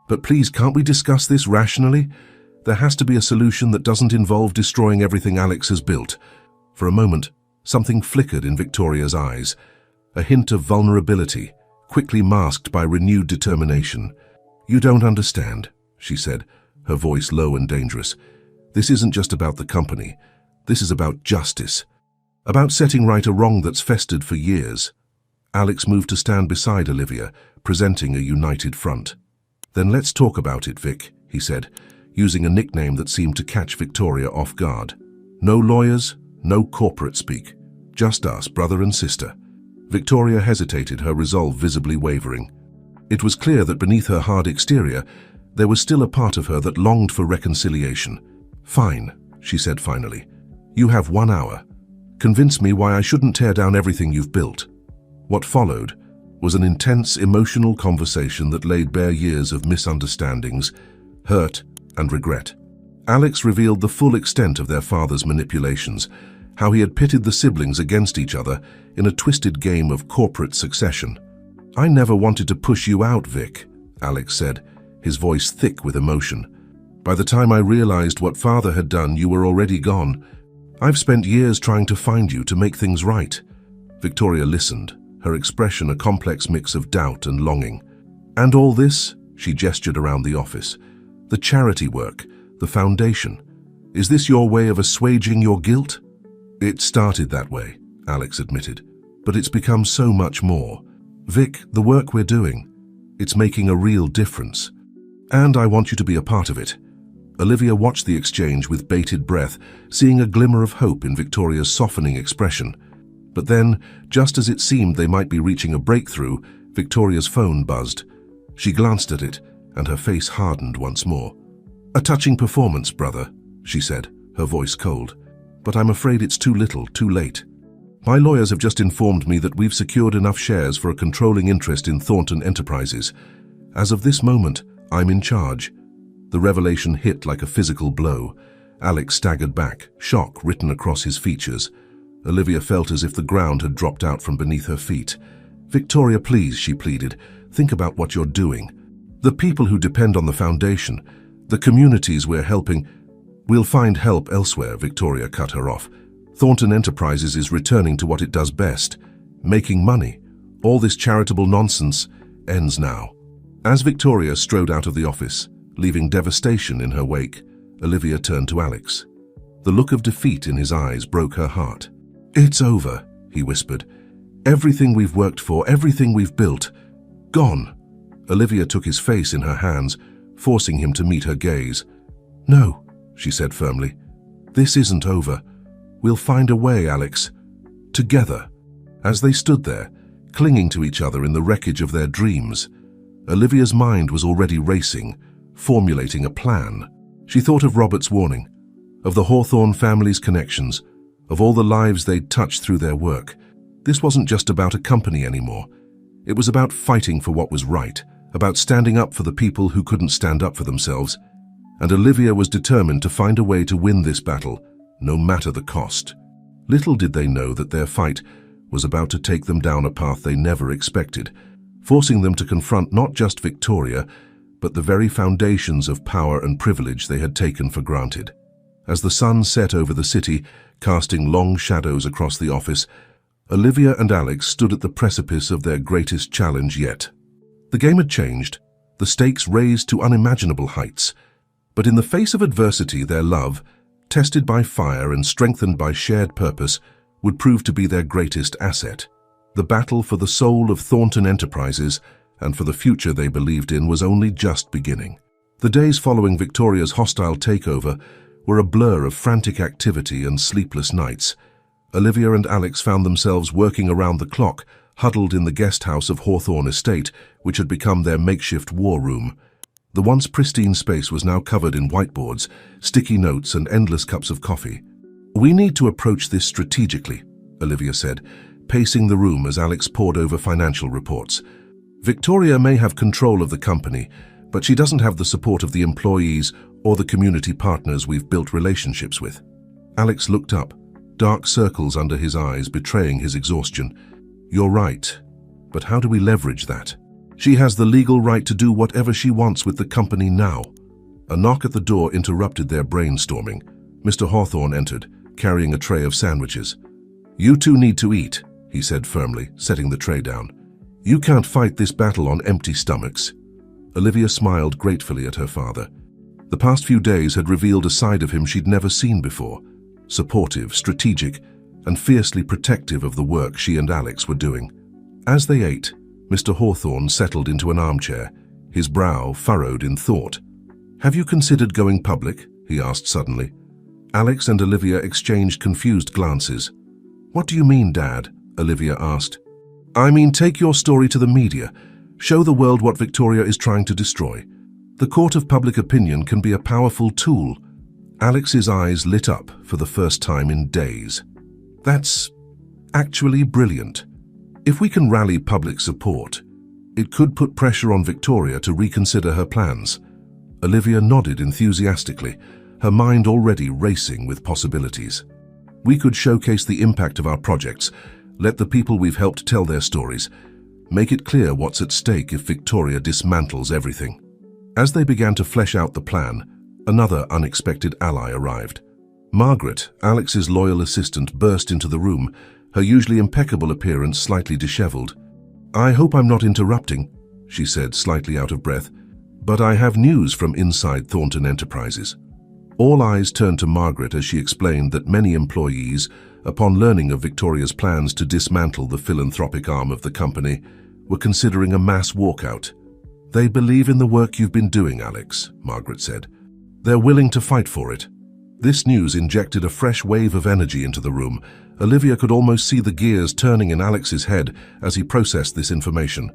But please, can't we discuss this rationally? There has to be a solution that doesn't involve destroying everything Alex has built. For a moment, something flickered in Victoria's eyes, a hint of vulnerability, quickly masked by renewed determination. "You don't understand," she said, her voice low and dangerous. "This isn't just about the company. This is about justice. About setting right a wrong that's festered for years." Alex moved to stand beside Olivia, presenting a united front. "Then let's talk about it, Vic," he said, using a nickname that seemed to catch Victoria off guard. "No lawyers, no corporate speak. Just us, brother and sister." Victoria hesitated, her resolve visibly wavering. It was clear that beneath her hard exterior, there was still a part of her that longed for reconciliation. "Fine," she said finally. "You have 1 hour. Convince me why I shouldn't tear down everything you've built." What followed was an intense, emotional conversation that laid bare years of misunderstandings, hurt, and regret. Alex revealed the full extent of their father's manipulations, how he had pitted the siblings against each other in a twisted game of corporate succession. "I never wanted to push you out, Vic," Alex said, his voice thick with emotion. "By the time I realized what Father had done, you were already gone. I've spent years trying to find you, to make things right." Victoria listened, her expression a complex mix of doubt and longing. "And all this?" She gestured around the office. "The charity work, the foundation. Is this your way of assuaging your guilt?" "It started that way," Alex admitted, "but it's become so much more. Vic, the work we're doing, it's making a real difference. And I want you to be a part of it." Olivia watched the exchange with bated breath, seeing a glimmer of hope in Victoria's softening expression. But then, just as it seemed they might be reaching a breakthrough, Victoria's phone buzzed. She glanced at it, and her face hardened once more. "A touching performance, brother," she said, her voice cold. "But I'm afraid it's too little, too late. My lawyers have just informed me that we've secured enough shares for a controlling interest in Thornton Enterprises. As of this moment, I'm in charge." The revelation hit like a physical blow. Alex staggered back, shock written across his features. Olivia felt as if the ground had dropped out from beneath her feet. "Victoria, please," she pleaded, "think about what you're doing. The people who depend on the foundation, the communities we're helping—" "We'll find help elsewhere," Victoria cut her off. "Thornton Enterprises is returning to what it does best, making money. All this charitable nonsense ends now." As Victoria strode out of the office, leaving devastation in her wake, Olivia turned to Alex. The look of defeat in his eyes broke her heart. "It's over," he whispered. "Everything we've worked for, everything we've built, gone." Olivia took his face in her hands, forcing him to meet her gaze. "No," she said firmly. "This isn't over. We'll find a way, Alex. Together." As they stood there, clinging to each other in the wreckage of their dreams, Olivia's mind was already racing, formulating a plan. She thought of Robert's warning, of the Hawthorne family's connections, of all the lives they'd touched through their work. This wasn't just about a company anymore. It was about fighting for what was right, about standing up for the people who couldn't stand up for themselves. And Olivia was determined to find a way to win this battle, no matter the cost. Little did they know that their fight was about to take them down a path they never expected, forcing them to confront not just Victoria, but the very foundations of power and privilege they had taken for granted. As the sun set over the city, casting long shadows across the office, Olivia and Alex stood at the precipice of their greatest challenge yet. The game had changed, the stakes raised to unimaginable heights, but in the face of adversity, their love, tested by fire and strengthened by shared purpose, would prove to be their greatest asset. The battle for the soul of Thornton Enterprises and for the future they believed in was only just beginning. The days following Victoria's hostile takeover were a blur of frantic activity and sleepless nights. Olivia and Alex found themselves working around the clock, huddled in the guest house of Hawthorne Estate, which had become their makeshift war room. The once pristine space was now covered in whiteboards, sticky notes, and endless cups of coffee. "We need to approach this strategically," Olivia said, pacing the room as Alex pored over financial reports. "Victoria may have control of the company, but she doesn't have the support of the employees or the community partners we've built relationships with." Alex looked up, dark circles under his eyes betraying his exhaustion. "You're right, but how do we leverage that?" She has the legal right to do whatever she wants with the company now. A knock at the door interrupted their brainstorming. Mr. Hawthorne entered, carrying a tray of sandwiches. "You two need to eat," he said firmly, setting the tray down. "You can't fight this battle on empty stomachs." Olivia smiled gratefully at her father. The past few days had revealed a side of him she'd never seen before, supportive, strategic, and fiercely protective of the work she and Alex were doing. As they ate, Mr. Hawthorne settled into an armchair, his brow furrowed in thought. "Have you considered going public?" he asked suddenly. Alex and Olivia exchanged confused glances. "What do you mean, Dad?" Olivia asked. "I mean, take your story to the media. Show the world what Victoria is trying to destroy. The court of public opinion can be a powerful tool." Alex's eyes lit up for the first time in days. "That's actually brilliant. If we can rally public support, it could put pressure on Victoria to reconsider her plans." Olivia nodded enthusiastically, her mind already racing with possibilities. "We could showcase the impact of our projects, let the people we've helped tell their stories, make it clear what's at stake if Victoria dismantles everything." As they began to flesh out the plan, another unexpected ally arrived. Margaret, Alex's loyal assistant, burst into the room, her usually impeccable appearance slightly disheveled. "I hope I'm not interrupting," she said, slightly out of breath, "but I have news from inside Thornton Enterprises." All eyes turned to Margaret as she explained that many employees, upon learning of Victoria's plans to dismantle the philanthropic arm of the company, were considering a mass walkout. "They believe in the work you've been doing, Alex," Margaret said. "They're willing to fight for it." This news injected a fresh wave of energy into the room. Olivia could almost see the gears turning in Alex's head as he processed this information.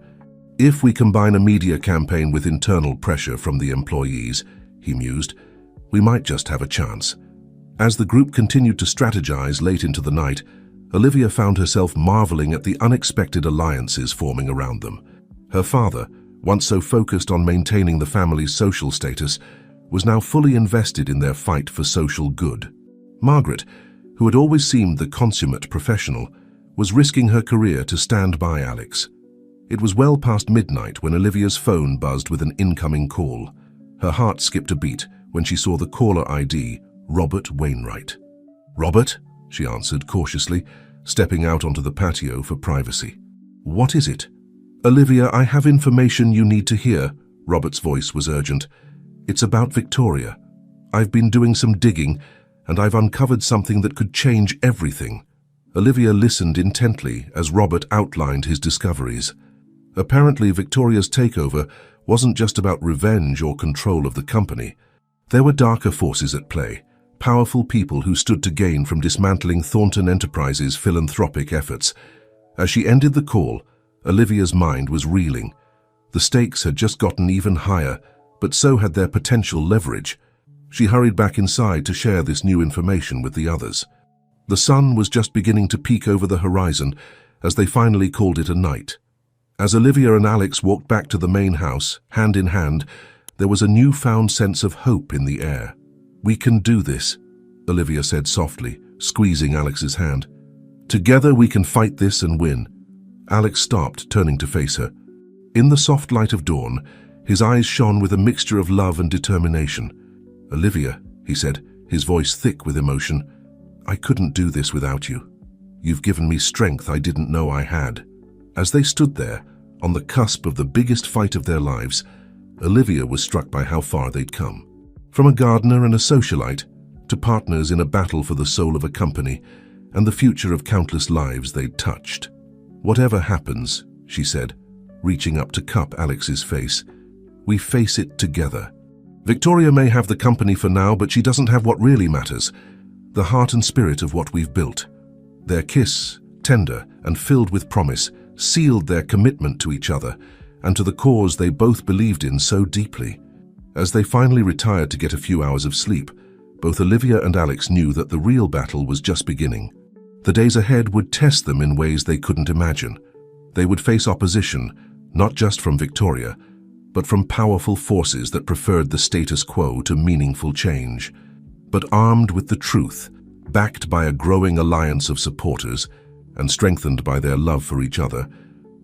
"If we combine a media campaign with internal pressure from the employees," he mused, "we might just have a chance." As the group continued to strategize late into the night, Olivia found herself marveling at the unexpected alliances forming around them. Her father, once so focused on maintaining the family's social status, was now fully invested in their fight for social good. Margaret, who had always seemed the consummate professional, was risking her career to stand by Alex. It was well past midnight when Olivia's phone buzzed with an incoming call. Her heart skipped a beat when she saw the caller ID, Robert Wainwright. "Robert?" she answered cautiously, stepping out onto the patio for privacy. "What is it?" "Olivia, I have information you need to hear," Robert's voice was urgent. "It's about Victoria. I've been doing some digging, and I've uncovered something that could change everything." Olivia listened intently as Robert outlined his discoveries. Apparently, Victoria's takeover wasn't just about revenge or control of the company. There were darker forces at play, powerful people who stood to gain from dismantling Thornton Enterprises' philanthropic efforts. As she ended the call, Olivia's mind was reeling. The stakes had just gotten even higher, but so had their potential leverage. She hurried back inside to share this new information with the others. The sun was just beginning to peek over the horizon as they finally called it a night. As Olivia and Alex walked back to the main house, hand in hand, there was a newfound sense of hope in the air. "We can do this," Olivia said softly, squeezing Alex's hand. "Together we can fight this and win." Alex stopped, turning to face her. In the soft light of dawn, his eyes shone with a mixture of love and determination. "Olivia," he said, his voice thick with emotion, "I couldn't do this without you. You've given me strength I didn't know I had." As they stood there, on the cusp of the biggest fight of their lives, Olivia was struck by how far they'd come. From a gardener and a socialite, to partners in a battle for the soul of a company and the future of countless lives they'd touched. "Whatever happens," she said, reaching up to cup Alex's face, "we face it together. Victoria may have the company for now, but she doesn't have what really matters, the heart and spirit of what we've built." Their kiss, tender and filled with promise, sealed their commitment to each other and to the cause they both believed in so deeply. As they finally retired to get a few hours of sleep, both Olivia and Alex knew that the real battle was just beginning. The days ahead would test them in ways they couldn't imagine. They would face opposition, not just from Victoria, but from powerful forces that preferred the status quo to meaningful change. But armed with the truth, backed by a growing alliance of supporters, and strengthened by their love for each other,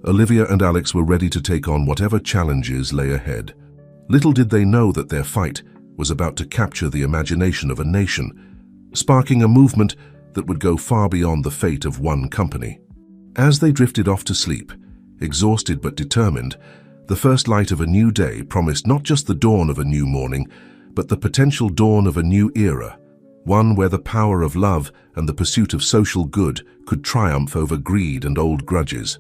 Olivia and Alex were ready to take on whatever challenges lay ahead. Little did they know that their fight was about to capture the imagination of a nation, sparking a movement that would go far beyond the fate of one company. As they drifted off to sleep, exhausted but determined, the first light of a new day promised not just the dawn of a new morning, but the potential dawn of a new era, one where the power of love and the pursuit of social good could triumph over greed and old grudges.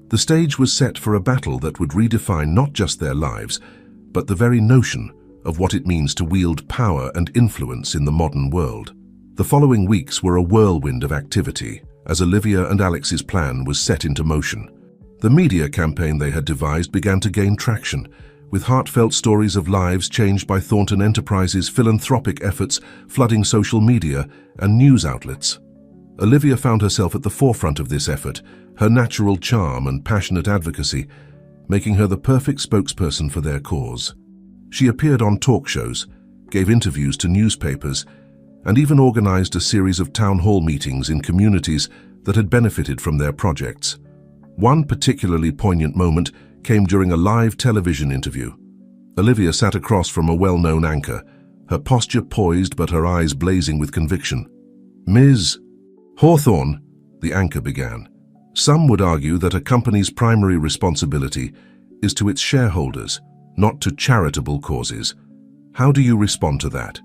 The stage was set for a battle that would redefine not just their lives, but the very notion of what it means to wield power and influence in the modern world. The following weeks were a whirlwind of activity as Olivia and Alex's plan was set into motion. The media campaign they had devised began to gain traction, with heartfelt stories of lives changed by Thornton Enterprises' philanthropic efforts flooding social media and news outlets. Olivia found herself at the forefront of this effort, her natural charm and passionate advocacy making her the perfect spokesperson for their cause. She appeared on talk shows, gave interviews to newspapers, and even organized a series of town hall meetings in communities that had benefited from their projects. One particularly poignant moment came during a live television interview. Olivia sat across from a well-known anchor, her posture poised but her eyes blazing with conviction. "Ms. Hawthorne," the anchor began, "some would argue that a company's primary responsibility is to its shareholders, not to charitable causes. How do you respond to that?"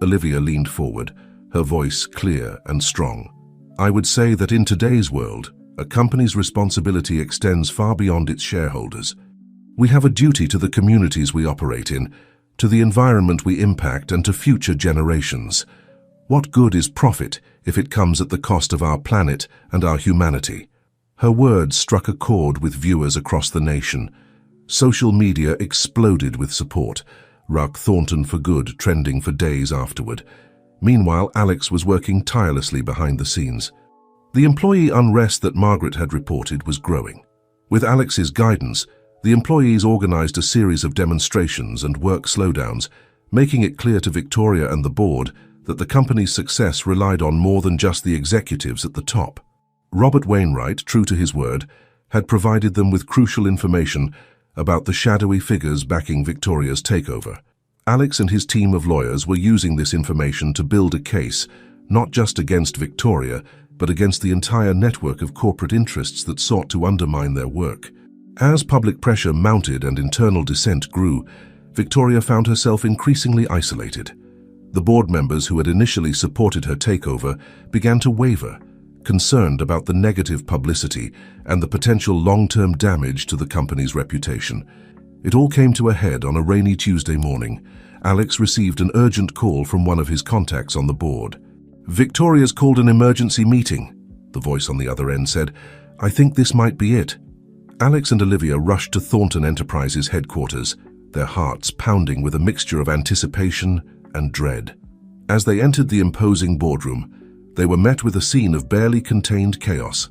Olivia leaned forward, her voice clear and strong. "I would say that in today's world, a company's responsibility extends far beyond its shareholders. We have a duty to the communities we operate in, to the environment we impact, and to future generations. What good is profit if it comes at the cost of our planet and our humanity?" Her words struck a chord with viewers across the nation. Social media exploded with support, Ruck Thornton for good trending for days afterward. Meanwhile, Alex was working tirelessly behind the scenes. The employee unrest that Margaret had reported was growing. With Alex's guidance, the employees organized a series of demonstrations and work slowdowns, making it clear to Victoria and the board that the company's success relied on more than just the executives at the top. Robert Wainwright, true to his word, had provided them with crucial information about the shadowy figures backing Victoria's takeover. Alex and his team of lawyers were using this information to build a case, not just against Victoria, but against the entire network of corporate interests that sought to undermine their work. As public pressure mounted and internal dissent grew, Victoria found herself increasingly isolated. The board members who had initially supported her takeover began to waver, concerned about the negative publicity and the potential long-term damage to the company's reputation. It all came to a head on a rainy Tuesday morning. Alex received an urgent call from one of his contacts on the board. "Victoria's called an emergency meeting," the voice on the other end said. "I think this might be it." Alex and Olivia rushed to Thornton Enterprises headquarters, their hearts pounding with a mixture of anticipation and dread. As they entered the imposing boardroom, they were met with a scene of barely contained chaos.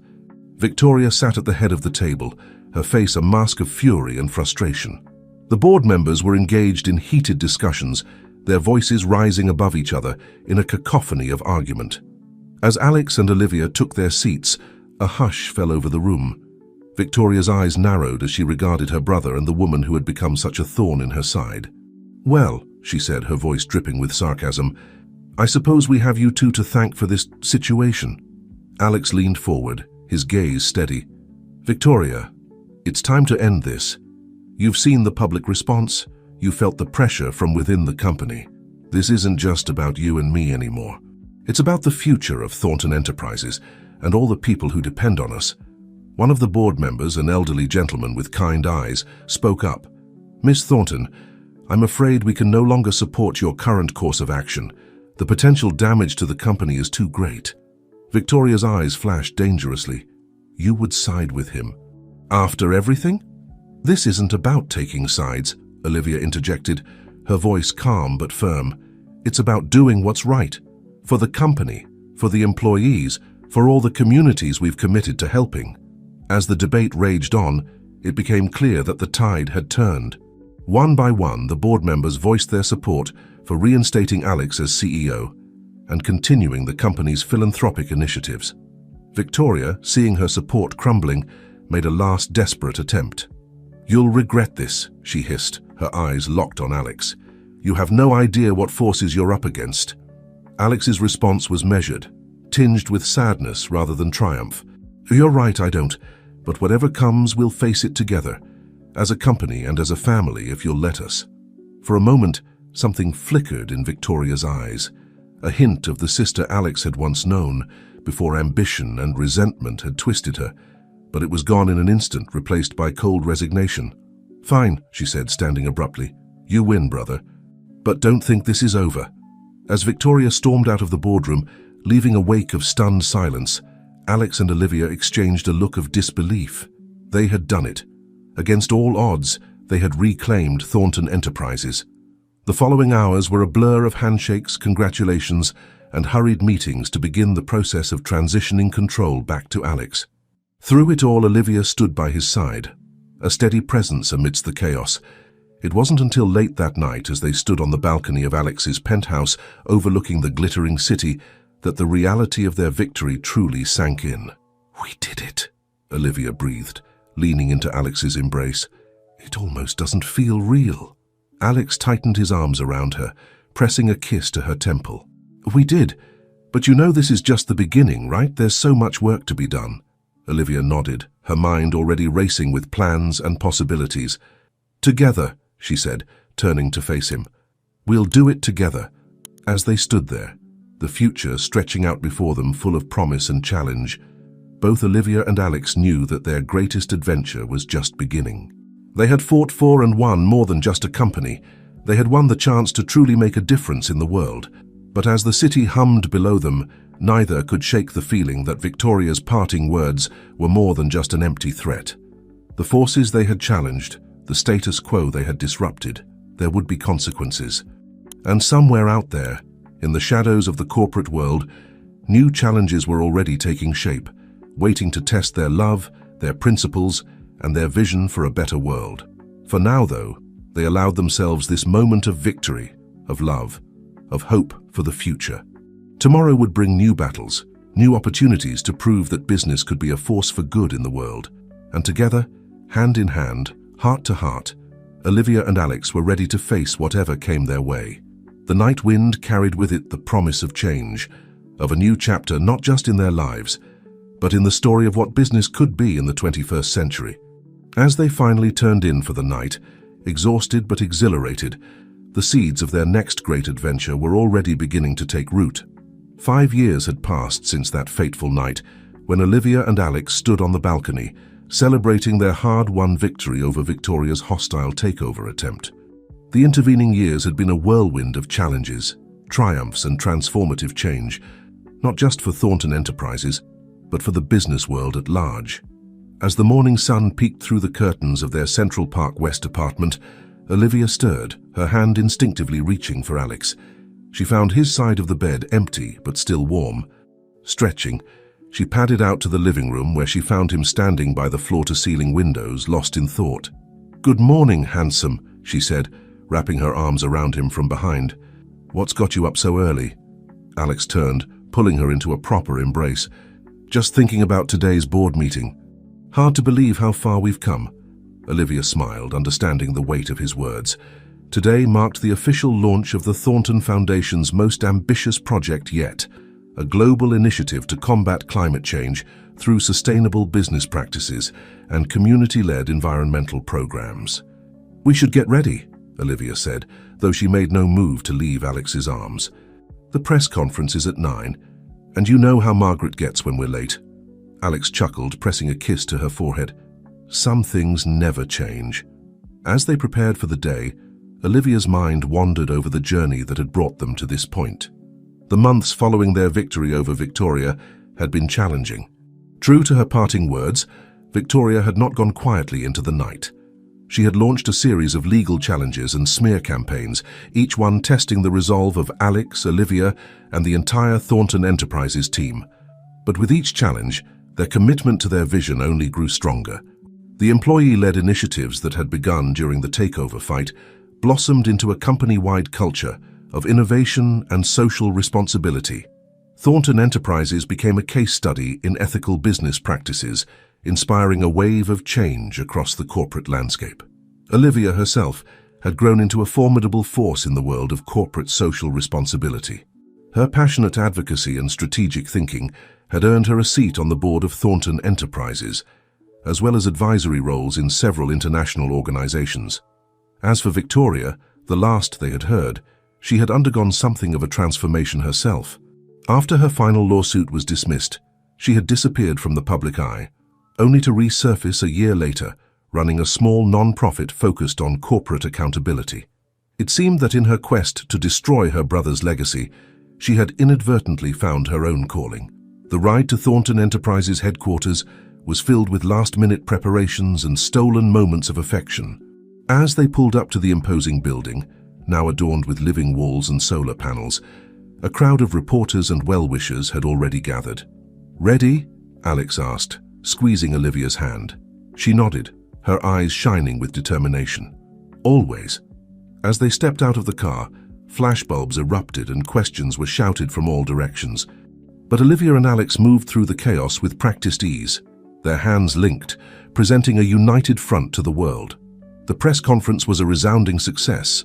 Victoria sat at the head of the table, her face a mask of fury and frustration. The board members were engaged in heated discussions, their voices rising above each other in a cacophony of argument. As Alex and Olivia took their seats, a hush fell over the room. Victoria's eyes narrowed as she regarded her brother and the woman who had become such a thorn in her side. "Well," she said, her voice dripping with sarcasm, "I suppose we have you two to thank for this situation." Alex leaned forward, his gaze steady. "Victoria, it's time to end this. You've seen the public response. You felt the pressure from within the company. This isn't just about you and me anymore. It's about the future of Thornton Enterprises and all the people who depend on us." One of the board members, an elderly gentleman with kind eyes, spoke up. "Miss Thornton, I'm afraid we can no longer support your current course of action. The potential damage to the company is too great." Victoria's eyes flashed dangerously. "You would side with him? After everything?" "This isn't about taking sides," Olivia interjected, her voice calm but firm. "It's about doing what's right. For the company, for the employees, for all the communities we've committed to helping." As the debate raged on, it became clear that the tide had turned. One by one, the board members voiced their support for reinstating Alex as CEO and continuing the company's philanthropic initiatives. Victoria, seeing her support crumbling, made a last desperate attempt. "You'll regret this," she hissed, her eyes locked on Alex. "You have no idea what forces you're up against." Alex's response was measured, tinged with sadness rather than triumph. "You're right, I don't. But whatever comes, we'll face it together, as a company and as a family, if you'll let us." For a moment, something flickered in Victoria's eyes, a hint of the sister Alex had once known, before ambition and resentment had twisted her. But it was gone in an instant, replaced by cold resignation. "Fine," she said, standing abruptly. "You win, brother. But don't think this is over." As Victoria stormed out of the boardroom, leaving a wake of stunned silence, Alex and Olivia exchanged a look of disbelief. They had done it. Against all odds, they had reclaimed Thornton Enterprises. The following hours were a blur of handshakes, congratulations, and hurried meetings to begin the process of transitioning control back to Alex. Through it all, Olivia stood by his side, a steady presence amidst the chaos. It wasn't until late that night, as they stood on the balcony of Alex's penthouse overlooking the glittering city, that the reality of their victory truly sank in. "We did it," Olivia breathed, leaning into Alex's embrace. "It almost doesn't feel real." Alex tightened his arms around her, pressing a kiss to her temple. "We did, but you know this is just the beginning, right? There's so much work to be done." Olivia nodded, her mind already racing with plans and possibilities. "Together," she said, turning to face him. "We'll do it together." As they stood there, the future stretching out before them full of promise and challenge, both Olivia and Alex knew that their greatest adventure was just beginning. They had fought for and won more than just a company. They had won the chance to truly make a difference in the world. But as the city hummed below them, neither could shake the feeling that Victoria's parting words were more than just an empty threat. The forces they had challenged, the status quo they had disrupted, there would be consequences. And somewhere out there, in the shadows of the corporate world, new challenges were already taking shape, waiting to test their love, their principles, and their vision for a better world. For now, though, they allowed themselves this moment of victory, of love, of hope for the future. Tomorrow would bring new battles, new opportunities to prove that business could be a force for good in the world. And together, hand in hand, heart to heart, Olivia and Alex were ready to face whatever came their way. The night wind carried with it the promise of change, of a new chapter not just in their lives, but in the story of what business could be in the 21st century. As they finally turned in for the night, exhausted but exhilarated, the seeds of their next great adventure were already beginning to take root. 5 years had passed since that fateful night, when Olivia and Alex stood on the balcony, celebrating their hard-won victory over Victoria's hostile takeover attempt. The intervening years had been a whirlwind of challenges, triumphs, and transformative change, not just for Thornton Enterprises, but for the business world at large. As the morning sun peeked through the curtains of their Central Park West apartment, Olivia stirred, her hand instinctively reaching for Alex. She found his side of the bed empty but still warm. Stretching, she padded out to the living room, where she found him standing by the floor-to-ceiling windows, lost in thought. "Good morning, handsome," she said, wrapping her arms around him from behind. "What's got you up so early?" Alex turned, pulling her into a proper embrace. "Just thinking about today's board meeting. Hard to believe how far we've come." Olivia smiled, understanding the weight of his words. Today marked the official launch of the Thornton Foundation's most ambitious project yet, a global initiative to combat climate change through sustainable business practices and community-led environmental programs. "We should get ready," Olivia said, though she made no move to leave Alex's arms. "The press conference is at 9, and you know how Margaret gets when we're late." Alex chuckled, pressing a kiss to her forehead. Some things never change. As they prepared for the day, Olivia's mind wandered over the journey that had brought them to this point. The months following their victory over Victoria had been challenging. True to her parting words, Victoria had not gone quietly into the night. She had launched a series of legal challenges and smear campaigns, each one testing the resolve of Alex, Olivia, and the entire Thornton Enterprises team. But with each challenge, their commitment to their vision only grew stronger. The employee-led initiatives that had begun during the takeover fight blossomed into a company-wide culture of innovation and social responsibility. Thornton Enterprises became a case study in ethical business practices, inspiring a wave of change across the corporate landscape. Olivia herself had grown into a formidable force in the world of corporate social responsibility. Her passionate advocacy and strategic thinking had earned her a seat on the board of Thornton Enterprises, as well as advisory roles in several international organizations. As for Victoria, the last they had heard, she had undergone something of a transformation herself. After her final lawsuit was dismissed, she had disappeared from the public eye, only to resurface a year later, running a small non-profit focused on corporate accountability. It seemed that in her quest to destroy her brother's legacy, she had inadvertently found her own calling. The ride to Thornton Enterprises headquarters was filled with last-minute preparations and stolen moments of affection. As they pulled up to the imposing building, now adorned with living walls and solar panels, a crowd of reporters and well-wishers had already gathered. "Ready?" Alex asked, squeezing Olivia's hand. She nodded, her eyes shining with determination. "Always." As they stepped out of the car, flashbulbs erupted and questions were shouted from all directions. But Olivia and Alex moved through the chaos with practiced ease, their hands linked, presenting a united front to the world. The press conference was a resounding success.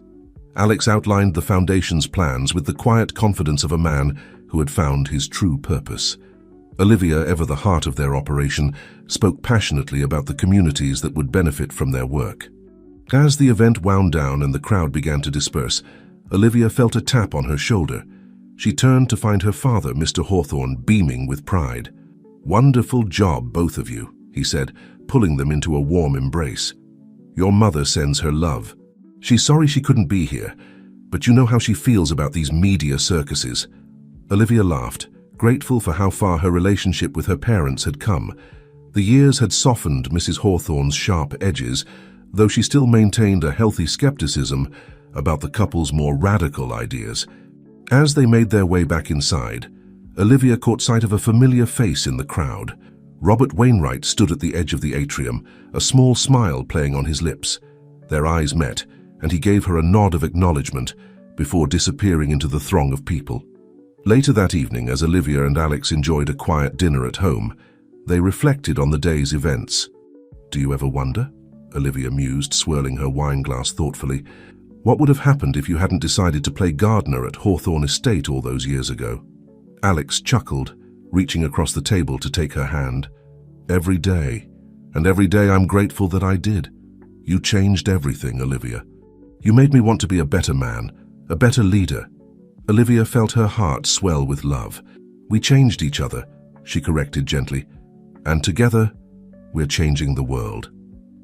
Alex outlined the Foundation's plans with the quiet confidence of a man who had found his true purpose. Olivia, ever the heart of their operation, spoke passionately about the communities that would benefit from their work. As the event wound down and the crowd began to disperse, Olivia felt a tap on her shoulder. She turned to find her father, Mr. Hawthorne, beaming with pride. "Wonderful job, both of you," he said, pulling them into a warm embrace. "Your mother sends her love. She's sorry she couldn't be here, but you know how she feels about these media circuses." Olivia laughed, grateful for how far her relationship with her parents had come. The years had softened Mrs. Hawthorne's sharp edges, though she still maintained a healthy skepticism about the couple's more radical ideas. As they made their way back inside, Olivia caught sight of a familiar face in the crowd. Robert Wainwright stood at the edge of the atrium, a small smile playing on his lips. Their eyes met, and he gave her a nod of acknowledgement before disappearing into the throng of people. Later that evening, as Olivia and Alex enjoyed a quiet dinner at home, they reflected on the day's events. "Do you ever wonder?" Olivia mused, swirling her wine glass thoughtfully. "What would have happened if you hadn't decided to play gardener at Hawthorne Estate all those years ago?" Alex chuckled, reaching across the table to take her hand. "Every day, and every day I'm grateful that I did. You changed everything, Olivia. You made me want to be a better man, a better leader." Olivia felt her heart swell with love. "We changed each other," she corrected gently, "and together, we're changing the world."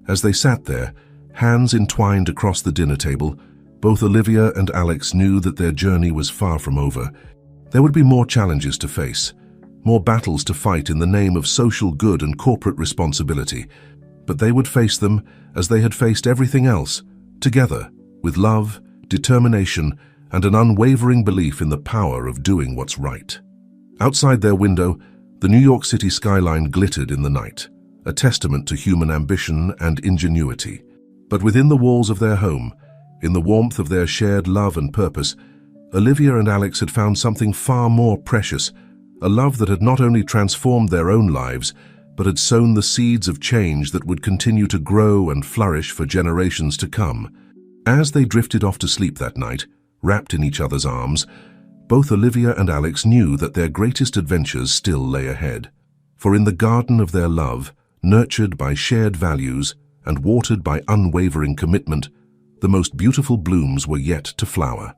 As they sat there, hands entwined across the dinner table, both Olivia and Alex knew that their journey was far from over. There would be more challenges to face, more battles to fight in the name of social good and corporate responsibility, but they would face them as they had faced everything else, together, with love, determination, and an unwavering belief in the power of doing what's right. Outside their window, the New York City skyline glittered in the night, a testament to human ambition and ingenuity. But within the walls of their home, in the warmth of their shared love and purpose, Olivia and Alex had found something far more precious, a love that had not only transformed their own lives, but had sown the seeds of change that would continue to grow and flourish for generations to come. As they drifted off to sleep that night, wrapped in each other's arms, both Olivia and Alex knew that their greatest adventures still lay ahead. For in the garden of their love, nurtured by shared values and watered by unwavering commitment, the most beautiful blooms were yet to flower.